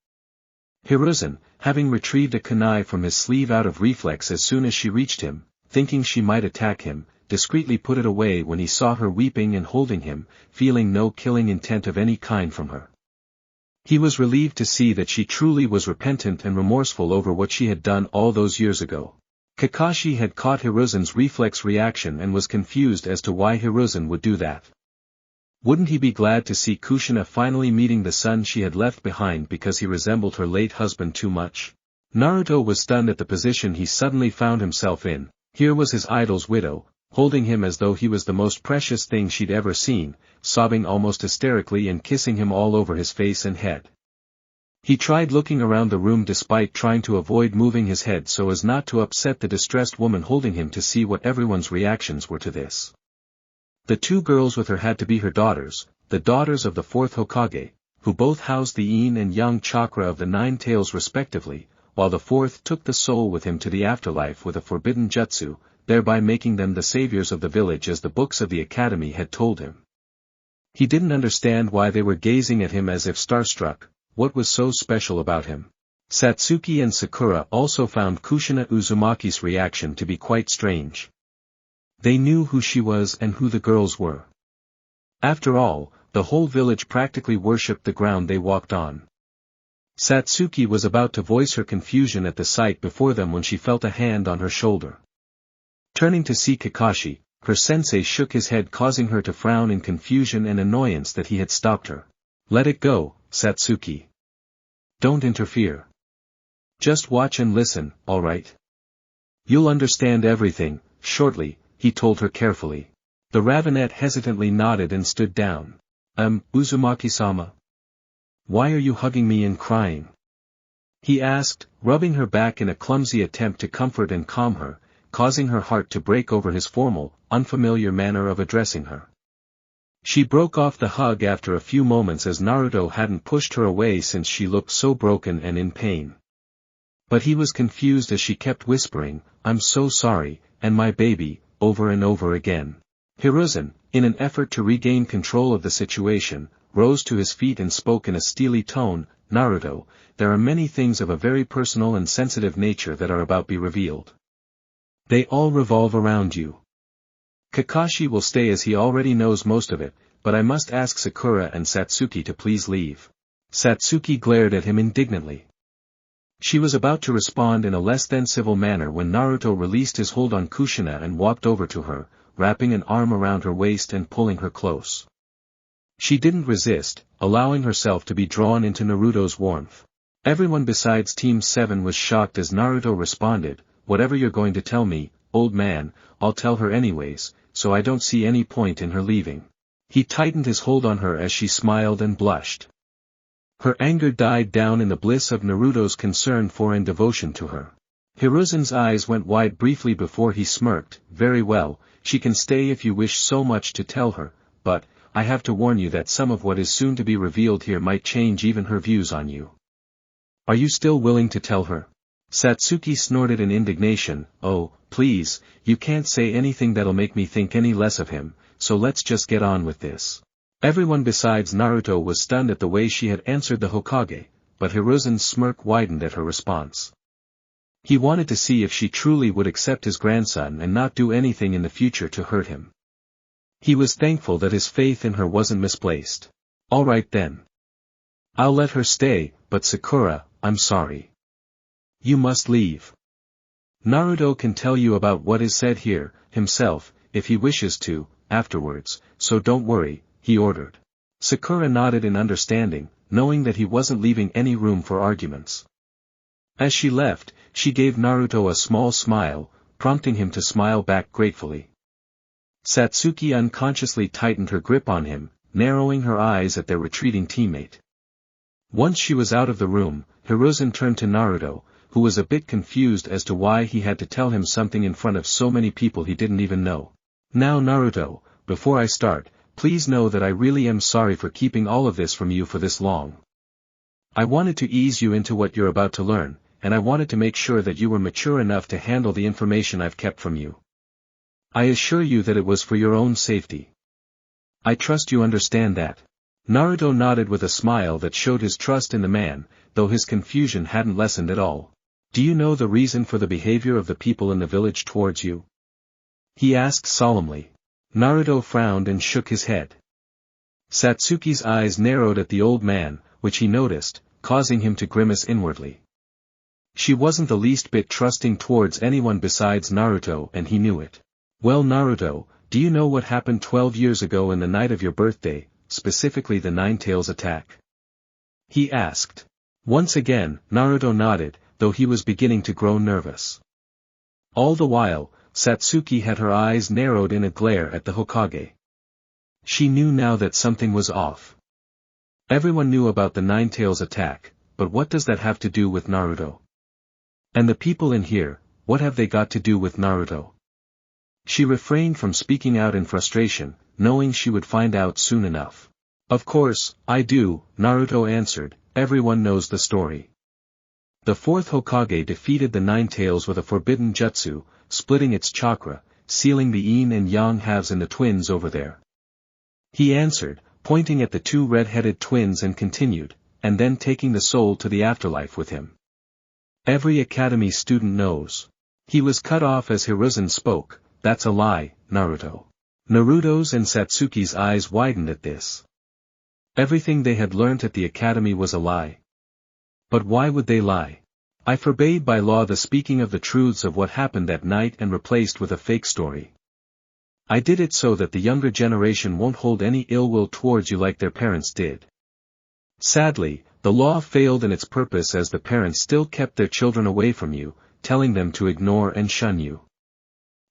Hiruzen, having retrieved a kunai from his sleeve out of reflex as soon as she reached him, thinking she might attack him, discreetly put it away when he saw her weeping and holding him, feeling no killing intent of any kind from her. He was relieved to see that she truly was repentant and remorseful over what she had done all those years ago. Kakashi had caught Hiruzen's reflex reaction and was confused as to why Hiruzen would do that. Wouldn't he be glad to see Kushina finally meeting the son she had left behind because he resembled her late husband too much? Naruto was stunned at the position he suddenly found himself in. Here was his idol's widow, holding him as though he was the most precious thing she'd ever seen, sobbing almost hysterically and kissing him all over his face and head. He tried looking around the room despite trying to avoid moving his head so as not to upset the distressed woman holding him to see what everyone's reactions were to this. The two girls with her had to be her daughters, the daughters of the fourth Hokage, who both housed the yin and yang chakra of the 9 tails respectively, while the fourth took the soul with him to the afterlife with a forbidden jutsu, thereby making them the saviors of the village as the books of the academy had told him. He didn't understand why they were gazing at him as if starstruck. What was so special about him? Satsuki and Sakura also found Kushina Uzumaki's reaction to be quite strange. They knew who she was and who the girls were. After all, the whole village practically worshipped the ground they walked on. Satsuki was about to voice her confusion at the sight before them when she felt a hand on her shoulder. Turning to see Kakashi, her sensei shook his head, causing her to frown in confusion and annoyance that he had stopped her. "Let it go, Satsuki. Don't interfere. Just watch and listen, alright? You'll understand everything, shortly," he told her carefully. The ravenet hesitantly nodded and stood down. Uzumaki-sama? Why are you hugging me and crying?" he asked, rubbing her back in a clumsy attempt to comfort and calm her, causing her heart to break over his formal, unfamiliar manner of addressing her. She broke off the hug after a few moments as Naruto hadn't pushed her away since she looked so broken and in pain. But he was confused as she kept whispering, "I'm so sorry, and my baby," over and over again. Hiruzen, in an effort to regain control of the situation, rose to his feet and spoke in a steely tone, "Naruto, there are many things of a very personal and sensitive nature that are about to be revealed. They all revolve around you. Kakashi will stay as he already knows most of it, but I must ask Sakura and Satsuki to please leave." Satsuki glared at him indignantly. She was about to respond in a less than civil manner when Naruto released his hold on Kushina and walked over to her, wrapping an arm around her waist and pulling her close. She didn't resist, allowing herself to be drawn into Naruto's warmth. Everyone besides Team 7 was shocked as Naruto responded, "Whatever you're going to tell me, old man, I'll tell her anyways, so I don't see any point in her leaving." He tightened his hold on her as she smiled and blushed. Her anger died down in the bliss of Naruto's concern for and devotion to her. Hiruzen's eyes went wide briefly before he smirked, "Very well, she can stay if you wish so much to tell her, but, I have to warn you that some of what is soon to be revealed here might change even her views on you. Are you still willing to tell her?" Satsuki snorted in indignation, "Oh, please, you can't say anything that'll make me think any less of him, so let's just get on with this." Everyone besides Naruto was stunned at the way she had answered the Hokage, but Hiruzen's smirk widened at her response. He wanted to see if she truly would accept his grandson and not do anything in the future to hurt him. He was thankful that his faith in her wasn't misplaced. "Alright then. I'll let her stay, but Sakura, I'm sorry. You must leave. Naruto can tell you about what is said here, himself, if he wishes to, afterwards, so don't worry," he ordered. Sakura nodded in understanding, knowing that he wasn't leaving any room for arguments. As she left, she gave Naruto a small smile, prompting him to smile back gratefully. Satsuki unconsciously tightened her grip on him, narrowing her eyes at their retreating teammate. Once she was out of the room, Hiruzen turned to Naruto, who was a bit confused as to why he had to tell him something in front of so many people he didn't even know. "Now Naruto, before I start, please know that I really am sorry for keeping all of this from you for this long. I wanted to ease you into what you're about to learn, and I wanted to make sure that you were mature enough to handle the information I've kept from you. I assure you that it was for your own safety. I trust you understand that." Naruto nodded with a smile that showed his trust in the man, though his confusion hadn't lessened at all. "Do you know the reason for the behavior of the people in the village towards you?" he asked solemnly. Naruto frowned and shook his head. Satsuki's eyes narrowed at the old man, which he noticed, causing him to grimace inwardly. She wasn't the least bit trusting towards anyone besides Naruto and he knew it. "Well Naruto, do you know what happened 12 years ago in the night of your birthday, specifically the Ninetales attack?" he asked. Once again, Naruto nodded, though he was beginning to grow nervous. All the while, Satsuki had her eyes narrowed in a glare at the Hokage. She knew now that something was off. Everyone knew about the Ninetales attack, but what does that have to do with Naruto? And the people in here, what have they got to do with Naruto? She refrained from speaking out in frustration, knowing she would find out soon enough. "Of course, I do," Naruto answered, "everyone knows the story. The fourth Hokage defeated the Ninetales with a forbidden jutsu, splitting its chakra, sealing the yin and yang halves in the twins over there." He answered, pointing at the two red-headed twins and continued, "and then taking the soul to the afterlife with him. Every academy student knows." He was cut off as Hiruzen spoke, "That's a lie, Naruto." Naruto's and Satsuki's eyes widened at this. Everything they had learnt at the academy was a lie. But why would they lie? I forbade by law the speaking of the truths of what happened that night and replaced with a fake story. I did it so that the younger generation won't hold any ill will towards you like their parents did. Sadly, the law failed in its purpose as the parents still kept their children away from you, telling them to ignore and shun you.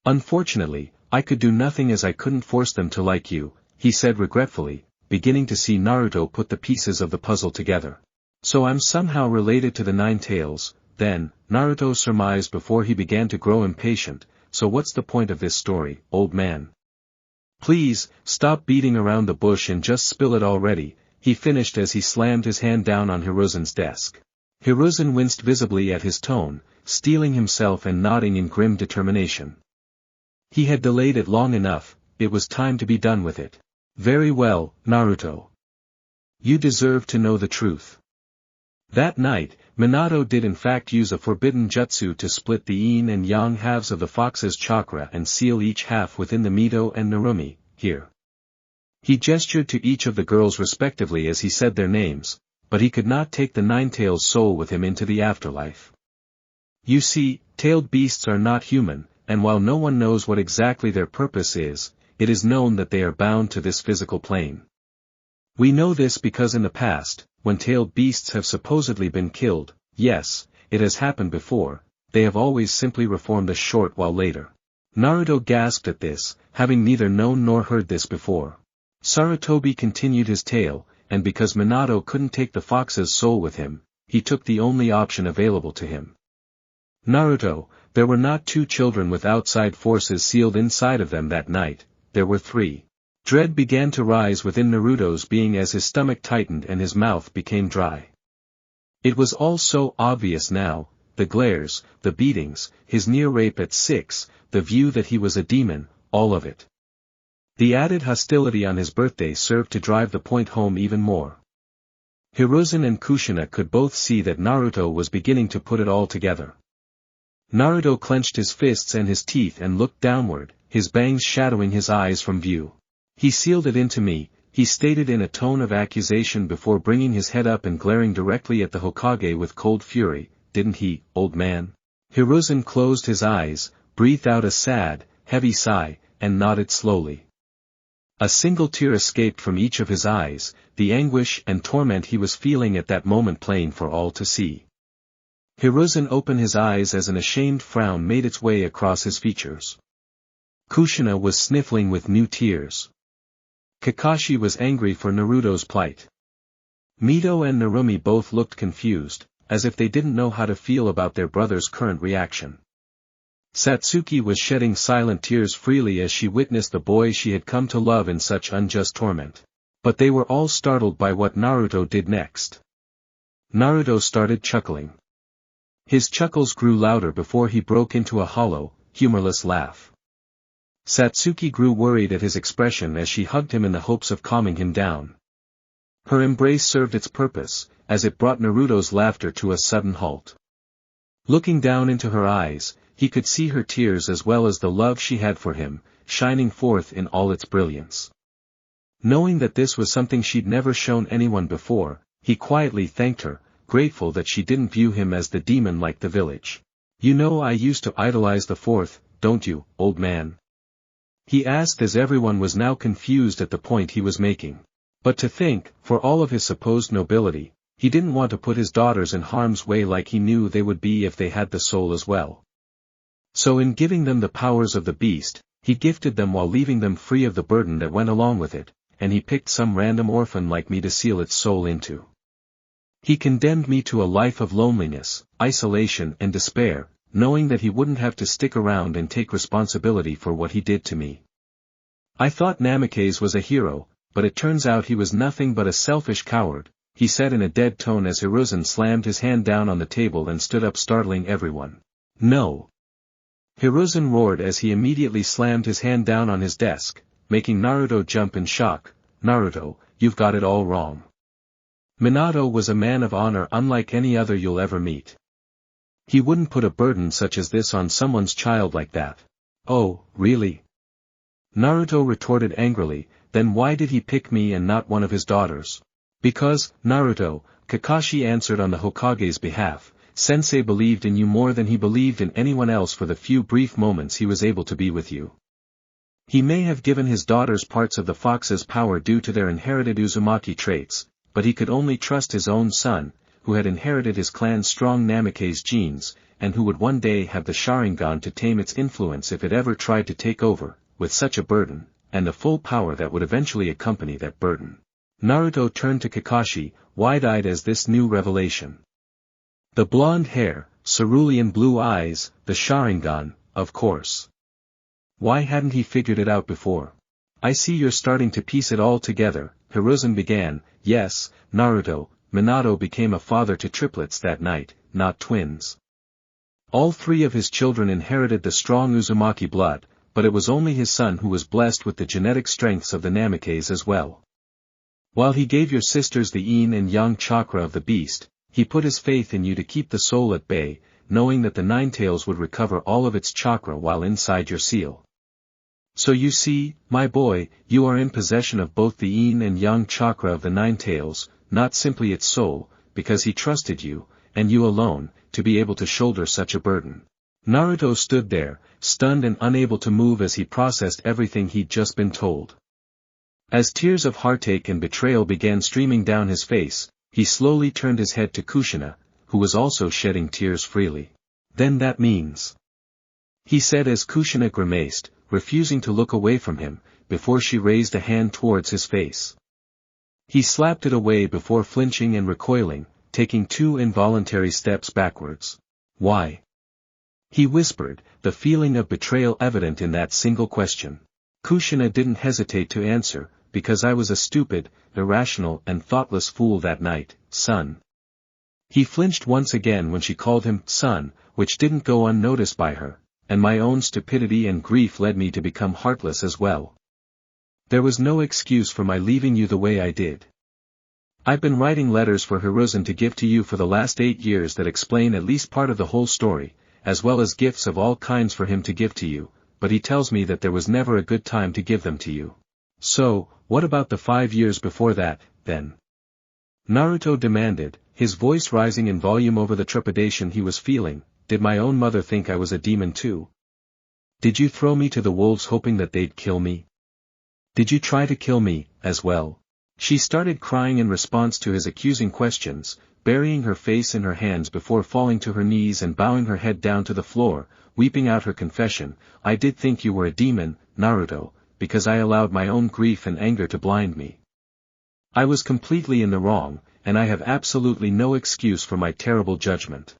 Unfortunately, I could do nothing as I couldn't force them to like you, he said regretfully, beginning to see Naruto put the pieces of the puzzle together. So I'm somehow related to the Nine Tails, then, Naruto surmised before he began to grow impatient, so what's the point of this story, old man? Please, stop beating around the bush and just spill it already, he finished as he slammed his hand down on Hiruzen's desk. Hiruzen winced visibly at his tone, steeling himself and nodding in grim determination. He had delayed it long enough, it was time to be done with it. Very well, Naruto. You deserve to know the truth. That night, Minato did in fact use a forbidden jutsu to split the yin and yang halves of the fox's chakra and seal each half within the Mito and Narumi, here. He gestured to each of the girls respectively as he said their names, but he could not take the Nine-Tails soul with him into the afterlife. You see, tailed beasts are not human, and while no one knows what exactly their purpose is, it is known that they are bound to this physical plane. We know this because in the past, when tailed beasts have supposedly been killed, yes, it has happened before, they have always simply reformed a short while later. Naruto gasped at this, having neither known nor heard this before. Sarutobi continued his tale, and because Minato couldn't take the fox's soul with him, he took the only option available to him. Naruto, there were not two children with outside forces sealed inside of them that night, there were three. Dread began to rise within Naruto's being as his stomach tightened and his mouth became dry. It was all so obvious now, the glares, the beatings, his near rape at 6, the view that he was a demon, all of it. The added hostility on his birthday served to drive the point home even more. Hiruzen and Kushina could both see that Naruto was beginning to put it all together. Naruto clenched his fists and his teeth and looked downward, his bangs shadowing his eyes from view. He sealed it into me, he stated in a tone of accusation before bringing his head up and glaring directly at the Hokage with cold fury, didn't he, old man? Hiruzen closed his eyes, breathed out a sad, heavy sigh, and nodded slowly. A single tear escaped from each of his eyes, the anguish and torment he was feeling at that moment plain for all to see. Hiruzen opened his eyes as an ashamed frown made its way across his features. Kushina was sniffling with new tears. Kakashi was angry for Naruto's plight. Mito and Narumi both looked confused, as if they didn't know how to feel about their brother's current reaction. Satsuki was shedding silent tears freely as she witnessed the boy she had come to love in such unjust torment. But they were all startled by what Naruto did next. Naruto started chuckling. His chuckles grew louder before he broke into a hollow, humorless laugh. Satsuki grew worried at his expression as she hugged him in the hopes of calming him down. Her embrace served its purpose, as it brought Naruto's laughter to a sudden halt. Looking down into her eyes, he could see her tears as well as the love she had for him, shining forth in all its brilliance. Knowing that this was something she'd never shown anyone before, he quietly thanked her, grateful that she didn't view him as the demon like the village. You know I used to idolize the fourth, don't you, old man? He asked as everyone was now confused at the point he was making. But to think, for all of his supposed nobility, he didn't want to put his daughters in harm's way like he knew they would be if they had the soul as well. So in giving them the powers of the beast, he gifted them while leaving them free of the burden that went along with it, and he picked some random orphan like me to seal its soul into. He condemned me to a life of loneliness, isolation and despair, knowing that he wouldn't have to stick around and take responsibility for what he did to me. I thought Namikaze was a hero, but it turns out he was nothing but a selfish coward, he said in a dead tone as Hiruzen slammed his hand down on the table and stood up startling everyone. No! Hiruzen roared as he immediately slammed his hand down on his desk, making Naruto jump in shock. Naruto, you've got it all wrong. Minato was a man of honor unlike any other you'll ever meet. He wouldn't put a burden such as this on someone's child like that. Oh, really? Naruto retorted angrily, then why did he pick me and not one of his daughters? Because, Naruto, Kakashi answered on the Hokage's behalf, Sensei believed in you more than he believed in anyone else for the few brief moments he was able to be with you. He may have given his daughters parts of the fox's power due to their inherited Uzumaki traits, but he could only trust his own son, who had inherited his clan's strong Namikaze genes, and who would one day have the Sharingan to tame its influence if it ever tried to take over, with such a burden, and the full power that would eventually accompany that burden. Naruto turned to Kakashi, wide-eyed as this new revelation. The blonde hair, cerulean blue eyes, the Sharingan, of course. Why hadn't he figured it out before? I see you're starting to piece it all together, Hiruzen began. Yes, Naruto, Minato became a father to triplets that night, not twins. All three of his children inherited the strong Uzumaki blood, but it was only his son who was blessed with the genetic strengths of the Namikaze as well. While he gave your sisters the yin and yang chakra of the beast, he put his faith in you to keep the soul at bay, knowing that the Ninetales would recover all of its chakra while inside your seal. So you see, my boy, you are in possession of both the yin and yang chakra of the Ninetales, not simply its soul, because he trusted you, and you alone, to be able to shoulder such a burden. Naruto stood there, stunned and unable to move as he processed everything he'd just been told. As tears of heartache and betrayal began streaming down his face, he slowly turned his head to Kushina, who was also shedding tears freely. Then that means, he said as Kushina grimaced, refusing to look away from him, before she raised a hand towards his face. He slapped it away before flinching and recoiling, taking 2 involuntary steps backwards. Why? He whispered, the feeling of betrayal evident in that single question. Kushina didn't hesitate to answer, because I was a stupid, irrational and thoughtless fool that night, son. He flinched once again when she called him son, which didn't go unnoticed by her, and my own stupidity and grief led me to become heartless as well. There was no excuse for my leaving you the way I did. I've been writing letters for Hiruzen to give to you for the last 8 years that explain at least part of the whole story, as well as gifts of all kinds for him to give to you, but he tells me that there was never a good time to give them to you. So, what about the 5 years before that, then? Naruto demanded, his voice rising in volume over the trepidation he was feeling. Did my own mother think I was a demon too? Did you throw me to the wolves hoping that they'd kill me? Did you try to kill me, as well? She started crying in response to his accusing questions, burying her face in her hands before falling to her knees and bowing her head down to the floor, weeping out her confession. I did think you were a demon, Naruto, because I allowed my own grief and anger to blind me. I was completely in the wrong, and I have absolutely no excuse for my terrible judgment.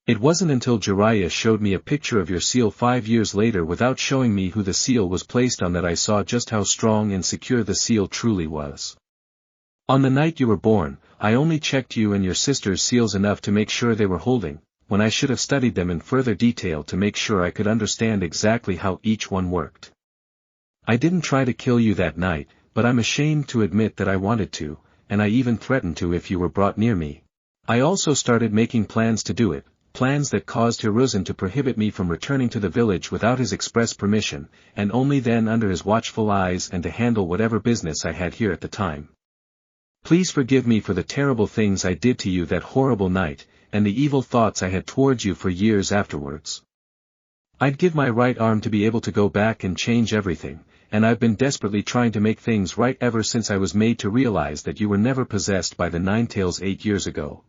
It wasn't until Jiraiya showed me a picture of your seal 5 years later without showing me who the seal was placed on that I saw just how strong and secure the seal truly was. On the night you were born, I only checked you and your sister's seals enough to make sure they were holding, when I should have studied them in further detail to make sure I could understand exactly how each one worked. I didn't try to kill you that night, but I'm ashamed to admit that I wanted to, and I even threatened to if you were brought near me. I also started making plans to do it, plans that caused Hiruzen to prohibit me from returning to the village without his express permission, and only then under his watchful eyes and to handle whatever business I had here at the time. Please forgive me for the terrible things I did to you that horrible night, and the evil thoughts I had towards you for years afterwards. I'd give my right arm to be able to go back and change everything, and I've been desperately trying to make things right ever since I was made to realize that you were never possessed by the Ninetales 8 years ago.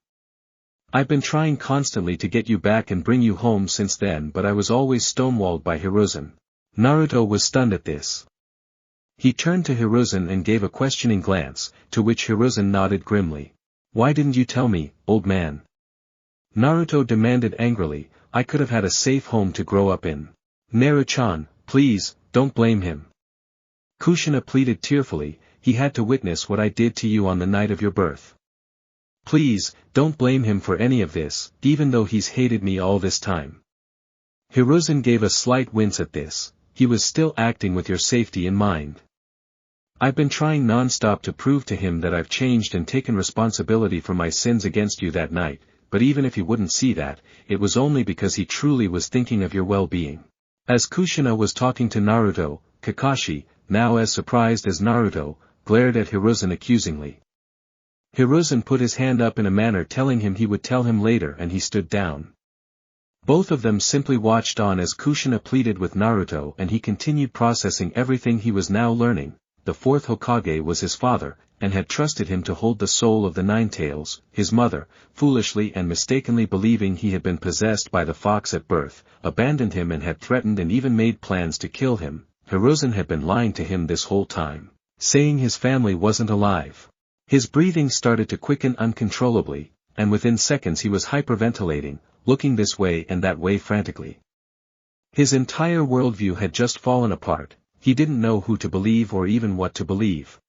I've been trying constantly to get you back and bring you home since then, but I was always stonewalled by Hiruzen. Naruto was stunned at this. He turned to Hiruzen and gave a questioning glance, to which Hiruzen nodded grimly. Why didn't you tell me, old man? Naruto demanded angrily. I could have had a safe home to grow up in. Naru-chan, please, don't blame him. Kushina pleaded tearfully, he had to witness what I did to you on the night of your birth. Please, don't blame him for any of this, even though he's hated me all this time. Hiruzen gave a slight wince at this. He was still acting with your safety in mind. I've been trying non-stop to prove to him that I've changed and taken responsibility for my sins against you that night, but even if he wouldn't see that, it was only because he truly was thinking of your well-being. As Kushina was talking to Naruto, Kakashi, now as surprised as Naruto, glared at Hiruzen accusingly. Hiruzen put his hand up in a manner telling him he would tell him later, and he stood down. Both of them simply watched on as Kushina pleaded with Naruto, and he continued processing everything he was now learning. The fourth Hokage was his father, and had trusted him to hold the soul of the Nine Tails. His mother, foolishly and mistakenly believing he had been possessed by the fox at birth, abandoned him and had threatened and even made plans to kill him. Hiruzen had been lying to him this whole time, saying his family wasn't alive. His breathing started to quicken uncontrollably, and within seconds he was hyperventilating, looking this way and that way frantically. His entire worldview had just fallen apart. He didn't know who to believe or even what to believe.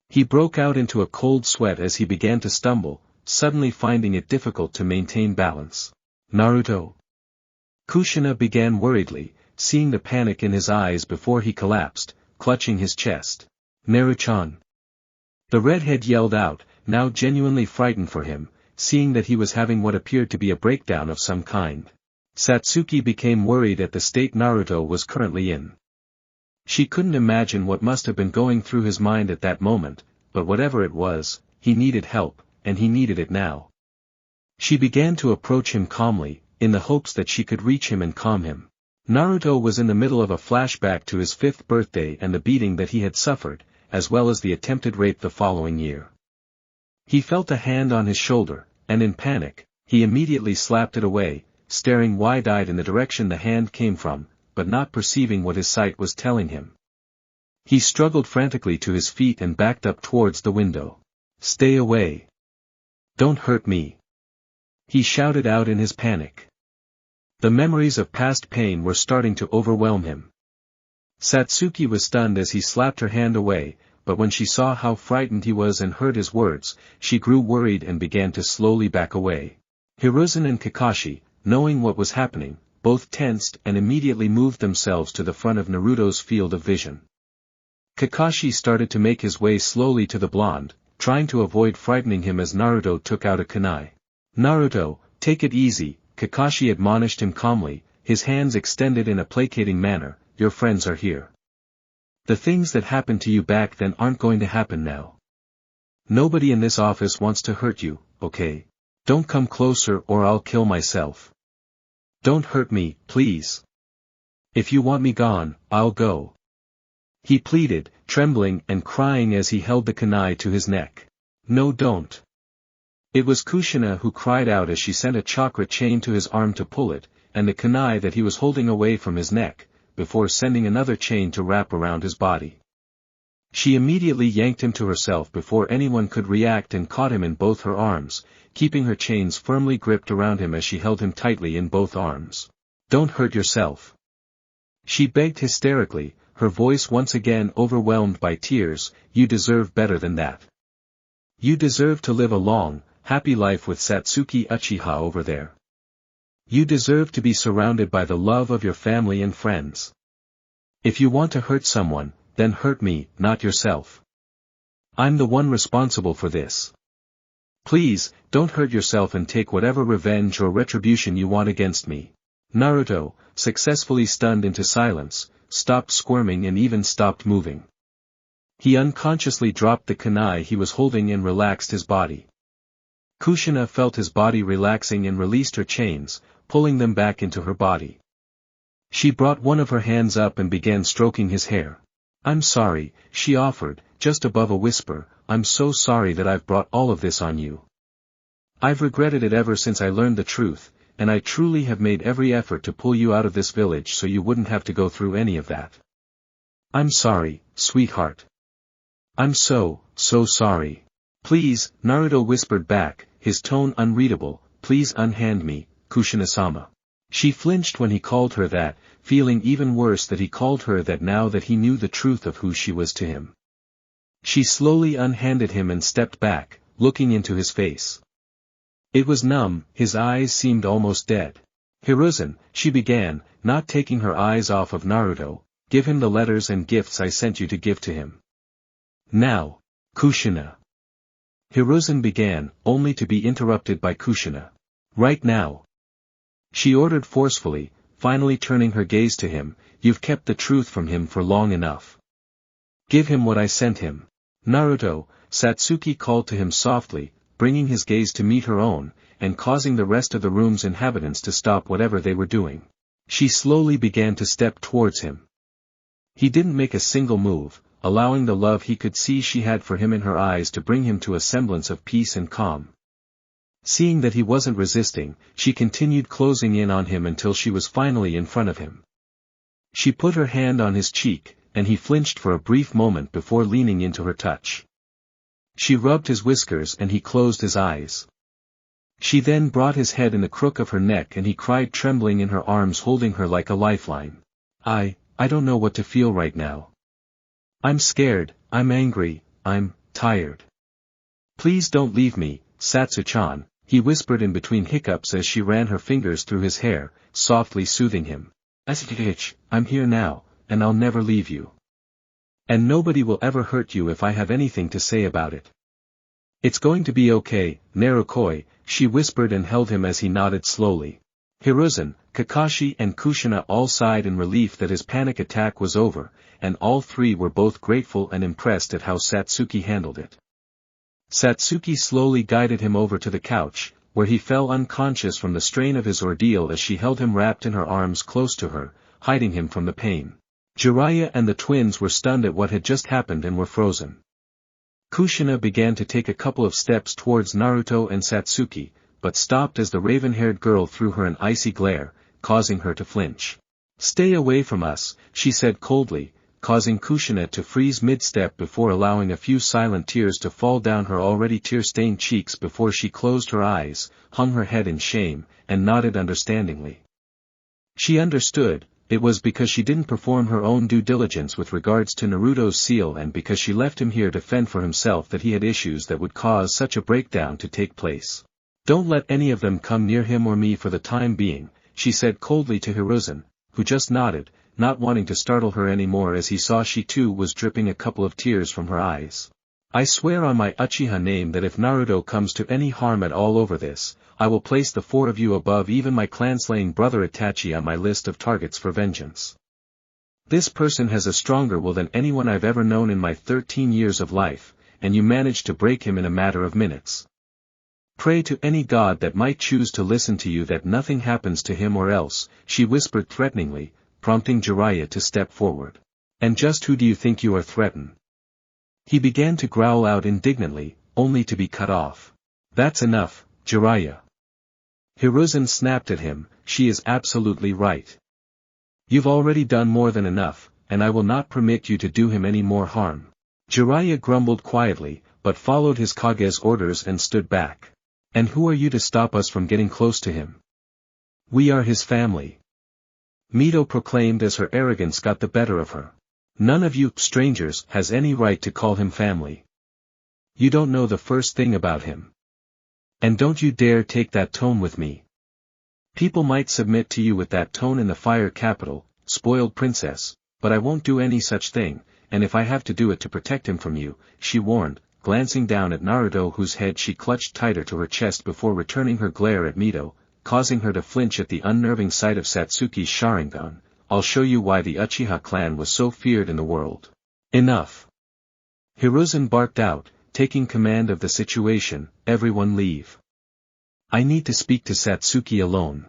He broke out into a cold sweat as he began to stumble, suddenly finding it difficult to maintain balance. Naruto? Kushina began worriedly, seeing the panic in his eyes before he collapsed, clutching his chest. Naruto-chan. The redhead yelled out, now genuinely frightened for him, seeing that he was having what appeared to be a breakdown of some kind. Satsuki became worried at the state Naruto was currently in. She couldn't imagine what must have been going through his mind at that moment, but whatever it was, he needed help, and he needed it now. She began to approach him calmly, in the hopes that she could reach him and calm him. Naruto was in the middle of a flashback to his 5th birthday and the beating that he had suffered, as well as the attempted rape the following year. He felt a hand on his shoulder, and in panic, he immediately slapped it away, staring wide-eyed in the direction the hand came from, but not perceiving what his sight was telling him. He struggled frantically to his feet and backed up towards the window. Stay away. Don't hurt me. He shouted out in his panic. The memories of past pain were starting to overwhelm him. Satsuki was stunned as he slapped her hand away, but when she saw how frightened he was and heard his words, she grew worried and began to slowly back away. Hiruzen and Kakashi, knowing what was happening, both tensed and immediately moved themselves to the front of Naruto's field of vision. Kakashi started to make his way slowly to the blonde, trying to avoid frightening him as Naruto took out a kunai. Naruto, take it easy, Kakashi admonished him calmly, his hands extended in a placating manner. Your friends are here. The things that happened to you back then aren't going to happen now. Nobody in this office wants to hurt you, okay? Don't come closer or I'll kill myself. Don't hurt me, please. If you want me gone, I'll go. He pleaded, trembling and crying as he held the kunai to his neck. No, don't. It was Kushina who cried out as she sent a chakra chain to his arm to pull it, and the kunai that he was holding away from his neck, before sending another chain to wrap around his body. She immediately yanked him to herself before anyone could react and caught him in both her arms, keeping her chains firmly gripped around him as she held him tightly in both arms. Don't hurt yourself. She begged hysterically, her voice once again overwhelmed by tears. You deserve better than that. You deserve to live a long, happy life with Satsuki Uchiha over there. You deserve to be surrounded by the love of your family and friends. If you want to hurt someone, then hurt me, not yourself. I'm the one responsible for this. Please, don't hurt yourself and take whatever revenge or retribution you want against me. Naruto, successfully stunned into silence, stopped squirming and even stopped moving. He unconsciously dropped the kunai he was holding and relaxed his body. Kushina felt his body relaxing and released her chains, pulling them back into her body. She brought one of her hands up and began stroking his hair. I'm sorry, she offered, just above a whisper, I'm so sorry that I've brought all of this on you. I've regretted it ever since I learned the truth, and I truly have made every effort to pull you out of this village so you wouldn't have to go through any of that. I'm sorry, sweetheart. I'm so sorry. Please, Naruto whispered back, his tone unreadable, please unhand me, Kushina-sama. She flinched when he called her that, feeling even worse that he called her that now that he knew the truth of who she was to him. She slowly unhanded him and stepped back, looking into his face. It was numb, his eyes seemed almost dead. Hiruzen, she began, not taking her eyes off of Naruto, give him the letters and gifts I sent you to give to him. Now, Kushina. Hiruzen began, only to be interrupted by Kushina. Right now. She ordered forcefully, finally turning her gaze to him, you've kept the truth from him for long enough. Give him what I sent him. Naruto, Satsuki called to him softly, bringing his gaze to meet her own, and causing the rest of the room's inhabitants to stop whatever they were doing. She slowly began to step towards him. He didn't make a single move, allowing the love he could see she had for him in her eyes to bring him to a semblance of peace and calm. Seeing that he wasn't resisting, she continued closing in on him until she was finally in front of him. She put her hand on his cheek, and he flinched for a brief moment before leaning into her touch. She rubbed his whiskers and he closed his eyes. She then brought his head in the crook of her neck and he cried, trembling in her arms, holding her like a lifeline. I don't know what to feel right now. I'm scared, I'm angry, I'm tired. Please don't leave me, Satsu-chan, he whispered in between hiccups as she ran her fingers through his hair, softly soothing him. I'm here now, and I'll never leave you. And nobody will ever hurt you if I have anything to say about it. It's going to be okay, Narukoi, she whispered and held him as he nodded slowly. Hiruzen, Kakashi and Kushina all sighed in relief that his panic attack was over, and all three were both grateful and impressed at how Satsuki handled it. Satsuki slowly guided him over to the couch, where he fell unconscious from the strain of his ordeal as she held him wrapped in her arms close to her, hiding him from the pain. Jiraiya and the twins were stunned at what had just happened and were frozen. Kushina began to take a couple of steps towards Naruto and Satsuki, but stopped as the raven-haired girl threw her an icy glare, causing her to flinch. Stay away from us, she said coldly, causing Kushina to freeze mid-step before allowing a few silent tears to fall down her already tear-stained cheeks before she closed her eyes, hung her head in shame, and nodded understandingly. She understood. It was because she didn't perform her own due diligence with regards to Naruto's seal and because she left him here to fend for himself that he had issues that would cause such a breakdown to take place. Don't let any of them come near him or me for the time being, she said coldly to Hiruzen, who just nodded, not wanting to startle her anymore as he saw she too was dripping a couple of tears from her eyes. I swear on my Uchiha name that if Naruto comes to any harm at all over this, I will place the four of you above even my clan-slaying brother Itachi on my list of targets for vengeance. This person has a stronger will than anyone I've ever known in my 13 years of life, and you managed to break him in a matter of minutes. Pray to any god that might choose to listen to you that nothing happens to him or else, she whispered threateningly, prompting Jiraiya to step forward. And just who do you think you are threatening? He began to growl out indignantly, only to be cut off. That's enough, Jiraiya. Hiruzen snapped at him, she is absolutely right. You've already done more than enough, and I will not permit you to do him any more harm. Jiraiya grumbled quietly, but followed his Kage's orders and stood back. And who are you to stop us from getting close to him? We are his family. Mito proclaimed as her arrogance got the better of her. None of you, strangers, has any right to call him family. You don't know the first thing about him. And don't you dare take that tone with me. People might submit to you with that tone in the fire capital, spoiled princess, but I won't do any such thing, and if I have to do it to protect him from you, she warned, glancing down at Naruto whose head she clutched tighter to her chest before returning her glare at Mito, causing her to flinch at the unnerving sight of Satsuki's Sharingan. I'll show you why the Uchiha clan was so feared in the world. Enough. Hiruzen barked out, taking command of the situation, everyone leave. I need to speak to Satsuki alone.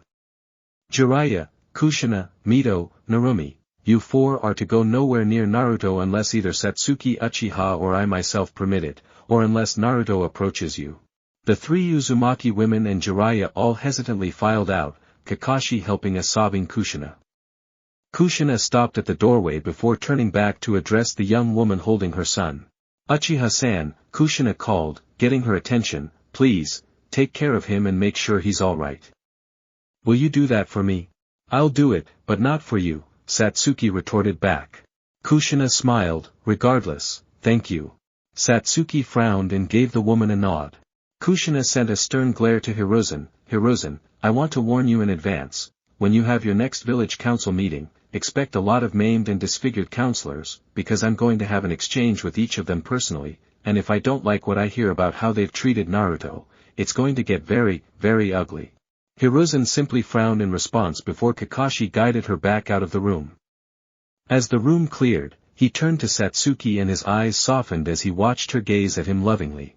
Jiraiya, Kushina, Mito, Narumi, you four are to go nowhere near Naruto unless either Satsuki Uchiha or I myself permit it, or unless Naruto approaches you. The three Uzumaki women and Jiraiya all hesitantly filed out, Kakashi helping a sobbing Kushina. Kushina stopped at the doorway before turning back to address the young woman holding her son. Uchiha-san, Kushina called, getting her attention, please, take care of him and make sure he's alright. Will you do that for me? I'll do it, but not for you, Satsuki retorted back. Kushina smiled, regardless, thank you. Satsuki frowned and gave the woman a nod. Kushina sent a stern glare to Hiruzen, Hiruzen, I want to warn you in advance, when you have your next village council meeting, expect a lot of maimed and disfigured counselors, because I'm going to have an exchange with each of them personally, and if I don't like what I hear about how they've treated Naruto, it's going to get very, very ugly. Hiruzen simply frowned in response before Kakashi guided her back out of the room. As the room cleared, He turned to Satsuki and his eyes softened as he watched her gaze at him lovingly.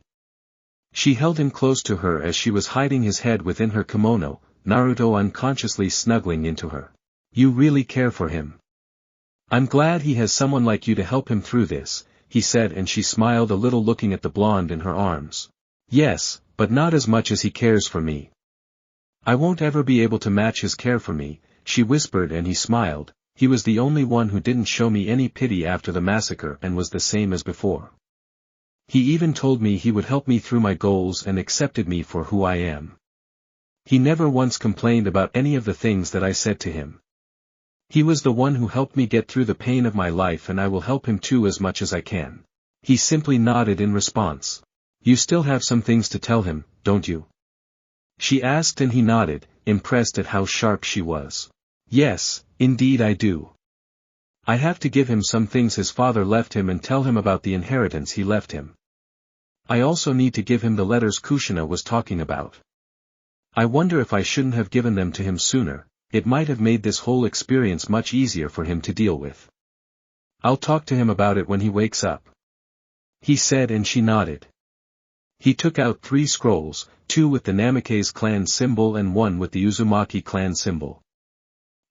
She held him close to her as she was hiding his head within her kimono, Naruto unconsciously snuggling into her. You really care for him. I'm glad he has someone like you to help him through this, he said, and she smiled a little looking at the blonde in her arms. Yes, but not as much as he cares for me. I won't ever be able to match his care for me, she whispered, and he smiled. He was the only one who didn't show me any pity after the massacre and was the same as before. He even told me he would help me through my goals and accepted me for who I am. He never once complained about any of the things that I said to him. He was the one who helped me get through the pain of my life, and I will help him too as much as I can. He simply nodded in response. You still have some things to tell him, don't you? She asked, and he nodded, impressed at how sharp she was. Yes, indeed I do. I have to give him some things his father left him and tell him about the inheritance he left him. I also need to give him the letters Kushina was talking about. I wonder if I shouldn't have given them to him sooner. It might have made this whole experience much easier for him to deal with. I'll talk to him about it when he wakes up, he said, and she nodded. He took out 3 scrolls, 2 with the Namikaze clan symbol and 1 with the Uzumaki clan symbol.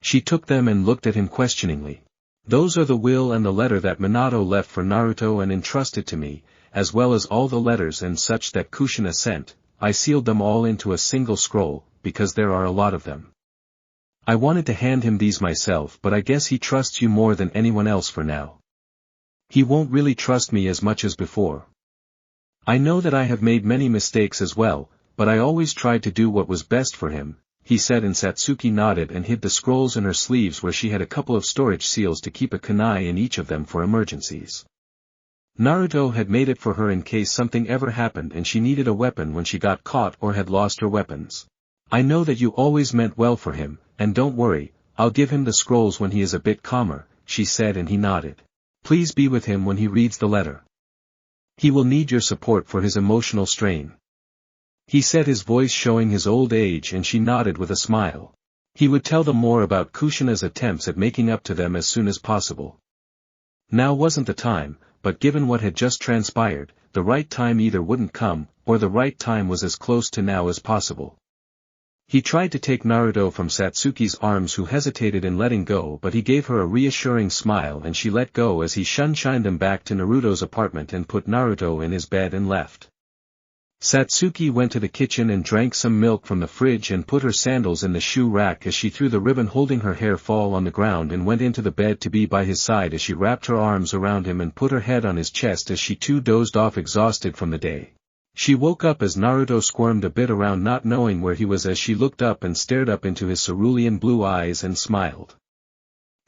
She took them and looked at him questioningly. Those are the will and the letter that Minato left for Naruto and entrusted to me, as well as all the letters and such that Kushina sent. I sealed them all into a single scroll, because there are a lot of them. I wanted to hand him these myself, but I guess he trusts you more than anyone else for now. He won't really trust me as much as before. I know that I have made many mistakes as well, but I always tried to do what was best for him, he said, and Satsuki nodded and hid the scrolls in her sleeves where she had a couple of storage seals to keep a kunai in each of them for emergencies. Naruto had made it for her in case something ever happened and she needed a weapon when she got caught or had lost her weapons. I know that you always meant well for him, and don't worry, I'll give him the scrolls when he is a bit calmer, she said, and he nodded. Please be with him when he reads the letter. He will need your support for his emotional strain. He said, his voice showing his old age, and she nodded with a smile. He would tell them more about Kushina's attempts at making up to them as soon as possible. Now wasn't the time, but given what had just transpired, the right time either wouldn't come, or the right time was as close to now as possible. He tried to take Naruto from Satsuki's arms, who hesitated in letting go, but he gave her a reassuring smile and she let go as he shined them back to Naruto's apartment and put Naruto in his bed and left. Satsuki went to the kitchen and drank some milk from the fridge and put her sandals in the shoe rack as she threw the ribbon holding her hair fall on the ground and went into the bed to be by his side as she wrapped her arms around him and put her head on his chest as she too dozed off, exhausted from the day. She woke up as Naruto squirmed a bit around, not knowing where he was, as she looked up and stared up into his cerulean blue eyes and smiled.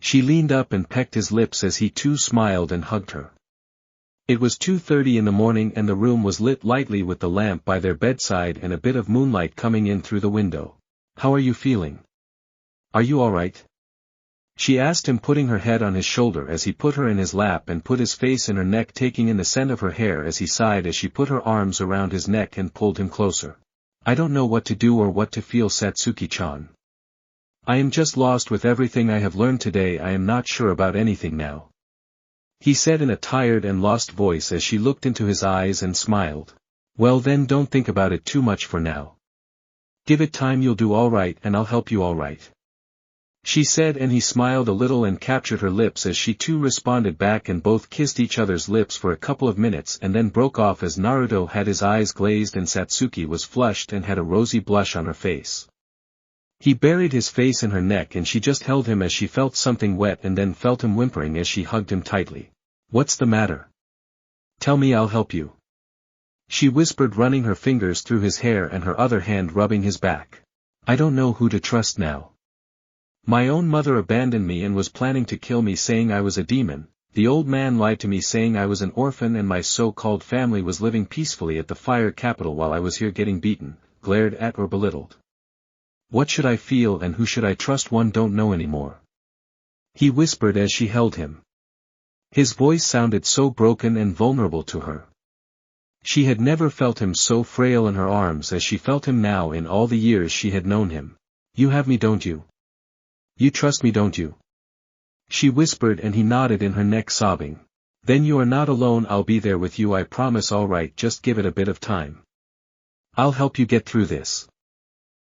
She leaned up and pecked his lips as he too smiled and hugged her. It was 2:30 in the morning and the room was lit lightly with the lamp by their bedside and a bit of moonlight coming in through the window. How are you feeling? Are you all right? She asked him, putting her head on his shoulder as he put her in his lap and put his face in her neck, taking in the scent of her hair as he sighed as she put her arms around his neck and pulled him closer. I don't know what to do or what to feel, Satsuki-chan. I am just lost with everything I have learned today. I am not sure about anything now, he said in a tired and lost voice as she looked into his eyes and smiled. Well then, don't think about it too much for now. Give it time, you'll do all right and I'll help you all right, she said, and he smiled a little and captured her lips as she too responded back, and both kissed each other's lips for a couple of minutes and then broke off as Naruto had his eyes glazed and Satsuki was flushed and had a rosy blush on her face. He buried his face in her neck and she just held him as she felt something wet and then felt him whimpering as she hugged him tightly. What's the matter? Tell me, I'll help you, she whispered, running her fingers through his hair and her other hand rubbing his back. I don't know who to trust now. My own mother abandoned me and was planning to kill me, saying I was a demon. The old man lied to me, saying I was an orphan, and my so-called family was living peacefully at the fire capital while I was here getting beaten, glared at or belittled. What should I feel and who should I trust? One don't know anymore, he whispered as she held him. His voice sounded so broken and vulnerable to her. She had never felt him so frail in her arms as she felt him now in all the years she had known him. You have me, don't you? You trust me, don't you? She whispered and he nodded in her neck sobbing. Then you are not alone, I'll be there with you, I promise. Alright, just give it a bit of time. I'll help you get through this.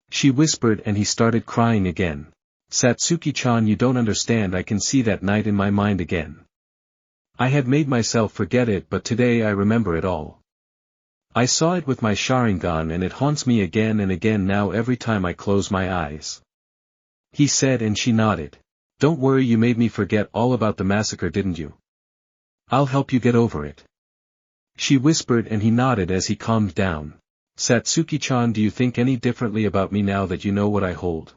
She whispered and he started crying again. Satsuki-chan, you don't understand, I can see that night in my mind again. I had made myself forget it, but today I remember it all. I saw it with my Sharingan and it haunts me again and again now every time I close my eyes. He said and she nodded. Don't worry, you made me forget all about the massacre, didn't you? I'll help you get over it. She whispered and he nodded as he calmed down. Satsuki-chan, do you think any differently about me now that you know what I hold?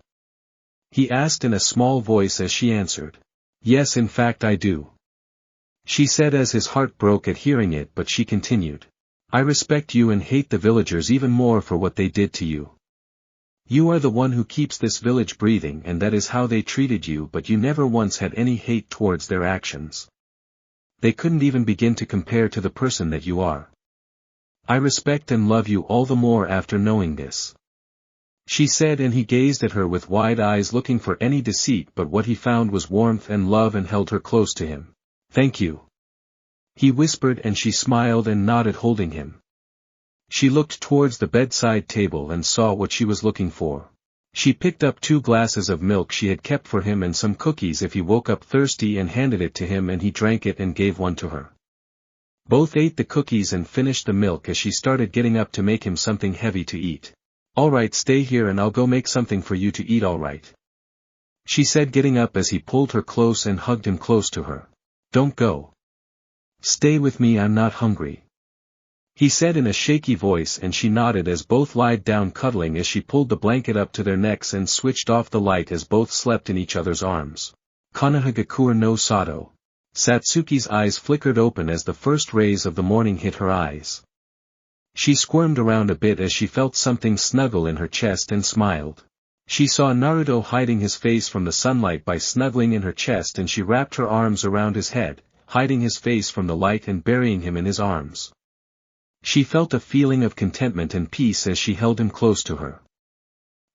He asked in a small voice as she answered. Yes, in fact I do. She said as his heart broke at hearing it, but she continued. I respect you and hate the villagers even more for what they did to you. You are the one who keeps this village breathing and that is how they treated you, but you never once had any hate towards their actions. They couldn't even begin to compare to the person that you are. I respect and love you all the more after knowing this. She said and he gazed at her with wide eyes looking for any deceit, but what he found was warmth and love and held her close to him. Thank you. He whispered and she smiled and nodded holding him. She looked towards the bedside table and saw what she was looking for. She picked up 2 glasses of milk she had kept for him and some cookies if he woke up thirsty and handed it to him and he drank it and gave one to her. Both ate the cookies and finished the milk as she started getting up to make him something heavy to eat. Alright, stay here and I'll go make something for you to eat, alright? She said getting up as he pulled her close and hugged him close to her. Don't go. Stay with me, I'm not hungry. He said in a shaky voice and she nodded as both lied down cuddling as she pulled the blanket up to their necks and switched off the light as both slept in each other's arms. Iwagakure no Sato. Satsuki's eyes flickered open as the first rays of the morning hit her eyes. She squirmed around a bit as she felt something snuggle in her chest and smiled. She saw Naruto hiding his face from the sunlight by snuggling in her chest and she wrapped her arms around his head, hiding his face from the light and burying him in his arms. She felt a feeling of contentment and peace as she held him close to her.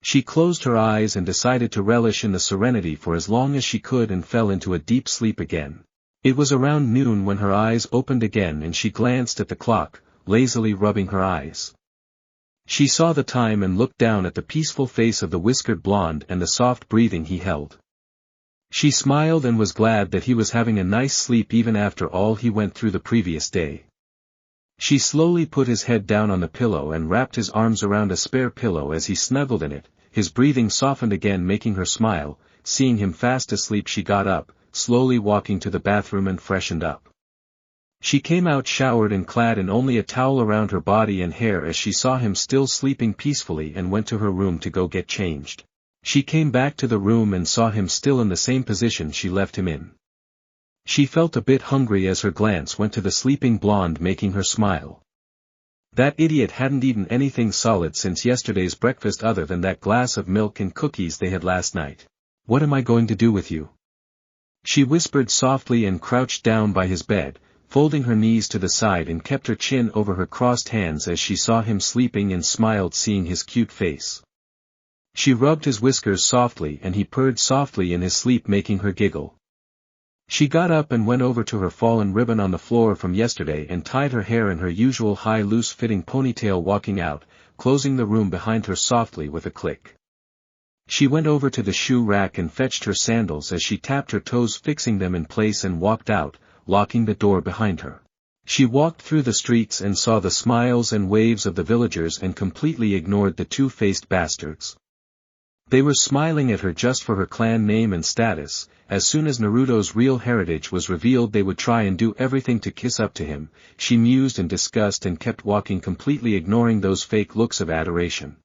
She closed her eyes and decided to relish in the serenity for as long as she could and fell into a deep sleep again. It was around noon when her eyes opened again and she glanced at the clock, lazily rubbing her eyes. She saw the time and looked down at the peaceful face of the whiskered blonde and the soft breathing he held. She smiled and was glad that he was having a nice sleep even after all he went through the previous day. She slowly put his head down on the pillow and wrapped his arms around a spare pillow as he snuggled in it. His breathing softened again, making her smile. Seeing him fast asleep, she got up, slowly walking to the bathroom and freshened up. She came out showered and clad in only a towel around her body and hair as she saw him still sleeping peacefully and went to her room to go get changed. She came back to the room and saw him still in the same position she left him in. She felt a bit hungry as her glance went to the sleeping blonde, making her smile. That idiot hadn't eaten anything solid since yesterday's breakfast other than that glass of milk and cookies they had last night. What am I going to do with you? She whispered softly and crouched down by his bed, folding her knees to the side and kept her chin over her crossed hands as she saw him sleeping and smiled seeing his cute face. She rubbed his whiskers softly and he purred softly in his sleep, making her giggle. She got up and went over to her fallen ribbon on the floor from yesterday and tied her hair in her usual high loose-fitting ponytail, walking out, closing the room behind her softly with a click. She went over to the shoe rack and fetched her sandals as she tapped her toes, fixing them in place, and walked out, locking the door behind her. She walked through the streets and saw the smiles and waves of the villagers and completely ignored the two-faced bastards. They were smiling at her just for her clan name and status. As soon as Naruto's real heritage was revealed, they would try and do everything to kiss up to him. She mused in disgust and kept walking, completely ignoring those fake looks of adoration.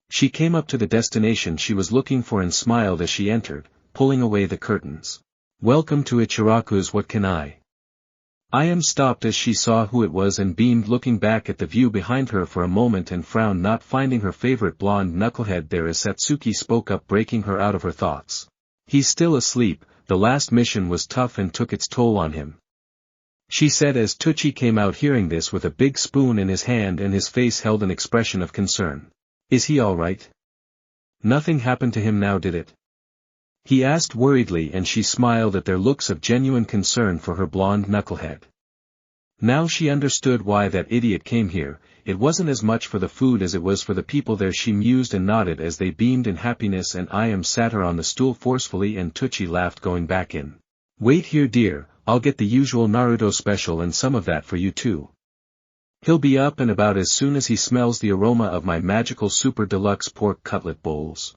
She came up to the destination she was looking for and smiled as she entered, pulling away the curtains. Welcome to Ichiraku's What Can I Am stopped as she saw who it was and beamed, looking back at the view behind her for a moment and frowned, not finding her favorite blonde knucklehead there as Satsuki spoke up, breaking her out of her thoughts. He's still asleep, the last mission was tough and took its toll on him. She said as Tucci came out, hearing this, with a big spoon in his hand and his face held an expression of concern. Is he alright? Nothing happened to him now, did it? He asked worriedly, and she smiled at their looks of genuine concern for her blonde knucklehead. Now she understood why that idiot came here. It wasn't as much for the food as it was for the people there. She mused and nodded as they beamed in happiness, and I sat her on the stool forcefully, and Tucci laughed, going back in. Wait here, dear, I'll get the usual Naruto special and some of that for you too. He'll be up and about as soon as he smells the aroma of my magical super deluxe pork cutlet bowls.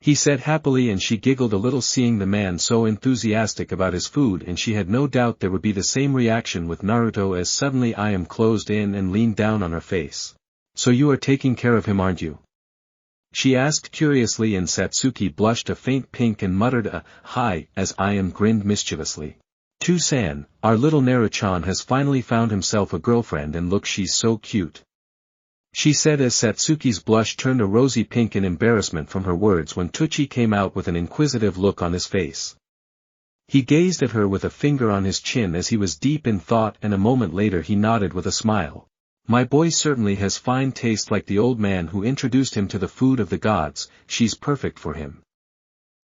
He said happily, and she giggled a little seeing the man so enthusiastic about his food, and she had no doubt there would be the same reaction with Naruto as suddenly I closed in and leaned down on her face. So you are taking care of him, aren't you? She asked curiously, and Satsuki blushed a faint pink and muttered a hi as I grinned mischievously. To-san, our little Naru-chan has finally found himself a girlfriend, and look, she's so cute. She said as Satsuki's blush turned a rosy pink in embarrassment from her words when Tucci came out with an inquisitive look on his face. He gazed at her with a finger on his chin as he was deep in thought, and a moment later he nodded with a smile. My boy certainly has fine taste, like the old man who introduced him to the food of the gods. She's perfect for him.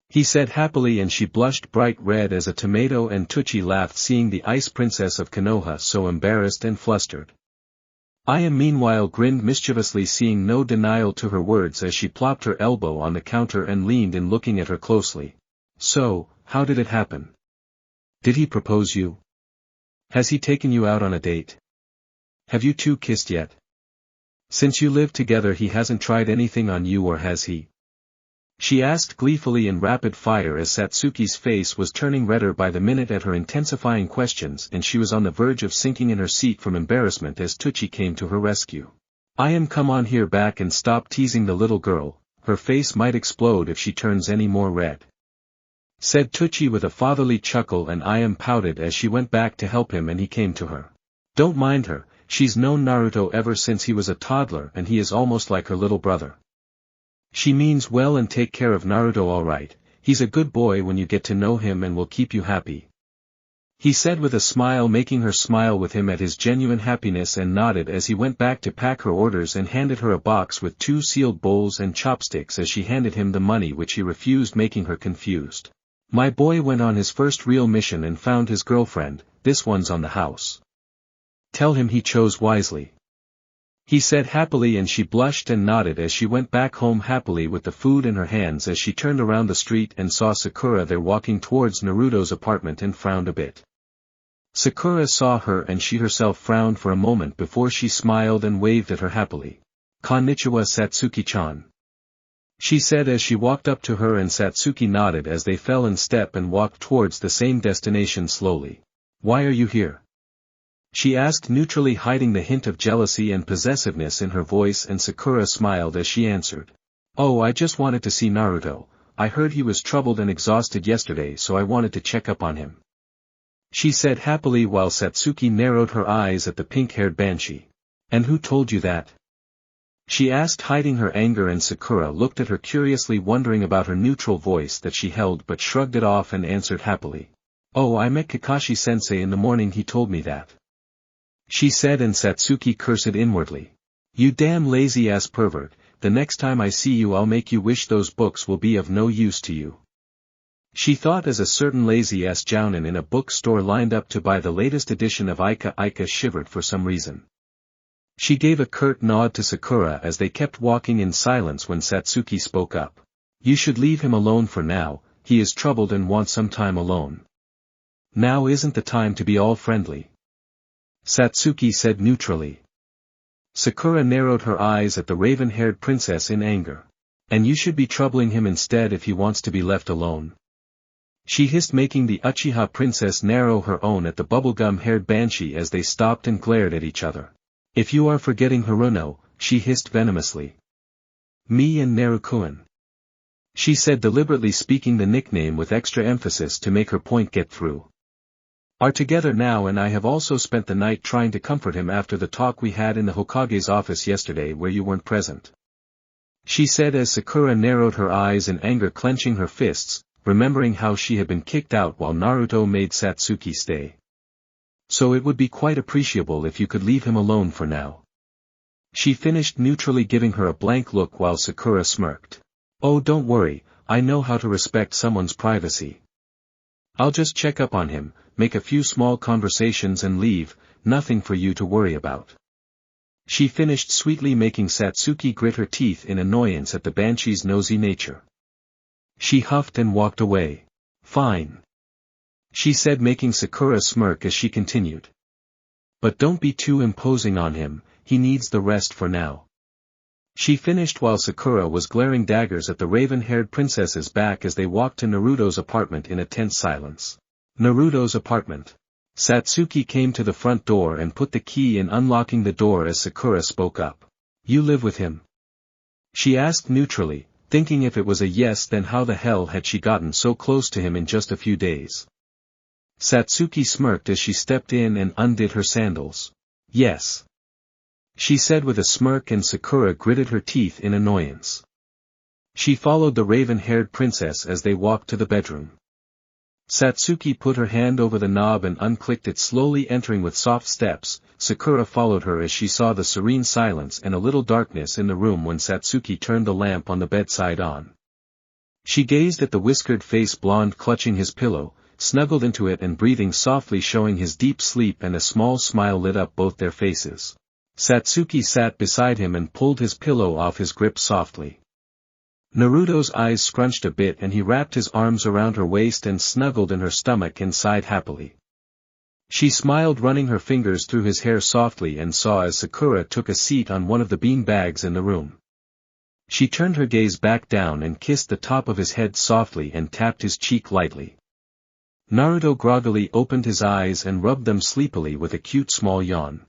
He said happily, and she blushed bright red as a tomato, and Tucci laughed seeing the ice princess of Konoha so embarrassed and flustered. I meanwhile grinned mischievously, seeing no denial to her words as she plopped her elbow on the counter and leaned in, looking at her closely. So, how did it happen? Did he propose you? Has he taken you out on a date? Have you two kissed yet? Since you live together he hasn't tried anything on you, or has he? She asked gleefully in rapid fire as Satsuki's face was turning redder by the minute at her intensifying questions, and she was on the verge of sinking in her seat from embarrassment as Tucci came to her rescue. Come on here back and stop teasing the little girl, her face might explode if she turns any more red. Said Tucci with a fatherly chuckle, and pouted as she went back to help him, and he came to her. Don't mind her, she's known Naruto ever since he was a toddler, and he is almost like her little brother. She means well and take care of Naruto all right. He's a good boy when you get to know him and will keep you happy. He said with a smile, making her smile with him at his genuine happiness, and nodded as he went back to pack her orders and handed her a box with 2 sealed bowls and chopsticks as she handed him the money, which he refused, making her confused. My boy went on his first real mission and found his girlfriend. This one's on the house. Tell him he chose wisely. He said happily, and she blushed and nodded as she went back home happily with the food in her hands as she turned around the street and saw Sakura there walking towards Naruto's apartment and frowned a bit. Sakura saw her and she herself frowned for a moment before she smiled and waved at her happily. Konnichiwa, Satsuki-chan. She said as she walked up to her, and Satsuki nodded as they fell in step and walked towards the same destination slowly. Why are you here? She asked neutrally, hiding the hint of jealousy and possessiveness in her voice, and Sakura smiled as she answered. Oh, I just wanted to see Naruto. I heard he was troubled and exhausted yesterday, so I wanted to check up on him. She said happily while Satsuki narrowed her eyes at the pink-haired banshee. And who told you that? She asked, hiding her anger, and Sakura looked at her curiously, wondering about her neutral voice that she held, but shrugged it off and answered happily. Oh, I met Kakashi-sensei in the morning, he told me that. She said, and Satsuki cursed inwardly. You damn lazy-ass pervert, the next time I see you I'll make you wish those books will be of no use to you. She thought as a certain lazy-ass jounin in a bookstore lined up to buy the latest edition of Ika shivered for some reason. She gave a curt nod to Sakura as they kept walking in silence when Satsuki spoke up. You should leave him alone for now, he is troubled and wants some time alone. Now isn't the time to be all friendly. Satsuki said neutrally. Sakura narrowed her eyes at the raven-haired princess in anger. And you should be troubling him instead if he wants to be left alone. She hissed, making the Uchiha princess narrow her own at the bubblegum-haired banshee as they stopped and glared at each other. If you are forgetting Haruno, she hissed venomously. Me and Narukuin. She said, deliberately speaking the nickname with extra emphasis to make her point get through. Are together now, and I have also spent the night trying to comfort him after the talk we had in the Hokage's office yesterday where you weren't present. She said as Sakura narrowed her eyes in anger, clenching her fists, remembering how she had been kicked out while Naruto made Satsuki stay. So it would be quite appreciable if you could leave him alone for now. She finished neutrally, giving her a blank look while Sakura smirked. Oh, don't worry, I know how to respect someone's privacy. I'll just check up on him, make a few small conversations and leave, nothing for you to worry about. She finished sweetly, making Satsuki grit her teeth in annoyance at the banshee's nosy nature. She huffed and walked away. Fine, she said, making Sakura smirk as she continued. But don't be too imposing on him, he needs the rest for now. She finished while Sakura was glaring daggers at the raven-haired princess's back as they walked to Naruto's apartment in a tense silence. Naruto's apartment. Satsuki came to the front door and put the key in, unlocking the door as Sakura spoke up. You live with him? She asked neutrally, thinking if it was a yes then how the hell had she gotten so close to him in just a few days. Satsuki smirked as she stepped in and undid her sandals. Yes, she said with a smirk, and Sakura gritted her teeth in annoyance. She followed the raven-haired princess as they walked to the bedroom. Satsuki put her hand over the knob and unclicked it, slowly entering with soft steps. Sakura followed her as she saw the serene silence and a little darkness in the room when Satsuki turned the lamp on the bedside on. She gazed at the whiskered face, blonde, clutching his pillow, snuggled into it and breathing softly, showing his deep sleep, and a small smile lit up both their faces. Satsuki sat beside him and pulled his pillow off his grip softly. Naruto's eyes scrunched a bit and he wrapped his arms around her waist and snuggled in her stomach and sighed happily. She smiled, running her fingers through his hair softly, and saw as Sakura took a seat on one of the bean bags in the room. She turned her gaze back down and kissed the top of his head softly and tapped his cheek lightly. Naruto groggily opened his eyes and rubbed them sleepily with a cute small yawn.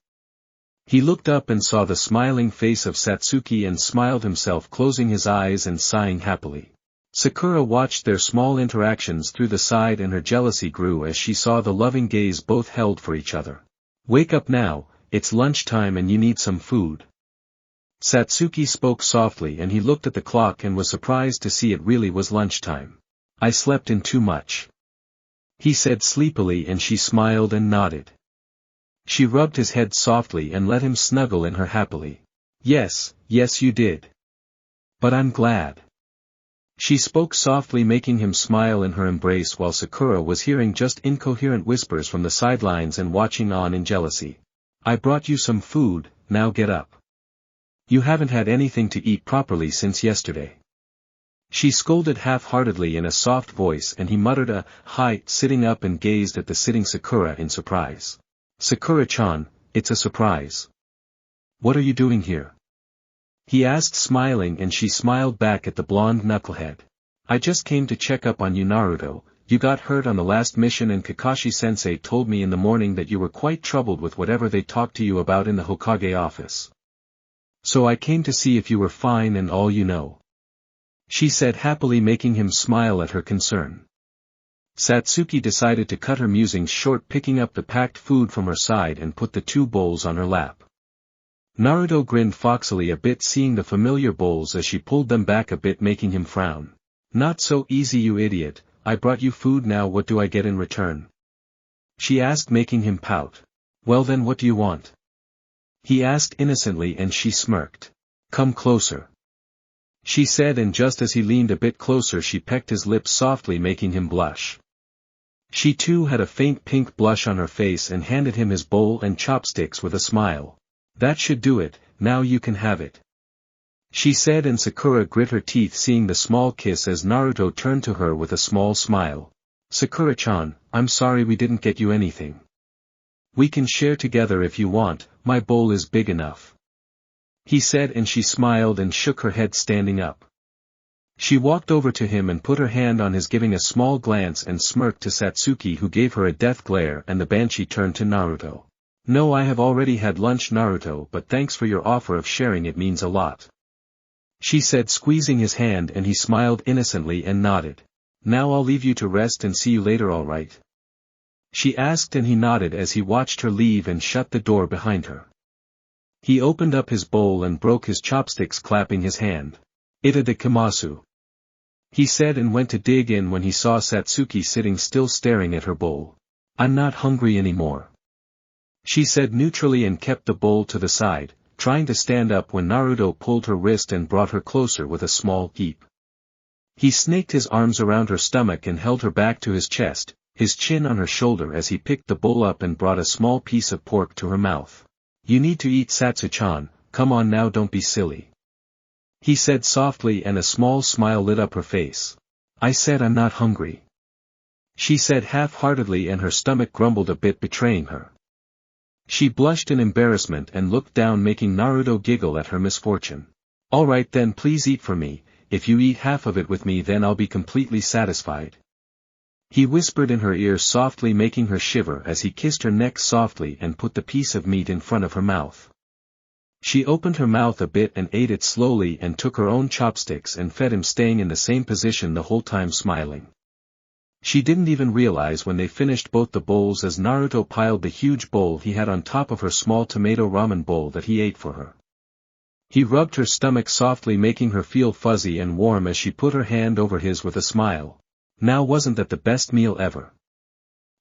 He looked up and saw the smiling face of Satsuki and smiled himself, closing his eyes and sighing happily. Sakura watched their small interactions through the side and her jealousy grew as she saw the loving gaze both held for each other. Wake up now, it's lunchtime and you need some food. Satsuki spoke softly and he looked at the clock and was surprised to see it really was lunchtime. I slept in too much, he said sleepily, and she smiled and nodded. She rubbed his head softly and let him snuggle in her happily. Yes, you did. But I'm glad. She spoke softly, making him smile in her embrace while Sakura was hearing just incoherent whispers from the sidelines and watching on in jealousy. I brought you some food, now get up. You haven't had anything to eat properly since yesterday. She scolded half-heartedly in a soft voice, and he muttered a hi, sitting up and gazed at the sitting Sakura in surprise. Sakura-chan, it's a surprise. What are you doing here? He asked, smiling, and she smiled back at the blonde knucklehead. I just came to check up on you, Naruto. You got hurt on the last mission and Kakashi-sensei told me in the morning that you were quite troubled with whatever they talked to you about in the Hokage office. So I came to see if you were fine and all you know. She said happily, making him smile at her concern. Satsuki decided to cut her musings short, picking up the packed food from her side and put the 2 bowls on her lap. Naruto grinned foxily a bit, seeing the familiar bowls as she pulled them back a bit, making him frown. Not so easy, you idiot. I brought you food, now what do I get in return? She asked, making him pout. Well then, what do you want? He asked innocently, and she smirked. Come closer, she said, and just as he leaned a bit closer she pecked his lips softly, making him blush. She too had a faint pink blush on her face and handed him his bowl and chopsticks with a smile. That should do it, now you can have it, she said, and Sakura grit her teeth seeing the small kiss as Naruto turned to her with a small smile. Sakura-chan, I'm sorry we didn't get you anything. We can share together if you want, my bowl is big enough, he said, and she smiled and shook her head, standing up. She walked over to him and put her hand on his, giving a small glance and smirked to Satsuki, who gave her a death glare, and the banshee turned to Naruto. No, I have already had lunch, Naruto, but thanks for your offer of sharing, it means a lot, she said, squeezing his hand, and he smiled innocently and nodded. Now I'll leave you to rest and see you later, all right? She asked, and he nodded as he watched her leave and shut the door behind her. He opened up his bowl and broke his chopsticks, clapping his hand. Itadakimasu, he said, and went to dig in when he saw Satsuki sitting still staring at her bowl. I'm not hungry anymore, she said neutrally, and kept the bowl to the side, trying to stand up when Naruto pulled her wrist and brought her closer with a small heap. He snaked his arms around her stomach and held her back to his chest, his chin on her shoulder as he picked the bowl up and brought a small piece of pork to her mouth. "You need to eat, Satsu-chan, come on now, don't be silly," he said softly, and a small smile lit up her face. "I said I'm not hungry," she said half-heartedly, and her stomach grumbled a bit, betraying her. She blushed in embarrassment and looked down, making Naruto giggle at her misfortune. "All right then, please eat for me. If you eat half of it with me, then I'll be completely satisfied," he whispered in her ear softly, making her shiver as he kissed her neck softly and put the piece of meat in front of her mouth. She opened her mouth a bit and ate it slowly and took her own chopsticks and fed him, staying in the same position the whole time, smiling. She didn't even realize when they finished both the bowls, as Naruto piled the huge bowl he had on top of her small tomato ramen bowl that he ate for her. He rubbed her stomach softly, making her feel fuzzy and warm as she put her hand over his with a smile. "Now wasn't that the best meal ever?"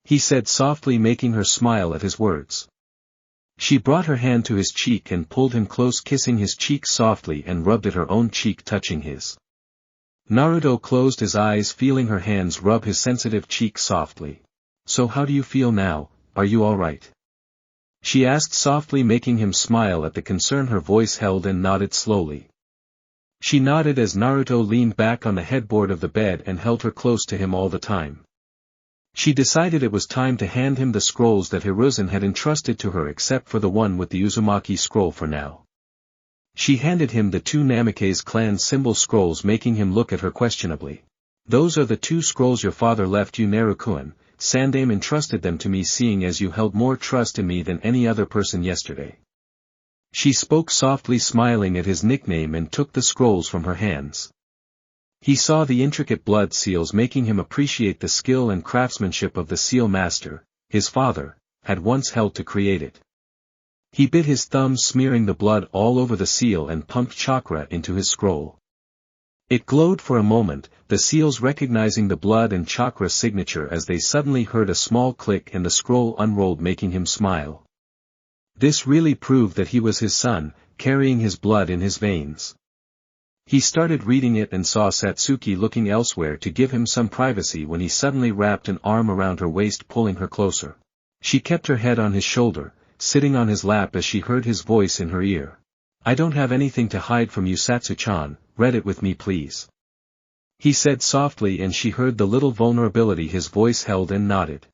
he said softly, making her smile at his words. She brought her hand to his cheek and pulled him close, kissing his cheek softly and rubbed at her own cheek, touching his. Naruto closed his eyes, feeling her hands rub his sensitive cheek softly. "So how do you feel now, are you all right?" she asked softly, making him smile at the concern her voice held, and nodded slowly. She nodded as Naruto leaned back on the headboard of the bed and held her close to him all the time. She decided it was time to hand him the scrolls that Hiruzen had entrusted to her, except for the one with the Uzumaki scroll for now. She handed him the 2 Namake's clan symbol scrolls, making him look at her questionably. "Those are the 2 scrolls your father left you, Naruto-kun. Sandame entrusted them to me, seeing as you held more trust in me than any other person yesterday." She spoke softly, smiling at his nickname, and took the scrolls from her hands. He saw the intricate blood seals, making him appreciate the skill and craftsmanship of the seal master, his father, had once held to create it. He bit his thumb, smearing the blood all over the seal, and pumped chakra into his scroll. It glowed for a moment, the seals recognizing the blood and chakra signature, as they suddenly heard a small click and the scroll unrolled, making him smile. This really proved that he was his son, carrying his blood in his veins. He started reading it and saw Satsuki looking elsewhere to give him some privacy, when he suddenly wrapped an arm around her waist, pulling her closer. She kept her head on his shoulder, sitting on his lap, as she heard his voice in her ear. "I don't have anything to hide from you, Satsu-chan, read it with me please," he said softly, and she heard the little vulnerability his voice held and nodded.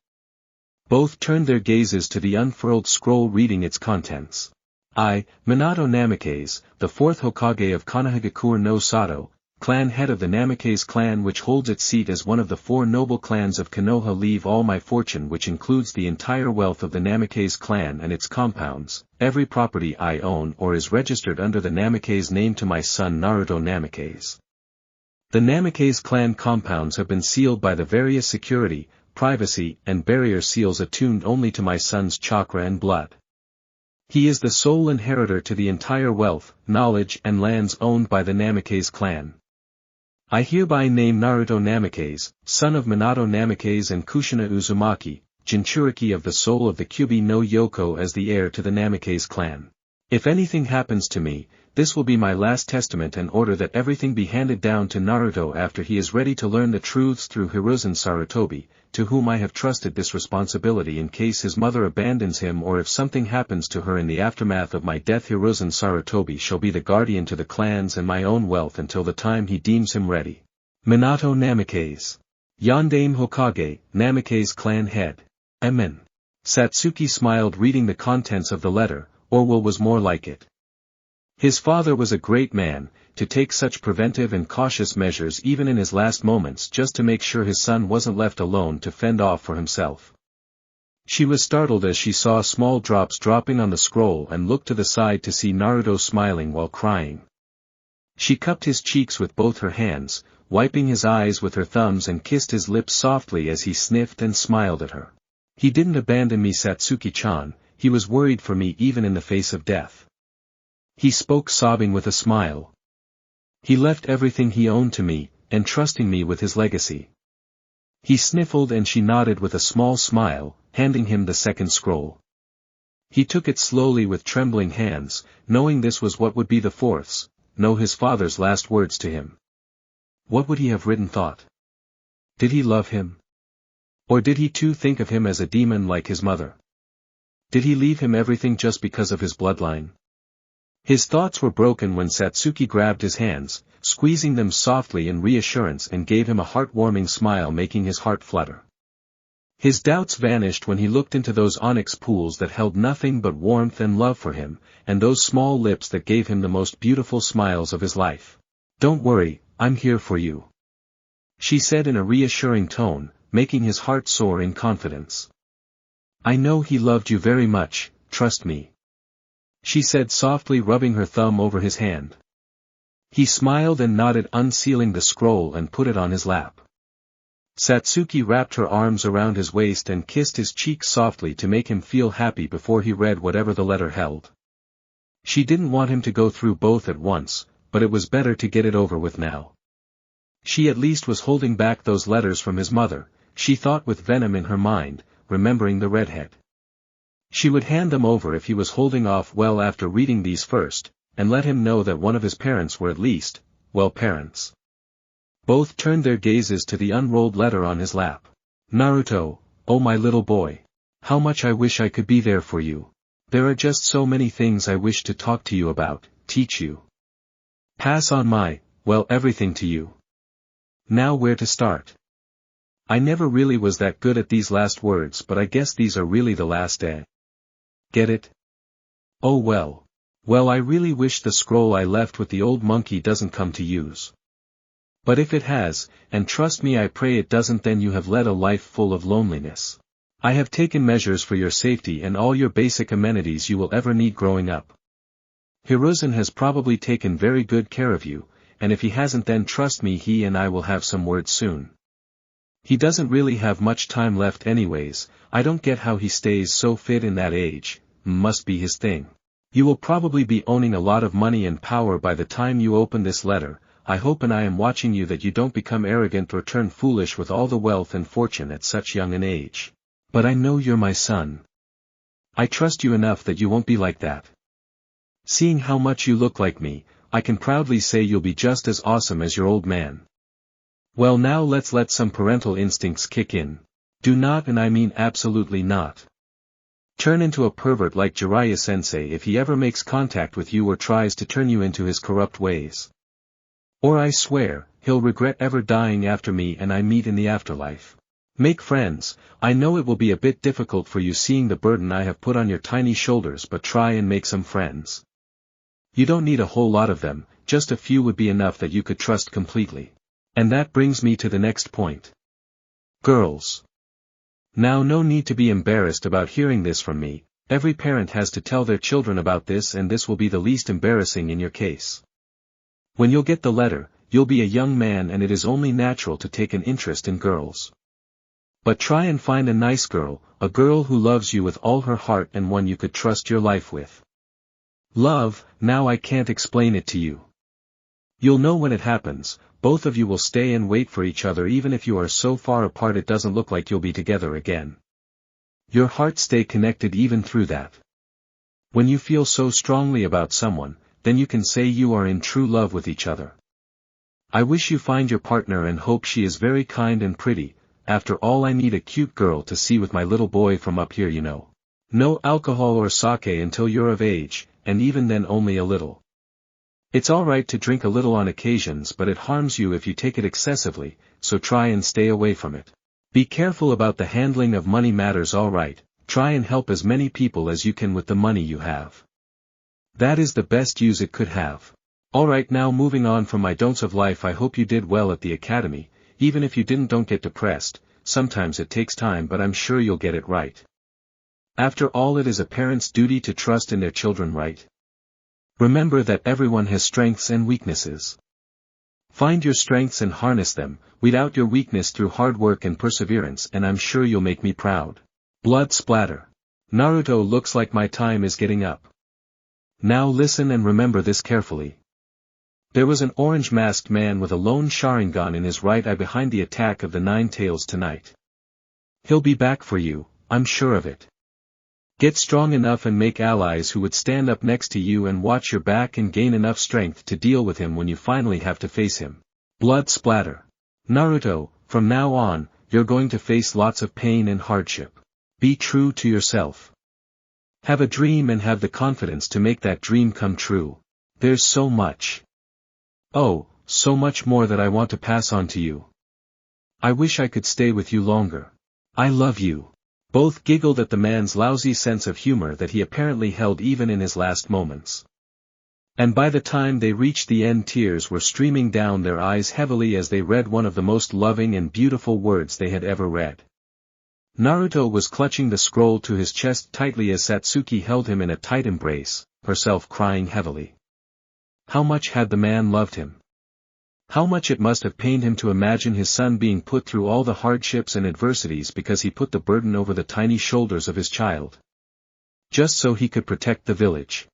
Both turned their gazes to the unfurled scroll, reading its contents. "I, Minato Namikaze, the 4th Hokage of Konohagakure no Sato, clan head of the Namikaze clan, which holds its seat as one of the 4 noble clans of Konoha, leave all my fortune, which includes the entire wealth of the Namikaze clan and its compounds, every property I own or is registered under the Namikaze name, to my son Naruto Namikaze. The Namikaze clan compounds have been sealed by the various security, privacy, and barrier seals attuned only to my son's chakra and blood. He is the sole inheritor to the entire wealth, knowledge, and lands owned by the Namikaze clan. I hereby name Naruto Namikaze, son of Minato Namikaze and Kushina Uzumaki, Jinchuriki of the soul of the Kyubi no Yoko, as the heir to the Namikaze clan. If anything happens to me, this will be my last testament, and order that everything be handed down to Naruto after he is ready to learn the truths through Hiruzen Sarutobi, to whom I have trusted this responsibility in case his mother abandons him or if something happens to her in the aftermath of my death. Hiruzen Sarutobi shall be the guardian to the clans and my own wealth until the time he deems him ready. Minato Namikaze. Yondaime Hokage, Namikaze clan head. Amen." Satsuki smiled, reading the contents of the letter, or what was more like it. His father was a great man, to take such preventive and cautious measures even in his last moments, just to make sure his son wasn't left alone to fend off for himself. She was startled as she saw small drops dropping on the scroll and looked to the side to see Naruto smiling while crying. She cupped his cheeks with both her hands, wiping his eyes with her thumbs, and kissed his lips softly as he sniffed and smiled at her. "He didn't abandon me, Satsuki-chan, he was worried for me even in the face of death," he spoke, sobbing with a smile. "He left everything he owned to me, entrusting me with his legacy." He sniffled, and she nodded with a small smile, handing him the second scroll. He took it slowly with trembling hands, knowing this was what would be the fourth's, his father's last words to him. What would he have written thought? Did he love him? Or did he too think of him as a demon like his mother? Did he leave him everything just because of his bloodline? His thoughts were broken when Satsuki grabbed his hands, squeezing them softly in reassurance and gave him a heartwarming smile making his heart flutter. His doubts vanished when he looked into those onyx pools that held nothing but warmth and love for him, and those small lips that gave him the most beautiful smiles of his life. "Don't worry, I'm here for you," she said in a reassuring tone, making his heart soar in confidence. "I know he loved you very much, trust me," she said softly, rubbing her thumb over his hand. He smiled and nodded, unsealing the scroll and put it on his lap. Satsuki wrapped her arms around his waist and kissed his cheek softly to make him feel happy before he read whatever the letter held. She didn't want him to go through both at once, but it was better to get it over with now. She at least was holding back those letters from his mother, she thought with venom in her mind, remembering the redhead. She would hand them over if he was holding off well after reading these first, and let him know that one of his parents were at least, well, parents. Both turned their gazes to the unrolled letter on his lap. "Naruto, oh my little boy. How much I wish I could be there for you. There are just so many things I wish to talk to you about, teach you. Pass on my, well, everything to you. Now where to start? I never really was that good at these last words, but I guess these are really the last, eh? Get it? Oh well. Well, I really wish the scroll I left with the old monkey doesn't come to use. But if it has, and trust me I pray it doesn't, then you have led a life full of loneliness. I have taken measures for your safety and all your basic amenities you will ever need growing up. Hiruzen has probably taken very good care of you, and if he hasn't then trust me he and I will have some words soon. He doesn't really have much time left anyways, I don't get how he stays so fit in that age, must be his thing. You will probably be owning a lot of money and power by the time you open this letter, I hope and I am watching you that you don't become arrogant or turn foolish with all the wealth and fortune at such young an age. But I know you're my son. I trust you enough that you won't be like that. Seeing how much you look like me, I can proudly say you'll be just as awesome as your old man. Well, now let's let some parental instincts kick in. Do not, and I mean absolutely not, turn into a pervert like Jiraiya-sensei if he ever makes contact with you or tries to turn you into his corrupt ways. Or I swear, he'll regret ever dying after me and I meet in the afterlife. Make friends. I know it will be a bit difficult for you seeing the burden I have put on your tiny shoulders, but try and make some friends. You don't need a whole lot of them, just a few would be enough that you could trust completely. And that brings me to the next point. Girls. Now no need to be embarrassed about hearing this from me, every parent has to tell their children about this and this will be the least embarrassing in your case. When you'll get the letter, you'll be a young man and it is only natural to take an interest in girls. But try and find a nice girl, a girl who loves you with all her heart and one you could trust your life with. Love, now I can't explain it to you. You'll know when it happens, both of you will stay and wait for each other even if you are so far apart it doesn't look like you'll be together again. Your hearts stay connected even through that. When you feel so strongly about someone, then you can say you are in true love with each other. I wish you find your partner and hope she is very kind and pretty, after all I need a cute girl to see with my little boy from up here you know. No alcohol or sake until you're of age, and even then only a little. It's alright to drink a little on occasions but it harms you if you take it excessively, so try and stay away from it. Be careful about the handling of money matters, alright, try and help as many people as you can with the money you have. That is the best use it could have. Alright, now moving on from my don'ts of life, I hope you did well at the academy, even if you didn't, don't get depressed, sometimes it takes time but I'm sure you'll get it right. After all, it is a parent's duty to trust in their children, right? Remember that everyone has strengths and weaknesses. Find your strengths and harness them, weed out your weakness through hard work and perseverance and I'm sure you'll make me proud. Blood splatter. Naruto, looks like my time is getting up. Now listen and remember this carefully. There was an orange-masked man with a lone Sharingan in his right eye behind the attack of the Nine Tails tonight. He'll be back for you, I'm sure of it. Get strong enough and make allies who would stand up next to you and watch your back and gain enough strength to deal with him when you finally have to face him. Blood splatter. Naruto, from now on, you're going to face lots of pain and hardship. Be true to yourself. Have a dream and have the confidence to make that dream come true. There's so much. Oh, so much more that I want to pass on to you. I wish I could stay with you longer. I love you. Both giggled at the man's lousy sense of humor that he apparently held even in his last moments. And by the time they reached the end, tears were streaming down their eyes heavily as they read one of the most loving and beautiful words they had ever read. Naruto was clutching the scroll to his chest tightly as Satsuki held him in a tight embrace, herself crying heavily. How much had the man loved him? How much it must have pained him to imagine his son being put through all the hardships and adversities because he put the burden over the tiny shoulders of his child. Just so he could protect the village.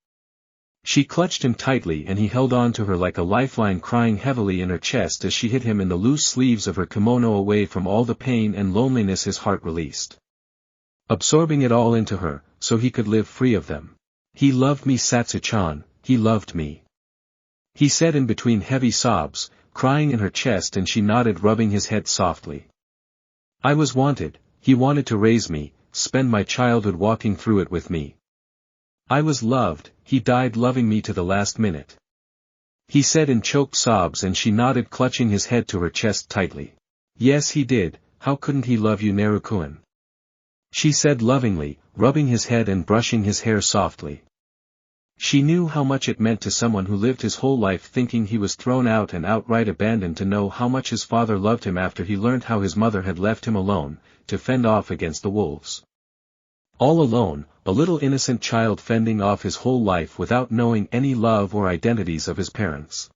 She clutched him tightly and he held on to her like a lifeline, crying heavily in her chest as she hid him in the loose sleeves of her kimono away from all the pain and loneliness his heart released. Absorbing it all into her, so he could live free of them. He loved me, Satsu-chan, he loved me. He said in between heavy sobs, crying in her chest, and she nodded, rubbing his head softly. I was wanted, he wanted to raise me, spend my childhood walking through it with me. I was loved, he died loving me to the last minute. He said in choked sobs, and she nodded, clutching his head to her chest tightly. Yes, he did. How couldn't he love you, Naruto-kun? She said lovingly, rubbing his head and brushing his hair softly. She knew how much it meant to someone who lived his whole life thinking he was thrown out and outright abandoned to know how much his father loved him after he learned how his mother had left him alone, to fend off against the wolves. All alone, a little innocent child fending off his whole life without knowing any love or identities of his parents.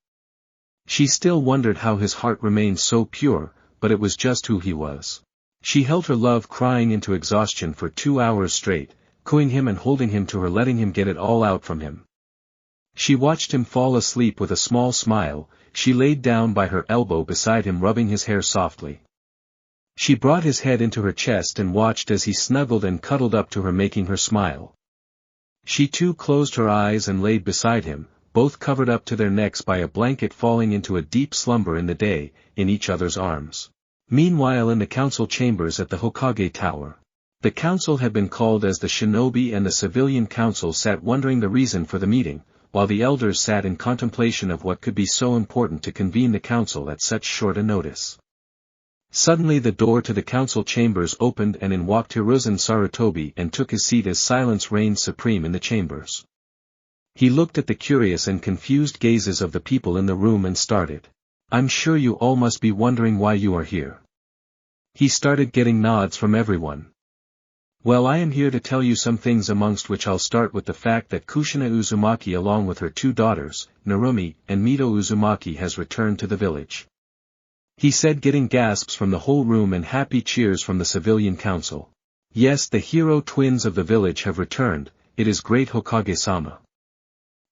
She still wondered how his heart remained so pure, but it was just who he was. She held her love crying into exhaustion for 2 hours straight, cooing him and holding him to her, letting him get it all out from him. She watched him fall asleep with a small smile. She laid down by her elbow beside him, rubbing his hair softly. She brought his head into her chest and watched as he snuggled and cuddled up to her, making her smile. She too closed her eyes and laid beside him, both covered up to their necks by a blanket, falling into a deep slumber in the day, in each other's arms. Meanwhile, in the council chambers at the Hokage Tower. The council had been called as the shinobi and the civilian council sat wondering the reason for the meeting, while the elders sat in contemplation of what could be so important to convene the council at such short a notice. Suddenly the door to the council chambers opened and in walked Hiruzen Sarutobi and took his seat as silence reigned supreme in the chambers. He looked at the curious and confused gazes of the people in the room and started. I'm sure you all must be wondering why you are here. He started getting nods from everyone. Well, I am here to tell you some things, amongst which I'll start with the fact that Kushina Uzumaki along with her 2 daughters, Narumi and Mito Uzumaki, has returned to the village. He said, getting gasps from the whole room and happy cheers from the civilian council. Yes, the hero twins of the village have returned, it is great, Hokage-sama.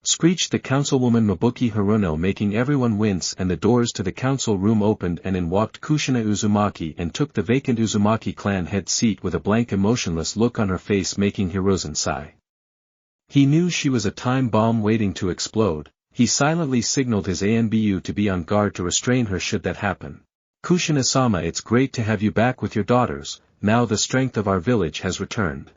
Screeched the councilwoman Mabuki Haruno, making everyone wince, and the doors to the council room opened and in walked Kushina Uzumaki and took the vacant Uzumaki clan head seat with a blank emotionless look on her face, making Hiruzen sigh. He knew she was a time bomb waiting to explode. He silently signaled his ANBU to be on guard to restrain her should that happen. Kushina-sama, it's great to have you back with your daughters, now the strength of our village has returned.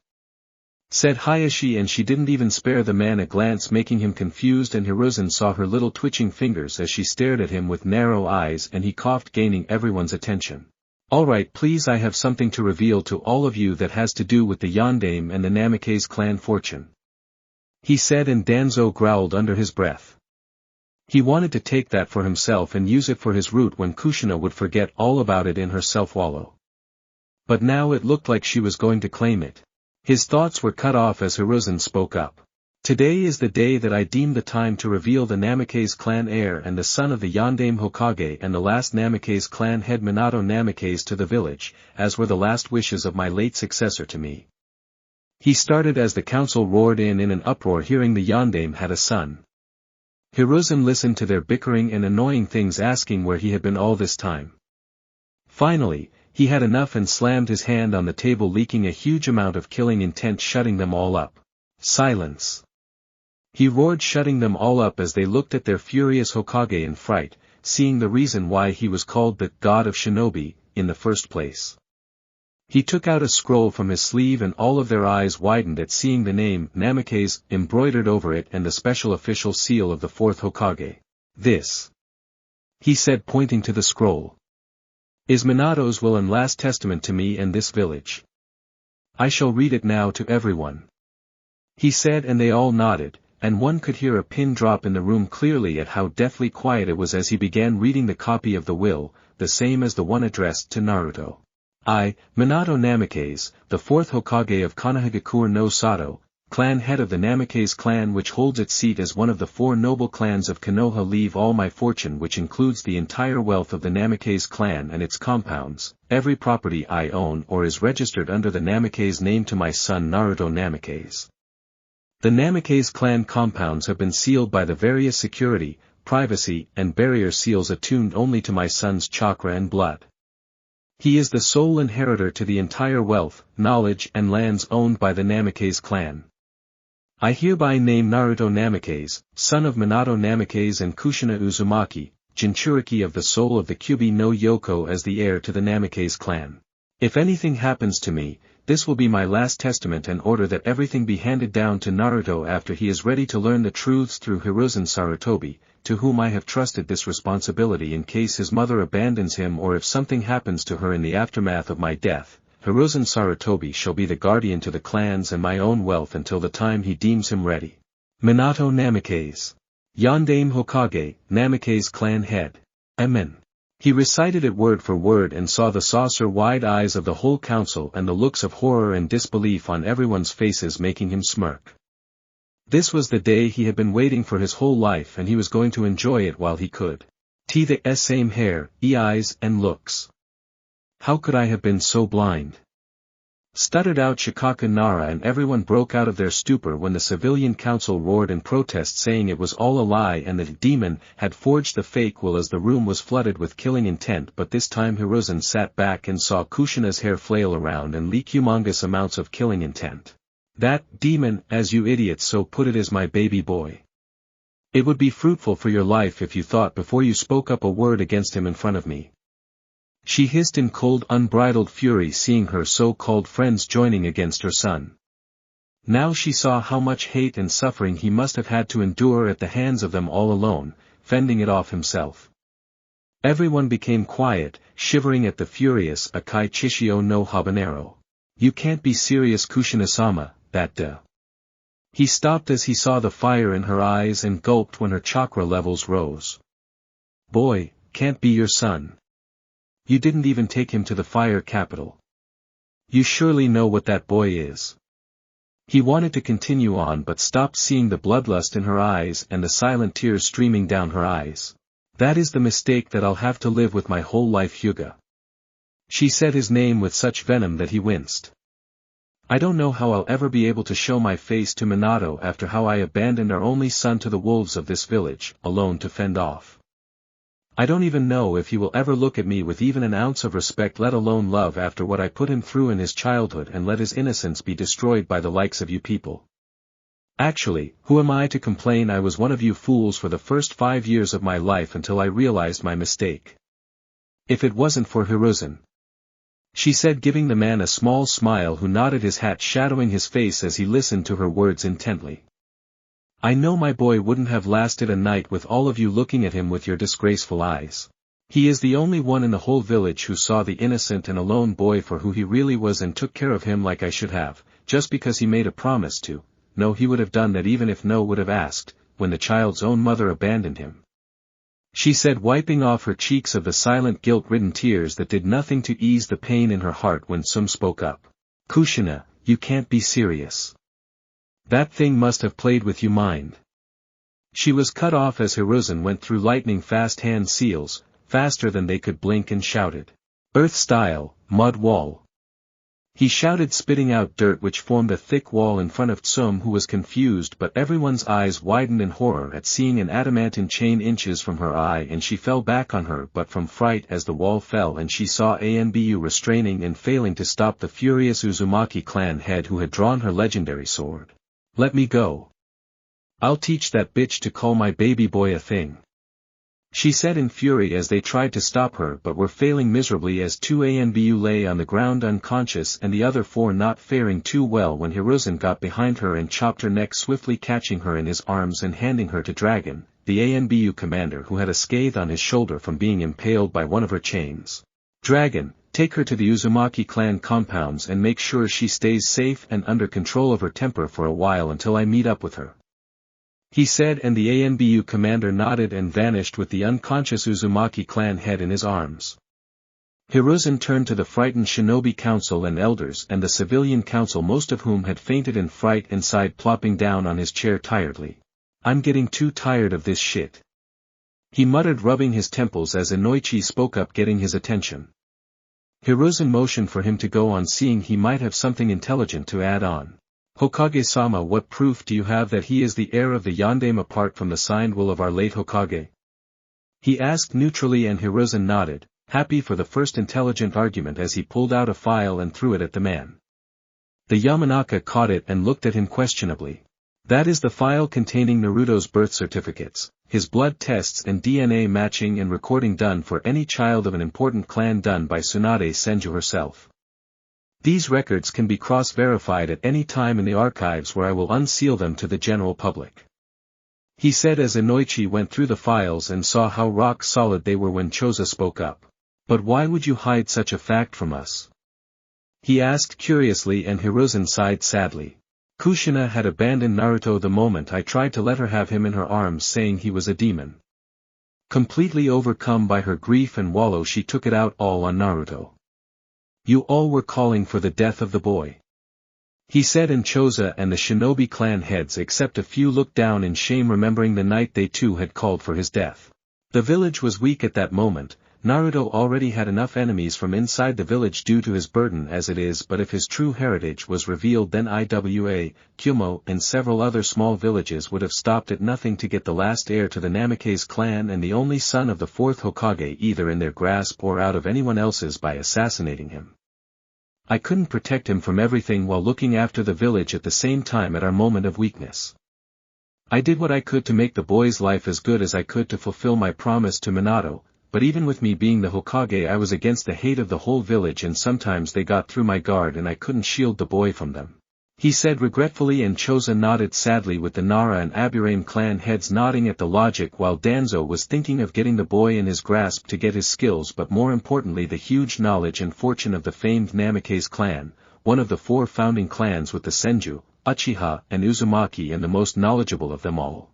Said Hayashi, and she didn't even spare the man a glance, making him confused, and Hiruzen saw her little twitching fingers as she stared at him with narrow eyes, and he coughed, gaining everyone's attention. Alright, please, I have something to reveal to all of you that has to do with the Yondaime and the Namikaze clan fortune. He said, and Danzo growled under his breath. He wanted to take that for himself and use it for his route when Kushina would forget all about it in her self-wallow. But now it looked like she was going to claim it. His thoughts were cut off as Hiruzen spoke up. Today is the day that I deem the time to reveal the Namikaze clan heir and the son of the Yondaime Hokage and the last Namikaze clan head, Minato Namikaze, to the village, as were the last wishes of my late successor to me. He started as the council roared in an uproar, hearing the Yondaime had a son. Hiruzen listened to their bickering and annoying things, asking where he had been all this time. Finally, he had enough and slammed his hand on the table, leaking a huge amount of killing intent, shutting them all up. Silence! He roared, shutting them all up as they looked at their furious Hokage in fright, seeing the reason why he was called the God of Shinobi, in the first place. He took out a scroll from his sleeve and all of their eyes widened at seeing the name Namikaze embroidered over it and the special official seal of the fourth Hokage. This, he said pointing to the scroll, is Minato's will and last testament to me and this village. I shall read it now to everyone. He said, and they all nodded, and one could hear a pin drop in the room clearly at how deathly quiet it was as he began reading the copy of the will, the same as the one addressed to Naruto. I, Minato Namikaze, the fourth Hokage of Konohagakure no Sato, clan head of the Namikaze clan which holds its seat as one of the four noble clans of Konoha, leave all my fortune which includes the entire wealth of the Namikaze clan and its compounds, every property I own or is registered under the Namikaze name to my son Naruto Namikaze. The Namikaze clan compounds have been sealed by the various security, privacy, and barrier seals attuned only to my son's chakra and blood. He is the sole inheritor to the entire wealth, knowledge and lands owned by the Namikaze clan. I hereby name Naruto Namikaze, son of Minato Namikaze and Kushina Uzumaki, Jinchuriki of the soul of the Kyubi no Yoko as the heir to the Namikaze clan. If anything happens to me, this will be my last testament and order that everything be handed down to Naruto after he is ready to learn the truths through Hiruzen Sarutobi, to whom I have trusted this responsibility in case his mother abandons him or if something happens to her in the aftermath of my death. Hiruzen Sarutobi shall be the guardian to the clans and my own wealth until the time he deems him ready. Minato Namikaze. Yondaime Hokage, Namikaze clan head. Amen. He recited it word for word and saw the saucer-wide eyes of the whole council and the looks of horror and disbelief on everyone's faces making him smirk. This was the day he had been waiting for his whole life and he was going to enjoy it while he could. The same hair, eyes and looks. How could I have been so blind? Stuttered out Shikaku Nara, and everyone broke out of their stupor when the civilian council roared in protest saying it was all a lie and that the demon had forged the fake will as the room was flooded with killing intent. But this time Hiruzen sat back and saw Kushina's hair flail around and leak humongous amounts of killing intent. That demon, as you idiots so put it, is my baby boy. It would be fruitful for your life if you thought before you spoke up a word against him in front of me. She hissed in cold unbridled fury seeing her so-called friends joining against her son. Now she saw how much hate and suffering he must have had to endure at the hands of them all alone, fending it off himself. Everyone became quiet, shivering at the furious Akai Chishio no Habanero. You can't be serious, Kushina-sama, that He stopped as he saw the fire in her eyes and gulped when her chakra levels rose. Boy, can't be your son. You didn't even take him to the fire capital. You surely know what that boy is. He wanted to continue on but stopped seeing the bloodlust in her eyes and the silent tears streaming down her eyes. That is the mistake that I'll have to live with my whole life, Hyuga. She said his name with such venom that he winced. I don't know how I'll ever be able to show my face to Minato after how I abandoned our only son to the wolves of this village, alone to fend off. I don't even know if he will ever look at me with even an ounce of respect, let alone love, after what I put him through in his childhood and let his innocence be destroyed by the likes of you people. Actually, who am I to complain? I was one of you fools for the first 5 years of my life until I realized my mistake. If it wasn't for Hiruzen, she said, giving the man a small smile who nodded, his hat shadowing his face as he listened to her words intently. I know my boy wouldn't have lasted a night with all of you looking at him with your disgraceful eyes. He is the only one in the whole village who saw the innocent and alone boy for who he really was and took care of him like I should have, just because he made a promise to. No, he would have done that even if no would have asked, when the child's own mother abandoned him. She said, wiping off her cheeks of the silent guilt-ridden tears that did nothing to ease the pain in her heart when Sum spoke up. Kushina, you can't be serious. That thing must have played with you, mind. She was cut off as Hiruzen went through lightning-fast hand seals, faster than they could blink, and shouted. Earth style, mud wall. He shouted, spitting out dirt which formed a thick wall in front of Tsum, who was confused, but everyone's eyes widened in horror at seeing an adamantine chain inches from her eye, and she fell back on her but from fright as the wall fell and she saw Anbu restraining and failing to stop the furious Uzumaki clan head who had drawn her legendary sword. Let me go. I'll teach that bitch to call my baby boy a thing. she said in fury as they tried to stop her but were failing miserably as 2 Anbu lay on the ground unconscious and the other 4 not faring too well when Hiruzen got behind her and chopped her neck, swiftly catching her in his arms and handing her to Dragon, the Anbu commander who had a scathe on his shoulder from being impaled by one of her chains. Dragon, take her to the Uzumaki clan compounds and make sure she stays safe and under control of her temper for a while until I meet up with her, he said, and the Anbu commander nodded and vanished with the unconscious Uzumaki clan head in his arms. Hiruzen turned to the frightened shinobi council and elders and the civilian council, most of whom had fainted in fright, and sighed, plopping down on his chair tiredly. I'm getting too tired of this shit, he muttered, rubbing his temples as Inoichi spoke up, getting his attention. Hiruzen motioned for him to go on, seeing he might have something intelligent to add on. Hokage-sama, what proof do you have that he is the heir of the Yondaime apart from the signed will of our late Hokage? He asked neutrally, and Hiruzen nodded, happy for the first intelligent argument as he pulled out a file and threw it at the man. The Yamanaka caught it and looked at him questionably. That is the file containing Naruto's birth certificates, his blood tests and DNA matching and recording done for any child of an important clan, done by Tsunade Senju herself. These records can be cross-verified at any time in the archives, where I will unseal them to the general public, he said as Inoichi went through the files and saw how rock solid they were when Choza spoke up. But why would you hide such a fact from us? He asked curiously, and Hiruzen sighed sadly. Kushina had abandoned Naruto the moment I tried to let her have him in her arms, saying he was a demon. Completely overcome by her grief and wallow, she took it out all on Naruto. You all were calling for the death of the boy, he said, and Choza and the shinobi clan heads except a few looked down in shame, remembering the night they too had called for his death. The village was weak at that moment. Naruto already had enough enemies from inside the village due to his burden as it is, but if his true heritage was revealed, then Iwa, Kumo and several other small villages would have stopped at nothing to get the last heir to the Namikaze clan and the only son of the 4th Hokage either in their grasp or out of anyone else's by assassinating him. I couldn't protect him from everything while looking after the village at the same time at our moment of weakness. I did what I could to make the boy's life as good as I could to fulfill my promise to Minato, but even with me being the Hokage, I was against the hate of the whole village, and sometimes they got through my guard and I couldn't shield the boy from them, he said regretfully, and Choza nodded sadly, with the Nara and Aburame clan heads nodding at the logic, while Danzo was thinking of getting the boy in his grasp to get his skills, but more importantly the huge knowledge and fortune of the famed Namikaze clan, one of the 4 founding clans with the Senju, Uchiha and Uzumaki, and the most knowledgeable of them all.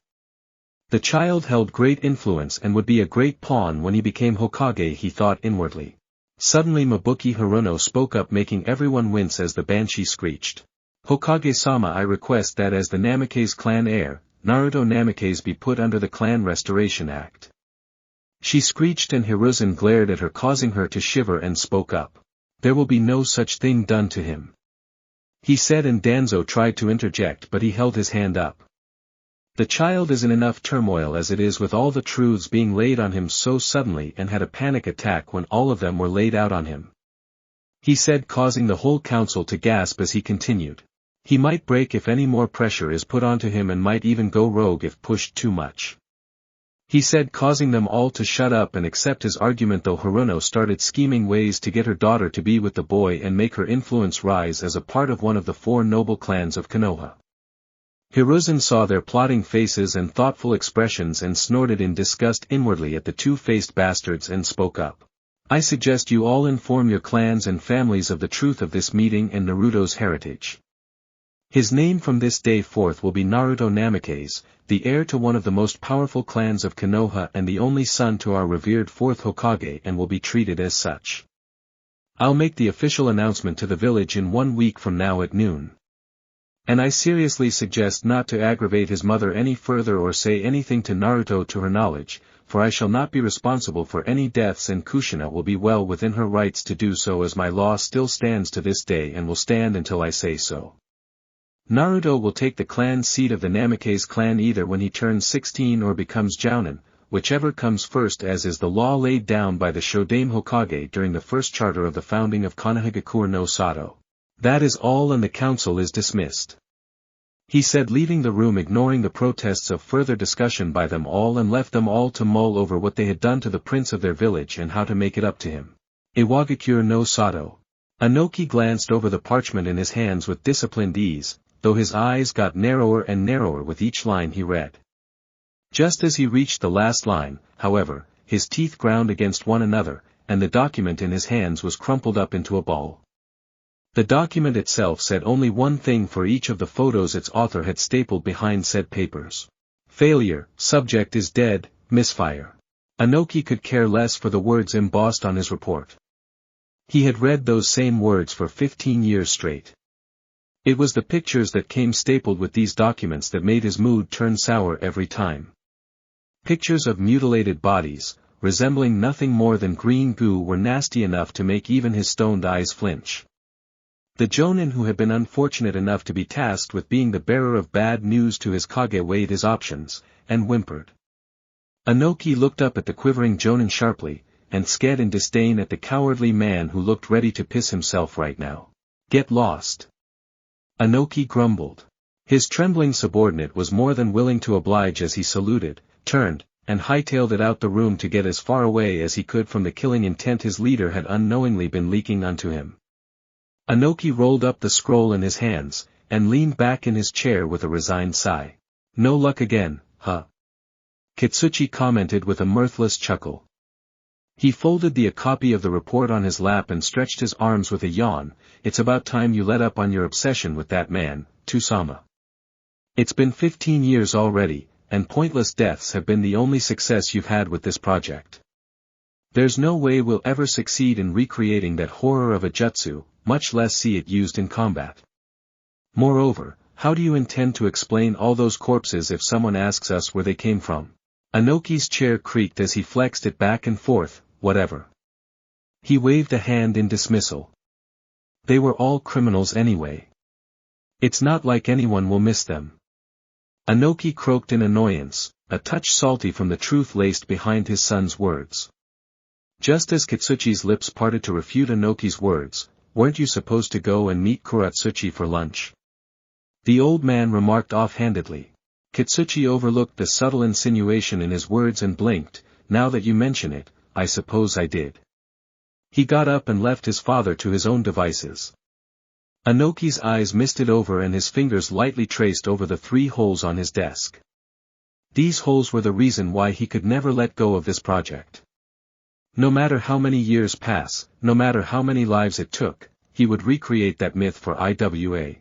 The child held great influence and would be a great pawn when he became Hokage, he thought inwardly. Suddenly Mabuki Haruno spoke up, making everyone wince as the banshee screeched. Hokage-sama, I request that as the Namikaze clan heir, Naruto Namikaze be put under the Clan Restoration Act. She screeched, and Hiruzen glared at her, causing her to shiver, and spoke up. There will be no such thing done to him, he said, and Danzo tried to interject, but he held his hand up. The child is in enough turmoil as it is, with all the truths being laid on him so suddenly, and had a panic attack when all of them were laid out on him, he said, causing the whole council to gasp as he continued. He might break if any more pressure is put onto him, and might even go rogue if pushed too much, he said, causing them all to shut up and accept his argument, though Haruno started scheming ways to get her daughter to be with the boy and make her influence rise as a part of one of the 4 noble clans of Konoha. Hiruzen saw their plotting faces and thoughtful expressions and snorted in disgust inwardly at the 2-faced bastards and spoke up. I suggest you all inform your clans and families of the truth of this meeting and Naruto's heritage. His name from this day forth will be Naruto Namikaze, the heir to one of the most powerful clans of Konoha and the only son to our revered 4th Hokage, and will be treated as such. I'll make the official announcement to the village in 1 week from now at noon. And I seriously suggest not to aggravate his mother any further or say anything to Naruto to her knowledge, for I shall not be responsible for any deaths, and Kushina will be well within her rights to do so, as my law still stands to this day and will stand until I say so. Naruto will take the clan seat of the Namikaze clan either when he turns 16 or becomes Jounin, whichever comes first, as is the law laid down by the Shodaime Hokage during the first charter of the founding of Konohagakure no Sato. That is all, and the council is dismissed. he said, leaving the room, ignoring the protests of further discussion by them all, and left them all to mull over what they had done to the prince of their village and how to make it up to him. Iwagakure no Sato. Anoki glanced over the parchment in his hands with disciplined ease, though his eyes got narrower and narrower with each line he read. Just as he reached the last line, however, his teeth ground against one another, and the document in his hands was crumpled up into a ball. The document itself said only one thing for each of the photos its author had stapled behind said papers. Failure, subject is dead, misfire. Anoki could care less for the words embossed on his report. He had read those same words for 15 years straight. It was the pictures that came stapled with these documents that made his mood turn sour every time. Pictures of mutilated bodies, resembling nothing more than green goo, were nasty enough to make even his stoned eyes flinch. The jonin who had been unfortunate enough to be tasked with being the bearer of bad news to his kage weighed his options, and whimpered. Anoki looked up at the quivering jonin sharply, and scared in disdain at the cowardly man who looked ready to piss himself right now. Get lost. Anoki grumbled. His trembling subordinate was more than willing to oblige as he saluted, turned, and hightailed it out the room to get as far away as he could from the killing intent his leader had unknowingly been leaking unto him. Anoki rolled up the scroll in his hands, and leaned back in his chair with a resigned sigh. No luck again, huh? Kitsuchi commented with a mirthless chuckle. He folded the copy of the report on his lap and stretched his arms with a yawn. It's about time you let up on your obsession with that man, Tusama. It's been 15 years already, and pointless deaths have been the only success you've had with this project. There's no way we'll ever succeed in recreating that horror of a jutsu, much less see it used in combat. Moreover, how do you intend to explain all those corpses if someone asks us where they came from? Anoki's chair creaked as he flexed it back and forth. Whatever. He waved a hand in dismissal. They were all criminals anyway. It's not like anyone will miss them. Anoki croaked in annoyance, a touch salty from the truth laced behind his son's words. Just as Kitsuchi's lips parted to refute Anoki's words, weren't you supposed to go and meet Kuratsuchi for lunch? The old man remarked offhandedly. Kitsuchi overlooked the subtle insinuation in his words and blinked. Now that you mention it, I suppose I did. He got up and left his father to his own devices. Anoki's eyes misted over and his fingers lightly traced over the 3 holes on his desk. These holes were the reason why he could never let go of this project. No matter how many years pass, no matter how many lives it took, he would recreate that myth for Iwa.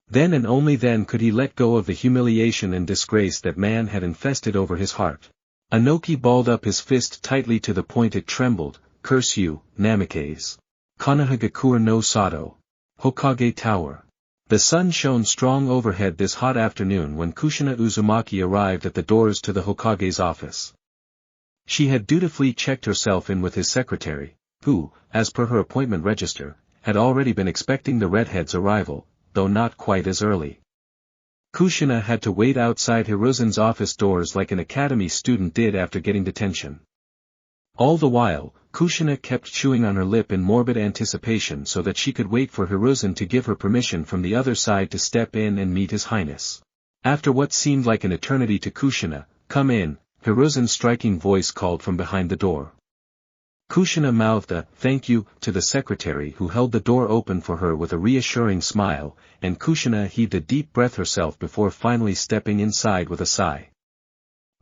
Then and only then could he let go of the humiliation and disgrace that man had infested over his heart. Anoki balled up his fist tightly to the point it trembled. Curse you, Namikaze. Konohagakure no Sato. Hokage Tower. The sun shone strong overhead this hot afternoon when Kushina Uzumaki arrived at the doors to the Hokage's office. She had dutifully checked herself in with his secretary, who, as per her appointment register, had already been expecting the redhead's arrival, though not quite as early. Kushina had to wait outside Hiruzen's office doors like an academy student did after getting detention. All the while, Kushina kept chewing on her lip in morbid anticipation so that she could wait for Hiruzen to give her permission from the other side to step in and meet His Highness. After what seemed like an eternity to Kushina, "Come in," Hiruzen's striking voice called from behind the door. Kushina mouthed a "thank you" to the secretary who held the door open for her with a reassuring smile, and Kushina heaved a deep breath herself before finally stepping inside with a sigh.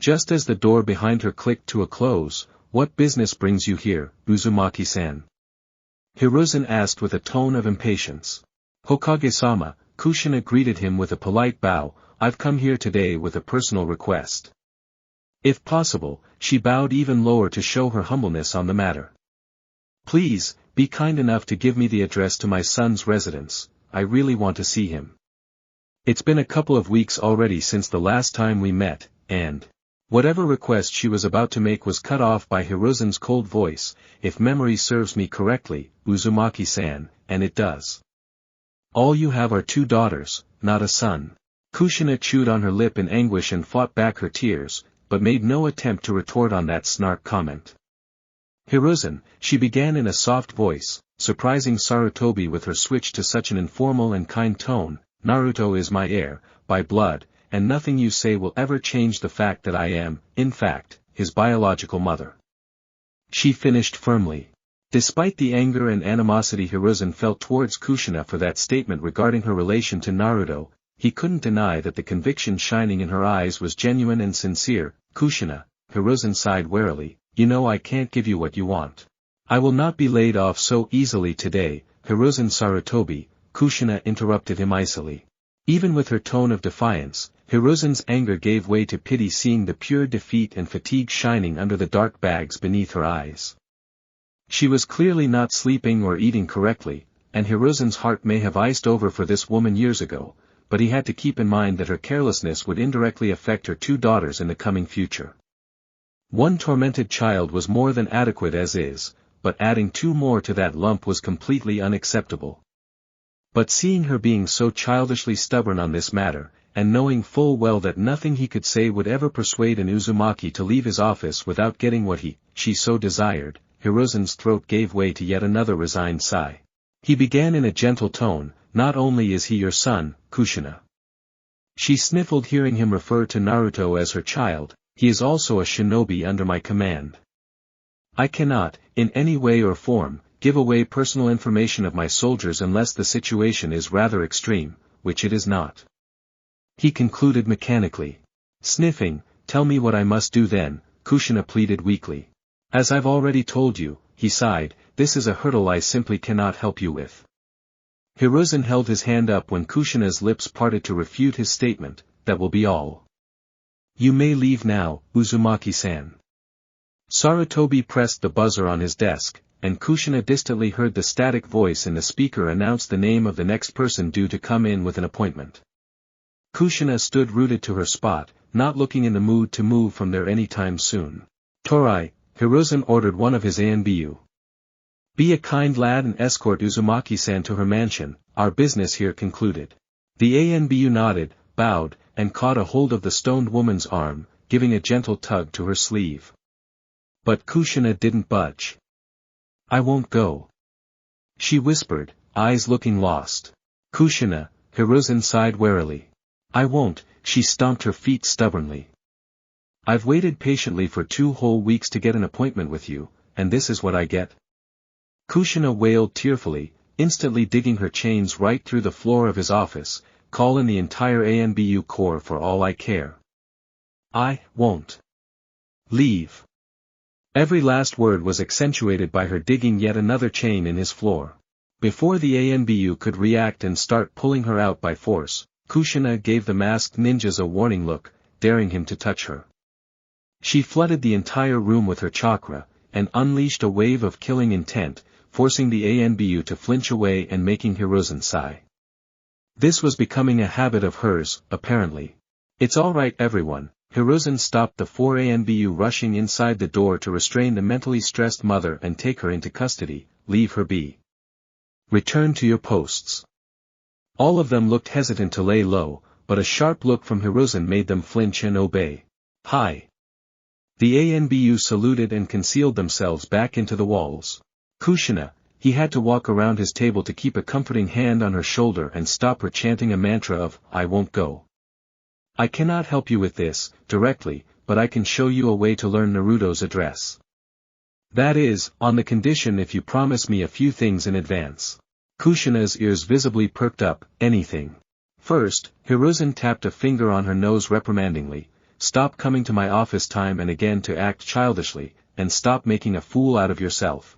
Just as the door behind her clicked to a close, "What business brings you here, Uzumaki-san?" Hiruzen asked with a tone of impatience. "Hokage-sama," Kushina greeted him with a polite bow, "I've come here today with a personal request." If possible, she bowed even lower to show her humbleness on the matter. "Please, be kind enough to give me the address to my son's residence. I really want to see him. It's been a couple of weeks already since the last time we met," and whatever request she was about to make was cut off by Hiruzen's cold voice. "If memory serves me correctly, Uzumaki-san, and it does. All you have are 2 daughters, not a son." Kushina chewed on her lip in anguish and fought back her tears, but made no attempt to retort on that snark comment. "Hiruzen," she began in a soft voice, surprising Sarutobi with her switch to such an informal and kind tone, Naruto is my heir, by blood, and nothing you say will ever change the fact that I am, in fact, his biological mother. She finished firmly. Despite the anger and animosity Hiruzen felt towards Kushina for that statement regarding her relation to Naruto, he couldn't deny that the conviction shining in her eyes was genuine and sincere. Kushina, Hiruzen sighed warily, you know I can't give you what you want. I will not be laid off so easily today, Hiruzen Sarutobi, Kushina interrupted him icily. Even with her tone of defiance, Hiruzen's anger gave way to pity seeing the pure defeat and fatigue shining under the dark bags beneath her eyes. She was clearly not sleeping or eating correctly, and Hiruzen's heart may have iced over for this woman years ago, but he had to keep in mind that her carelessness would indirectly affect her two daughters in the coming future. One tormented child was more than adequate as is, but adding two more to that lump was completely unacceptable. But seeing her being so childishly stubborn on this matter, and knowing full well that nothing he could say would ever persuade an Uzumaki to leave his office without getting what she so desired, Hiruzen's throat gave way to yet another resigned sigh. He began in a gentle tone, not only is he your son, Kushina. She sniffled hearing him refer to Naruto as her child, he is also a shinobi under my command. I cannot, in any way or form, give away personal information of my soldiers unless the situation is rather extreme, which it is not. He concluded mechanically. Sniffing, tell me what I must do then, Kushina pleaded weakly. As I've already told you, he sighed, this is a hurdle I simply cannot help you with. Hiruzen held his hand up when Kushina's lips parted to refute his statement, that will be all. You may leave now, Uzumaki-san. Sarutobi pressed the buzzer on his desk, and Kushina distantly heard the static voice in the speaker announce the name of the next person due to come in with an appointment. Kushina stood rooted to her spot, not looking in the mood to move from there any time soon. Torai, Hiruzen ordered one of his ANBU. Be a kind lad and escort Uzumaki-san to her mansion, our business here concluded. The ANBU nodded, bowed, and caught a hold of the stoned woman's arm, giving a gentle tug to her sleeve. But Kushina didn't budge. I won't go. She whispered, eyes looking lost. Kushina, Hiruzen sighed warily. I won't, she stomped her feet stubbornly. I've waited patiently for 2 whole weeks to get an appointment with you, and this is what I get? Kushina wailed tearfully, instantly digging her chains right through the floor of his office, call in the entire ANBU corps for all I care. I won't leave. Every last word was accentuated by her digging yet another chain in his floor. Before the ANBU could react and start pulling her out by force, Kushina gave the masked ninjas a warning look, daring him to touch her. She flooded the entire room with her chakra, and unleashed a wave of killing intent, forcing the ANBU to flinch away and making Hiruzen sigh. This was becoming a habit of hers, apparently. It's all right everyone, Hiruzen stopped the 4 ANBU rushing inside the door to restrain the mentally stressed mother and take her into custody, leave her be. Return to your posts. All of them looked hesitant to lay low, but a sharp look from Hiruzen made them flinch and obey. Hi. The ANBU saluted and concealed themselves back into the walls. Kushina, he had to walk around his table to keep a comforting hand on her shoulder and stop her chanting a mantra of, I won't go. I cannot help you with this, directly, but I can show you a way to learn Naruto's address. That is, on the condition if you promise me a few things in advance. Kushina's ears visibly perked up, anything. First, Hiruzen tapped a finger on her nose reprimandingly, stop coming to my office time and again to act childishly, and stop making a fool out of yourself.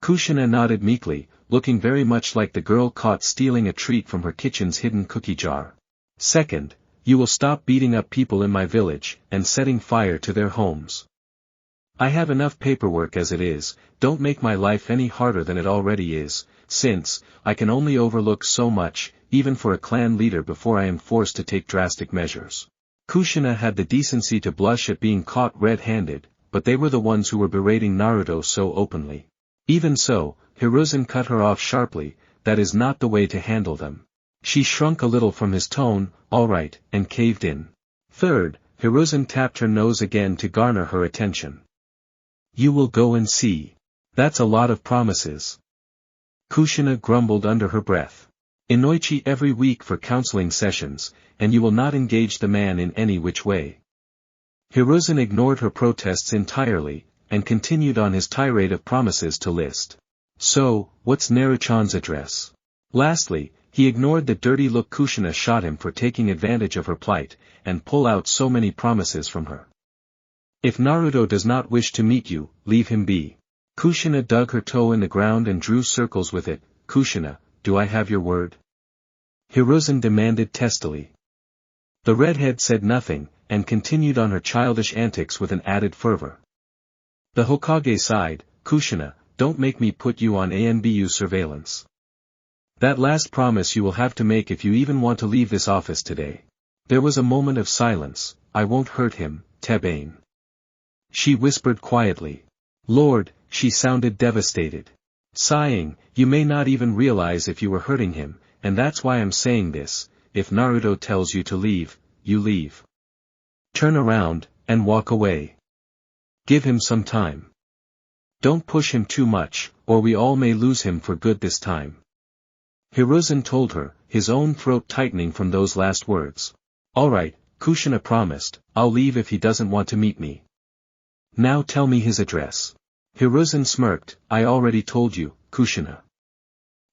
Kushina nodded meekly, looking very much like the girl caught stealing a treat from her kitchen's hidden cookie jar. Second, you will stop beating up people in my village, and setting fire to their homes. I have enough paperwork as it is, don't make my life any harder than it already is, since, I can only overlook so much, even for a clan leader before I am forced to take drastic measures. Kushina had the decency to blush at being caught red-handed, but they were the ones who were berating Naruto so openly. Even so, Hiruzen cut her off sharply, that is not the way to handle them. She shrunk a little from his tone, all right, and caved in. Third, Hiruzen tapped her nose again to garner her attention. You will go and see. That's a lot of promises. Kushina grumbled under her breath. Inoichi every week for counseling sessions, and you will not engage the man in any which way. Hiruzen ignored her protests entirely, and continued on his tirade of promises to list. So, what's Naruchan's address? Lastly, he ignored the dirty look Kushina shot him for taking advantage of her plight, and pull out so many promises from her. If Naruto does not wish to meet you, leave him be. Kushina dug her toe in the ground and drew circles with it. Kushina, do I have your word? Hiruzen demanded testily. The redhead said nothing, and continued on her childish antics with an added fervor. The Hokage sighed, Kushina, don't make me put you on ANBU surveillance. That last promise you will have to make if you even want to leave this office today. There was a moment of silence. I won't hurt him, Tebane. She whispered quietly. Lord, she sounded devastated. Sighing, you may not even realize if you were hurting him, and that's why I'm saying this, if Naruto tells you to leave, you leave. Turn around, and walk away. Give him some time. Don't push him too much, or we all may lose him for good this time. Hiruzen told her, his own throat tightening from those last words. Alright, Kushina promised, I'll leave if he doesn't want to meet me. Now tell me his address. Hiruzen smirked, I already told you, Kushina.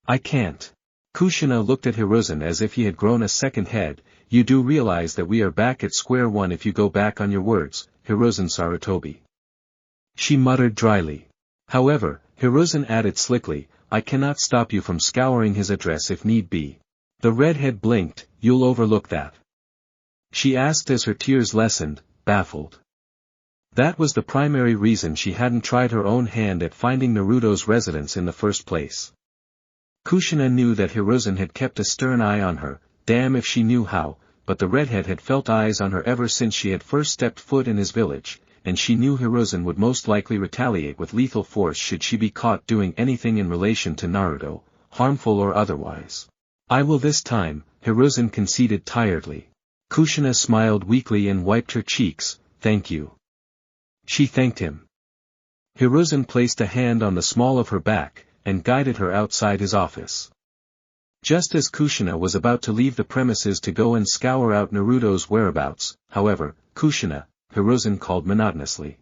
I can't. Kushina looked at Hiruzen as if he had grown a second head. You do realize that we are back at square one if you go back on your words, Hiruzen Sarutobi. She muttered dryly. However, Hiruzen added slickly, I cannot stop you from scouring his address if need be. The redhead blinked, you'll overlook that. She asked as her tears lessened, baffled. That was the primary reason she hadn't tried her own hand at finding Naruto's residence in the first place. Kushina knew that Hiruzen had kept a stern eye on her, damn if she knew how, but the redhead had felt eyes on her ever since she had first stepped foot in his village, and she knew Hiruzen would most likely retaliate with lethal force should she be caught doing anything in relation to Naruto, harmful or otherwise. I will this time, Hiruzen conceded tiredly. Kushina smiled weakly and wiped her cheeks, thank you. She thanked him. Hiruzen placed a hand on the small of her back, and guided her outside his office. Just as Kushina was about to leave the premises to go and scour out Naruto's whereabouts, however, Kushina, Hiruzen called monotonously.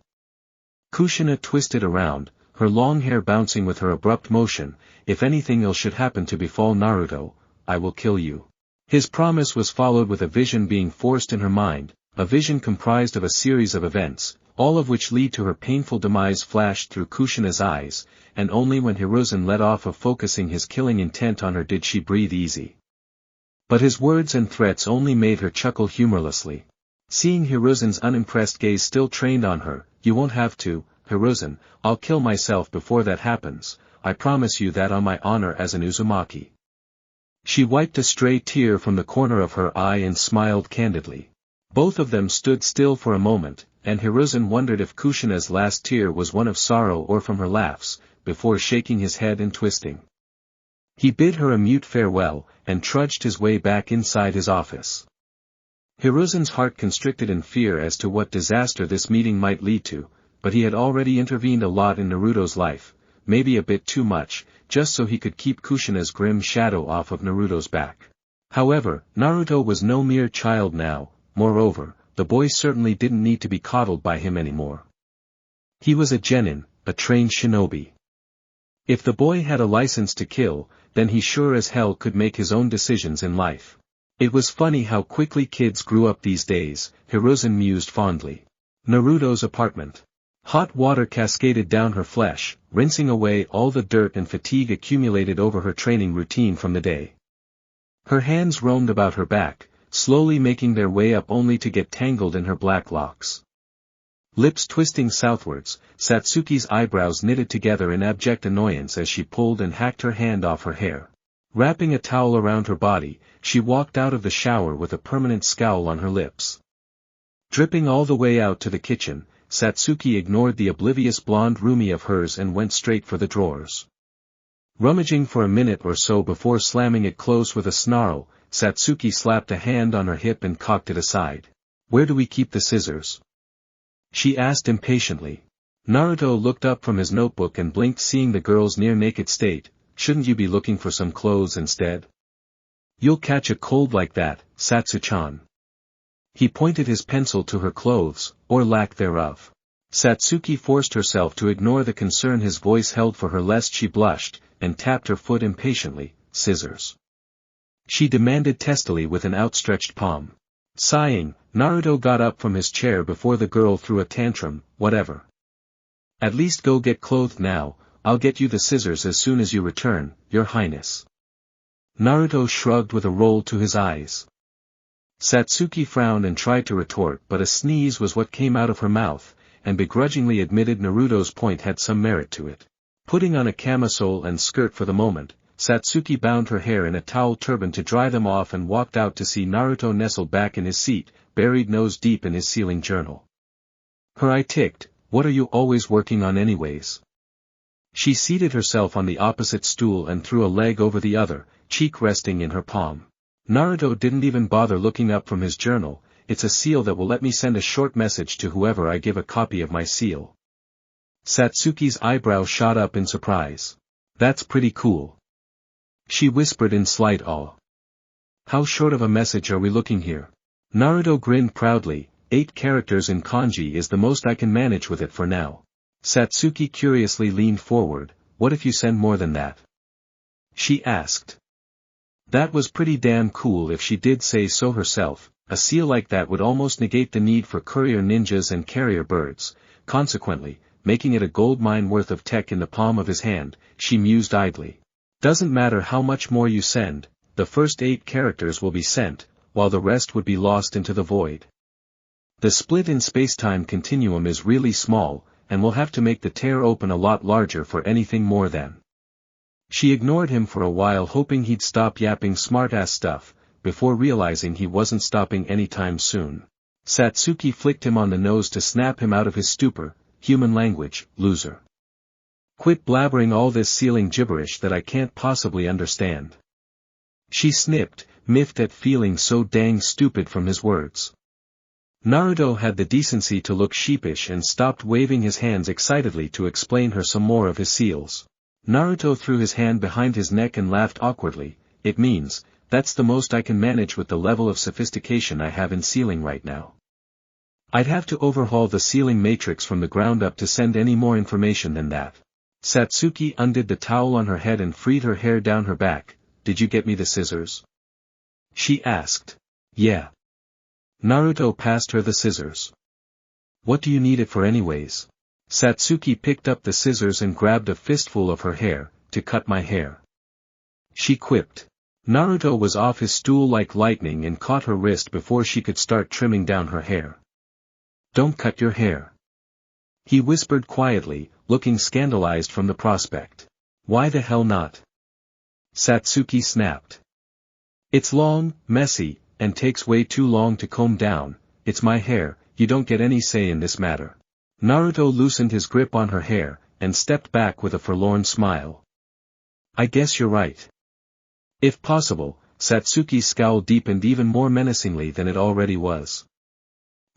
Kushina twisted around, her long hair bouncing with her abrupt motion, if anything ill should happen to befall Naruto, I will kill you. His promise was followed with a vision being forced in her mind, a vision comprised of a series of events, all of which lead to her painful demise flashed through Kushina's eyes, and only when Hiruzen let off of focusing his killing intent on her did she breathe easy. But his words and threats only made her chuckle humorlessly. Seeing Hiruzen's unimpressed gaze still trained on her, you won't have to, Hiruzen, I'll kill myself before that happens, I promise you that on my honor as an Uzumaki. She wiped a stray tear from the corner of her eye and smiled candidly. Both of them stood still for a moment, and Hiruzen wondered if Kushina's last tear was one of sorrow or from her laughs, before shaking his head and twisting. He bid her a mute farewell, and trudged his way back inside his office. Hiruzen's heart constricted in fear as to what disaster this meeting might lead to, but he had already intervened a lot in Naruto's life, maybe a bit too much, just so he could keep Kushina's grim shadow off of Naruto's back. However, Naruto was no mere child now, moreover, the boy certainly didn't need to be coddled by him anymore. He was a genin, a trained shinobi. If the boy had a license to kill, then he sure as hell could make his own decisions in life. It was funny how quickly kids grew up these days, Hiruzen mused fondly. Naruto's apartment. Hot water cascaded down her flesh, rinsing away all the dirt and fatigue accumulated over her training routine from the day. Her hands roamed about her back, slowly making their way up only to get tangled in her black locks. Lips twisting southwards, Satsuki's eyebrows knitted together in abject annoyance as she pulled and hacked her hand off her hair. Wrapping a towel around her body, she walked out of the shower with a permanent scowl on her lips. Dripping all the way out to the kitchen, Satsuki ignored the oblivious blonde roomie of hers and went straight for the drawers. Rummaging for a minute or so before slamming it close with a snarl, Satsuki slapped a hand on her hip and cocked it aside. Where do we keep the scissors? She asked impatiently. Naruto looked up from his notebook and blinked seeing the girl's near-naked state. Shouldn't you be looking for some clothes instead? You'll catch a cold like that, Satsu-chan. He pointed his pencil to her clothes, or lack thereof. Satsuki forced herself to ignore the concern his voice held for her lest she blushed, and tapped her foot impatiently. Scissors, she demanded testily with an outstretched palm. Sighing, Naruto got up from his chair before the girl threw a tantrum. Whatever. At least go get clothed now, I'll get you the scissors as soon as you return, your highness. Naruto shrugged with a roll to his eyes. Satsuki frowned and tried to retort, but a sneeze was what came out of her mouth, and begrudgingly admitted Naruto's point had some merit to it. Putting on a camisole and skirt for the moment, Satsuki bound her hair in a towel turban to dry them off and walked out to see Naruto nestled back in his seat, buried nose deep in his sealing journal. Her eye ticked. What are you always working on anyways? She seated herself on the opposite stool and threw a leg over the other, cheek resting in her palm. Naruto didn't even bother looking up from his journal. It's a seal that will let me send a short message to whoever I give a copy of my seal. Satsuki's eyebrow shot up in surprise. That's pretty cool. She whispered in slight awe. How short of a message are we looking here? Naruto grinned proudly. 8 characters in kanji is the most I can manage with it for now. Satsuki curiously leaned forward. What if you send more than that? She asked. That was pretty damn cool if she did say so herself. A seal like that would almost negate the need for courier ninjas and carrier birds, consequently, making it a gold mine worth of tech in the palm of his hand. She mused idly. Doesn't matter how much more you send, the first 8 characters will be sent, while the rest would be lost into the void. The split in spacetime continuum is really small, and we'll have to make the tear open a lot larger for anything more than. She ignored him for a while, hoping he'd stop yapping smart-ass stuff, before realizing he wasn't stopping anytime soon. Satsuki flicked him on the nose to snap him out of his stupor. Human language, loser. Quit blabbering all this sealing gibberish that I can't possibly understand. She snipped, miffed at feeling so dang stupid from his words. Naruto had the decency to look sheepish and stopped waving his hands excitedly to explain her some more of his seals. Naruto threw his hand behind his neck and laughed awkwardly. It means, that's the most I can manage with the level of sophistication I have in sealing right now. I'd have to overhaul the sealing matrix from the ground up to send any more information than that. Satsuki undid the towel on her head and freed her hair down her back. Did you get me the scissors? She asked. Yeah. Naruto passed her the scissors. What do you need it for anyways? Satsuki picked up the scissors and grabbed a fistful of her hair. To cut my hair. She quipped. Naruto was off his stool like lightning and caught her wrist before she could start trimming down her hair. Don't cut your hair. He whispered quietly, looking scandalized from the prospect. Why the hell not? Satsuki snapped. It's long, messy, and takes way too long to comb down. It's my hair, you don't get any say in this matter. Naruto loosened his grip on her hair, and stepped back with a forlorn smile. I guess you're right. If possible, Satsuki's scowl deepened even more menacingly than it already was.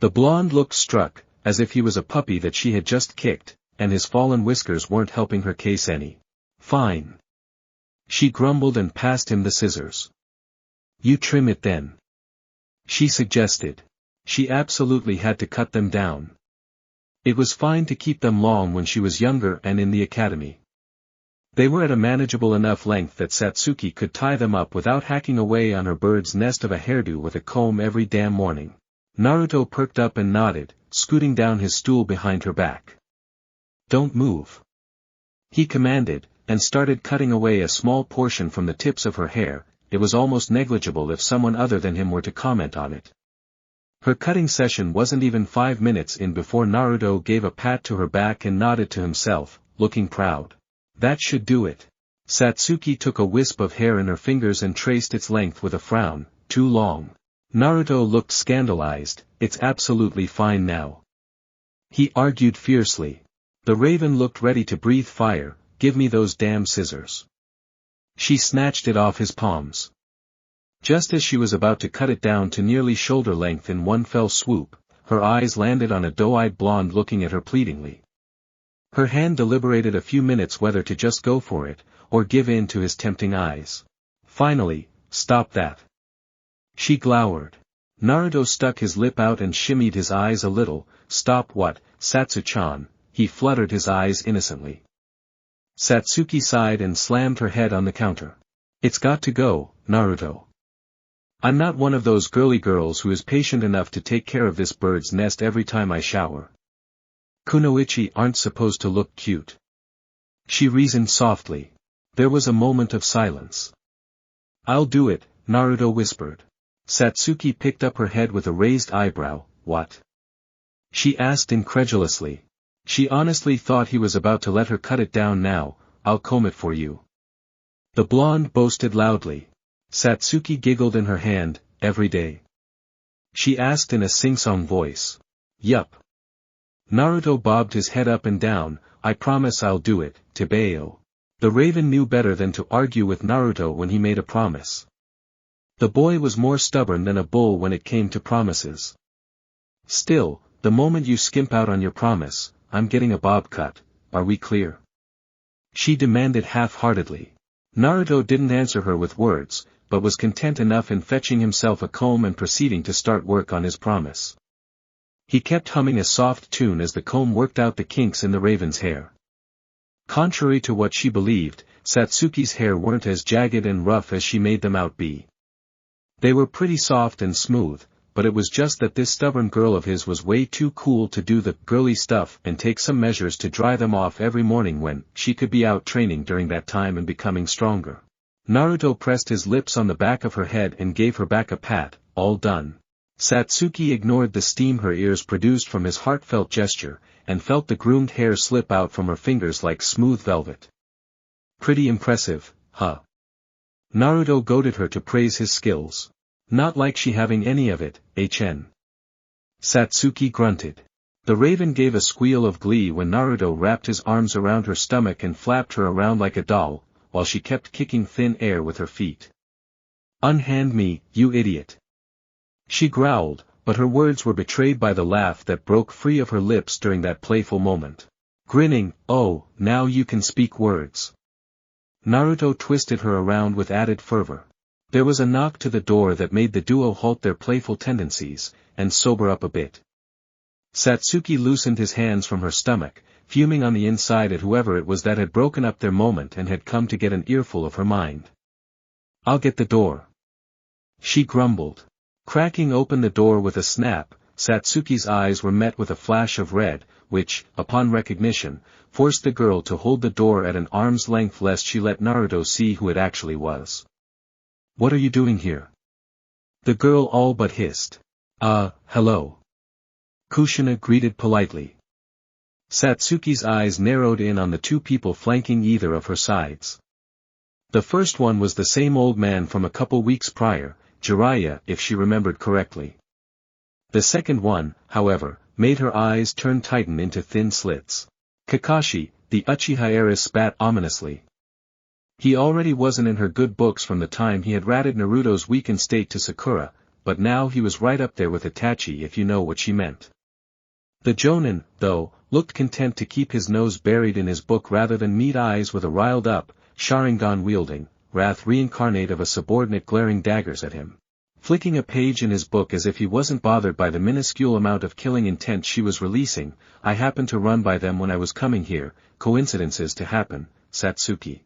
The blonde looked struck, as if he was a puppy that she had just kicked, and his fallen whiskers weren't helping her case any. Fine. She grumbled and passed him the scissors. You trim it then. She suggested. She absolutely had to cut them down. It was fine to keep them long when she was younger and in the academy. They were at a manageable enough length that Satsuki could tie them up without hacking away on her bird's nest of a hairdo with a comb every damn morning. Naruto perked up and nodded, scooting down his stool behind her back. Don't move. He commanded, and started cutting away a small portion from the tips of her hair. It was almost negligible if someone other than him were to comment on it. Her cutting session wasn't even 5 minutes in before Naruto gave a pat to her back and nodded to himself, looking proud. That should do it. Satsuki took a wisp of hair in her fingers and traced its length with a frown. Too long. Naruto looked scandalized. It's absolutely fine now. He argued fiercely. The raven looked ready to breathe fire. Give me those damn scissors. She snatched it off his palms. Just as she was about to cut it down to nearly shoulder length in one fell swoop, her eyes landed on a doe-eyed blonde looking at her pleadingly. Her hand deliberated a few minutes whether to just go for it, or give in to his tempting eyes. Finally, stop that. She glowered. Naruto stuck his lip out and shimmied his eyes a little. Stop what, Satsu-chan? He fluttered his eyes innocently. Satsuki sighed and slammed her head on the counter. It's got to go, Naruto. I'm not one of those girly girls who is patient enough to take care of this bird's nest every time I shower. Kunoichi aren't supposed to look cute. She reasoned softly. There was a moment of silence. I'll do it, Naruto whispered. Satsuki picked up her head with a raised eyebrow. What? She asked incredulously. She honestly thought he was about to let her cut it down now. I'll comb it for you. The blonde boasted loudly. Satsuki giggled in her hand. Every day? She asked in a sing-song voice. Yup. Naruto bobbed his head up and down. I promise I'll do it, Tebeo. The raven knew better than to argue with Naruto when he made a promise. The boy was more stubborn than a bull when it came to promises. Still, the moment you skimp out on your promise, I'm getting a bob cut, are we clear? She demanded half-heartedly. Naruto didn't answer her with words, but was content enough in fetching himself a comb and proceeding to start work on his promise. He kept humming a soft tune as the comb worked out the kinks in the raven's hair. Contrary to what she believed, Satsuki's hair weren't as jagged and rough as she made them out be. They were pretty soft and smooth, but it was just that this stubborn girl of his was way too cool to do the girly stuff and take some measures to dry them off every morning when she could be out training during that time and becoming stronger. Naruto pressed his lips on the back of her head and gave her back a pat. All done. Satsuki ignored the steam her ears produced from his heartfelt gesture, and felt the groomed hair slip out from her fingers like smooth velvet. Pretty impressive, huh? Naruto goaded her to praise his skills. Not like she having any of it, HN. Satsuki grunted. The raven gave a squeal of glee when Naruto wrapped his arms around her stomach and flapped her around like a doll, while she kept kicking thin air with her feet. Unhand me, you idiot. She growled, but her words were betrayed by the laugh that broke free of her lips during that playful moment. Grinning, oh, now you can speak words. Naruto twisted her around with added fervor. There was a knock to the door that made the duo halt their playful tendencies, and sober up a bit. Satsuki loosened his hands from her stomach, fuming on the inside at whoever it was that had broken up their moment and had come to get an earful of her mind. I'll get the door. She grumbled. Cracking open the door with a snap, Satsuki's eyes were met with a flash of red, which, upon recognition, forced the girl to hold the door at an arm's length lest she let Naruto see who it actually was. What are you doing here? The girl all but hissed. Hello. Kushina greeted politely. Satsuki's eyes narrowed in on the two people flanking either of her sides. The first one was the same old man from a couple weeks prior, Jiraiya if she remembered correctly. The second one, however, made her eyes turn tighten into thin slits. Kakashi, the Uchiha heiress spat ominously. He already wasn't in her good books from the time he had ratted Naruto's weakened state to Sakura, but now he was right up there with Itachi if you know what she meant. The Jonin, though, looked content to keep his nose buried in his book rather than meet eyes with a riled-up, Sharingan-wielding, wrath reincarnate of a subordinate glaring daggers at him. Flicking a page in his book as if he wasn't bothered by the minuscule amount of killing intent she was releasing. I happened to run by them when I was coming here, coincidences to happen, Satsuki.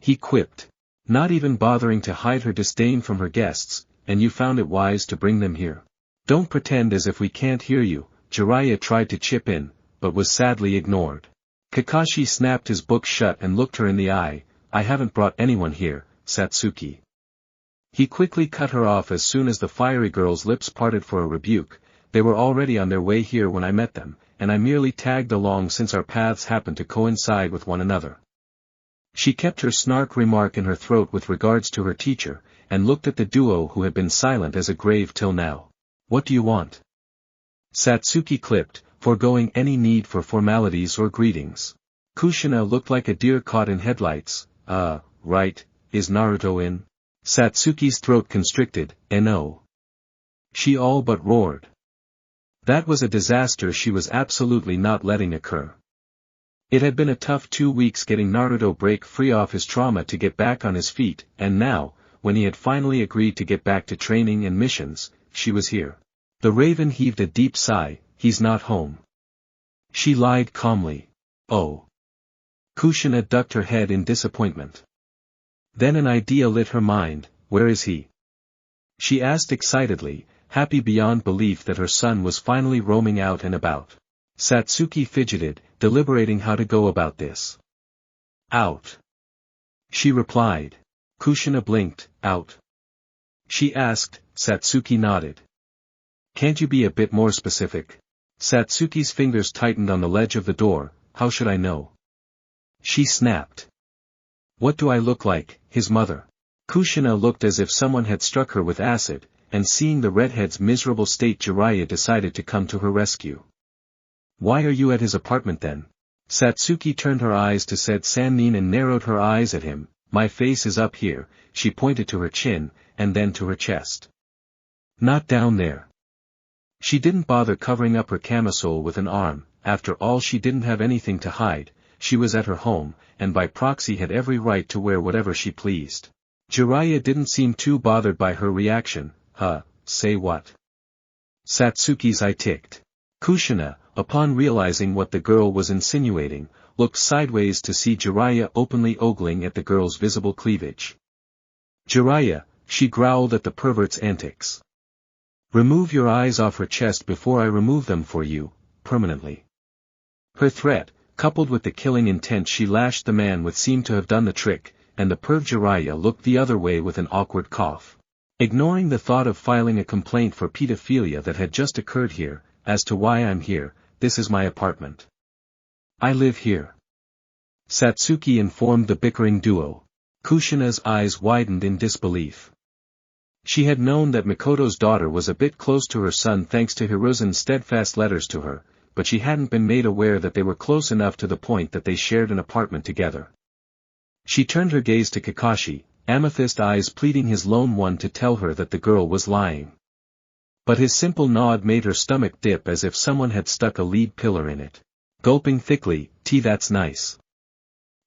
He quipped. Not even bothering to hide her disdain from her guests, and you found it wise to bring them here. Don't pretend as if we can't hear you, Jiraiya tried to chip in, but was sadly ignored. Kakashi snapped his book shut and looked her in the eye. I haven't brought anyone here, Satsuki. He quickly cut her off as soon as the fiery girl's lips parted for a rebuke. They were already on their way here when I met them, and I merely tagged along since our paths happened to coincide with one another. She kept her snark remark in her throat with regards to her teacher, and looked at the duo who had been silent as a grave till now. What do you want? Satsuki clipped, foregoing any need for formalities or greetings. Kushina looked like a deer caught in headlights. Right, is Naruto in? Satsuki's throat constricted, no. She all but roared. That was a disaster she was absolutely not letting occur. It had been a tough 2 weeks getting Naruto break free off his trauma to get back on his feet, and now, when he had finally agreed to get back to training and missions, she was here. The Raven heaved a deep sigh, he's not home. She lied calmly. Oh. Kushina ducked her head in disappointment. Then an idea lit her mind, where is he? She asked excitedly, happy beyond belief that her son was finally roaming out and about. Satsuki fidgeted, deliberating how to go about this. Out. She replied. Kushina blinked, out. She asked, Satsuki nodded. Can't you be a bit more specific? Satsuki's fingers tightened on the ledge of the door, how should I know? She snapped. What do I look like, his mother? Kushina looked as if someone had struck her with acid, and seeing the redhead's miserable state Jiraiya decided to come to her rescue. Why are you at his apartment then? Satsuki turned her eyes to said Sannin and narrowed her eyes at him. My face is up here, she pointed to her chin, and then to her chest. Not down there. She didn't bother covering up her camisole with an arm, after all she didn't have anything to hide, she was at her home, and by proxy had every right to wear whatever she pleased. Jiraiya didn't seem too bothered by her reaction, say what? Satsuki's eye ticked. Kushina, upon realizing what the girl was insinuating, looked sideways to see Jiraiya openly ogling at the girl's visible cleavage. Jiraiya, she growled at the pervert's antics. Remove your eyes off her chest before I remove them for you, permanently. Her threat, coupled with the killing intent she lashed the man with seemed to have done the trick, and the perv Jiraiya looked the other way with an awkward cough. Ignoring the thought of filing a complaint for pedophilia that had just occurred here, as to why I'm here, this is my apartment. I live here. Satsuki informed the bickering duo. Kushina's eyes widened in disbelief. She had known that Mikoto's daughter was a bit close to her son thanks to Hiruzen's steadfast letters to her, but she hadn't been made aware that they were close enough to the point that they shared an apartment together. She turned her gaze to Kakashi, amethyst eyes pleading his lone one to tell her that the girl was lying. But his simple nod made her stomach dip as if someone had stuck a lead pillar in it. Gulping thickly, that's nice.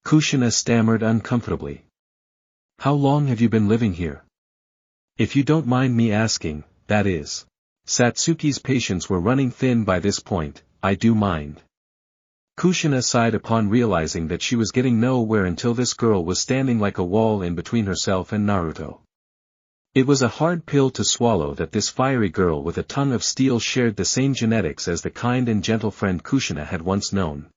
Kushina stammered uncomfortably. How long have you been living here? If you don't mind me asking, that is. Satsuki's patience were running thin by this point, I do mind. Kushina sighed upon realizing that she was getting nowhere until this girl was standing like a wall in between herself and Naruto. It was a hard pill to swallow that this fiery girl with a tongue of steel shared the same genetics as the kind and gentle friend Kushina had once known.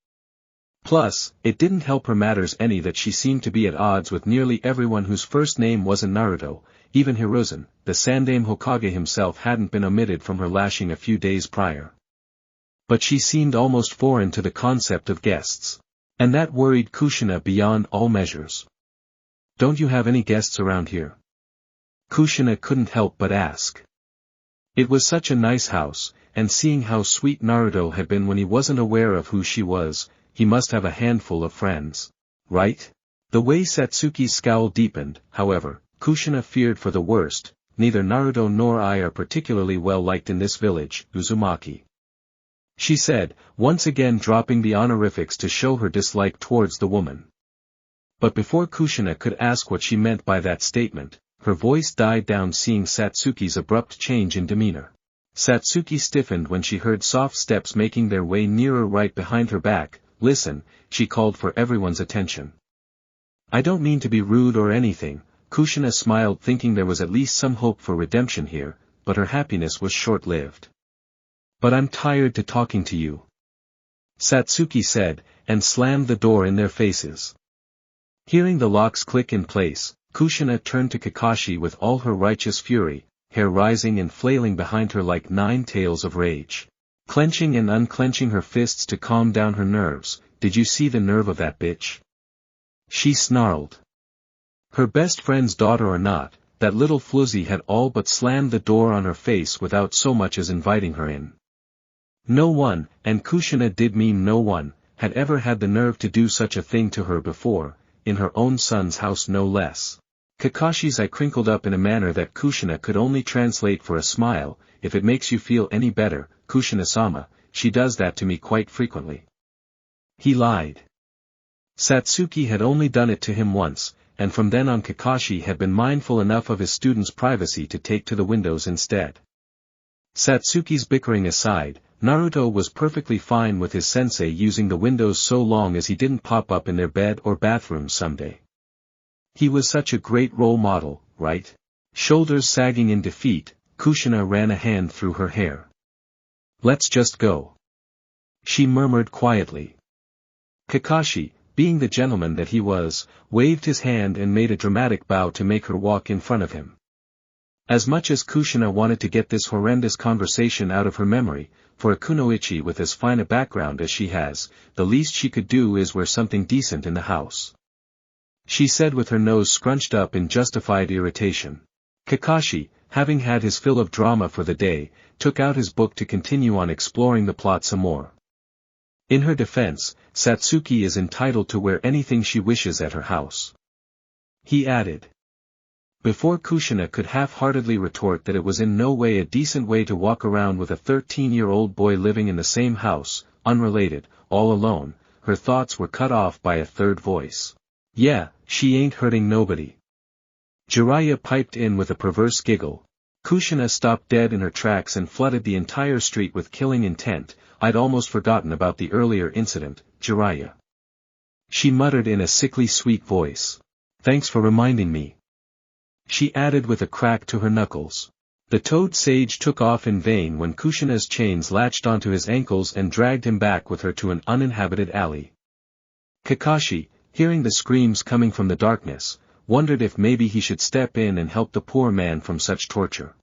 Plus, it didn't help her matters any that she seemed to be at odds with nearly everyone whose first name wasn't Naruto, even Hiruzen, the Sandaime Hokage himself hadn't been omitted from her lashing a few days prior. But she seemed almost foreign to the concept of guests. And that worried Kushina beyond all measures. Don't you have any guests around here? Kushina couldn't help but ask. It was such a nice house, and seeing how sweet Naruto had been when he wasn't aware of who she was, he must have a handful of friends. Right? The way Satsuki's scowl deepened, however, Kushina feared for the worst. Neither Naruto nor I are particularly well liked in this village, Uzumaki. She said, once again dropping the honorifics to show her dislike towards the woman. But before Kushina could ask what she meant by that statement, her voice died down seeing Satsuki's abrupt change in demeanor. Satsuki stiffened when she heard soft steps making their way nearer right behind her back. Listen, she called for everyone's attention. I don't mean to be rude or anything, Kushina smiled thinking there was at least some hope for redemption here, but her happiness was short-lived. But I'm tired to talking to you. Satsuki said, and slammed the door in their faces. Hearing the locks click in place, Kushina turned to Kakashi with all her righteous fury, hair rising and flailing behind her like 9 tails of rage. Clenching and unclenching her fists to calm down her nerves, did you see the nerve of that bitch? She snarled. Her best friend's daughter or not, that little floozy had all but slammed the door on her face without so much as inviting her in. No one, and Kushina did mean no one, had ever had the nerve to do such a thing to her before, in her own son's house no less. Kakashi's eye crinkled up in a manner that Kushina could only translate for a smile. If it makes you feel any better, Kushina-sama, she does that to me quite frequently. He lied. Satsuki had only done it to him once, and from then on Kakashi had been mindful enough of his students' privacy to take to the windows instead. Satsuki's bickering aside, Naruto was perfectly fine with his sensei using the windows so long as he didn't pop up in their bed or bathroom someday. He was such a great role model, right? Shoulders sagging in defeat, Kushina ran a hand through her hair. "Let's just go," she murmured quietly. Kakashi, being the gentleman that he was, waved his hand and made a dramatic bow to make her walk in front of him. As much as Kushina wanted to get this horrendous conversation out of her memory, for a kunoichi with as fine a background as she has, the least she could do is wear something decent in the house. She said with her nose scrunched up in justified irritation. Kakashi, having had his fill of drama for the day, took out his book to continue on exploring the plot some more. In her defense, Satsuki is entitled to wear anything she wishes at her house, he added. Before Kushina could half-heartedly retort that it was in no way a decent way to walk around with a 13-year-old boy living in the same house, unrelated, all alone, her thoughts were cut off by a third voice. "Yeah, she ain't hurting nobody." Jiraiya piped in with a perverse giggle. Kushina stopped dead in her tracks and flooded the entire street with killing intent. "I'd almost forgotten about the earlier incident, Jiraiya," she muttered in a sickly sweet voice. "Thanks for reminding me," she added with a crack to her knuckles. The toad sage took off in vain when Kushina's chains latched onto his ankles and dragged him back with her to an uninhabited alley. Kakashi, hearing the screams coming from the darkness, wondered if maybe he should step in and help the poor man from such torture.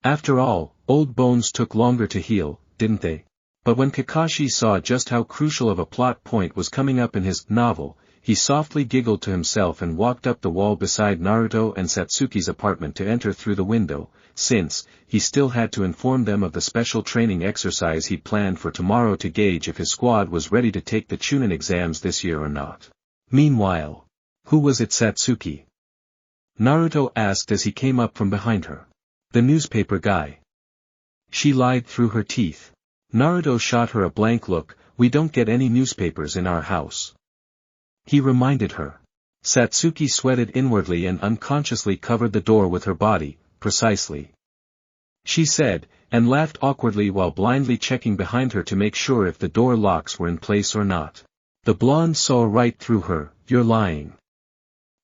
After all, old bones took longer to heal, didn't they? But when Kakashi saw just how crucial of a plot point was coming up in his novel, he softly giggled to himself and walked up the wall beside Naruto and Satsuki's apartment to enter through the window, since, he still had to inform them of the special training exercise he'd planned for tomorrow to gauge if his squad was ready to take the Chunin exams this year or not. Meanwhile, "Who was it, Satsuki?" Naruto asked as he came up from behind her. "The newspaper guy," she lied through her teeth. Naruto shot her a blank look. "We don't get any newspapers in our house," he reminded her. Satsuki sweated inwardly and unconsciously covered the door with her body. "Precisely," she said, and laughed awkwardly while blindly checking behind her to make sure if the door locks were in place or not. The blonde saw right through her. "You're lying,"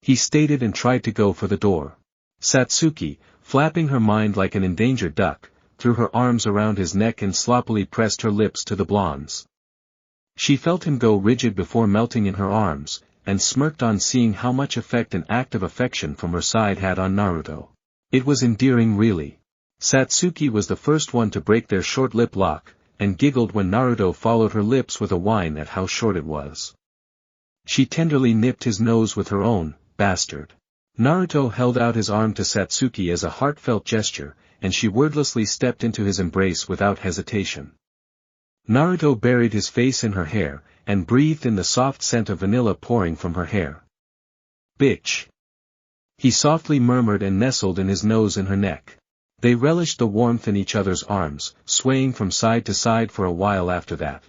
he stated and tried to go for the door. Satsuki, flapping her mind like an endangered duck, threw her arms around his neck and sloppily pressed her lips to the blonde's. She felt him go rigid before melting in her arms, and smirked on seeing how much effect an act of affection from her side had on Naruto. It was endearing really. Satsuki was the first one to break their short lip lock, and giggled when Naruto followed her lips with a whine at how short it was. She tenderly nipped his nose with her own. "Bastard." Naruto held out his arm to Satsuki as a heartfelt gesture, and she wordlessly stepped into his embrace without hesitation. Naruto buried his face in her hair, and breathed in the soft scent of vanilla pouring from her hair. "Bitch," he softly murmured and nestled in his nose in her neck. They relished the warmth in each other's arms, swaying from side to side for a while after that.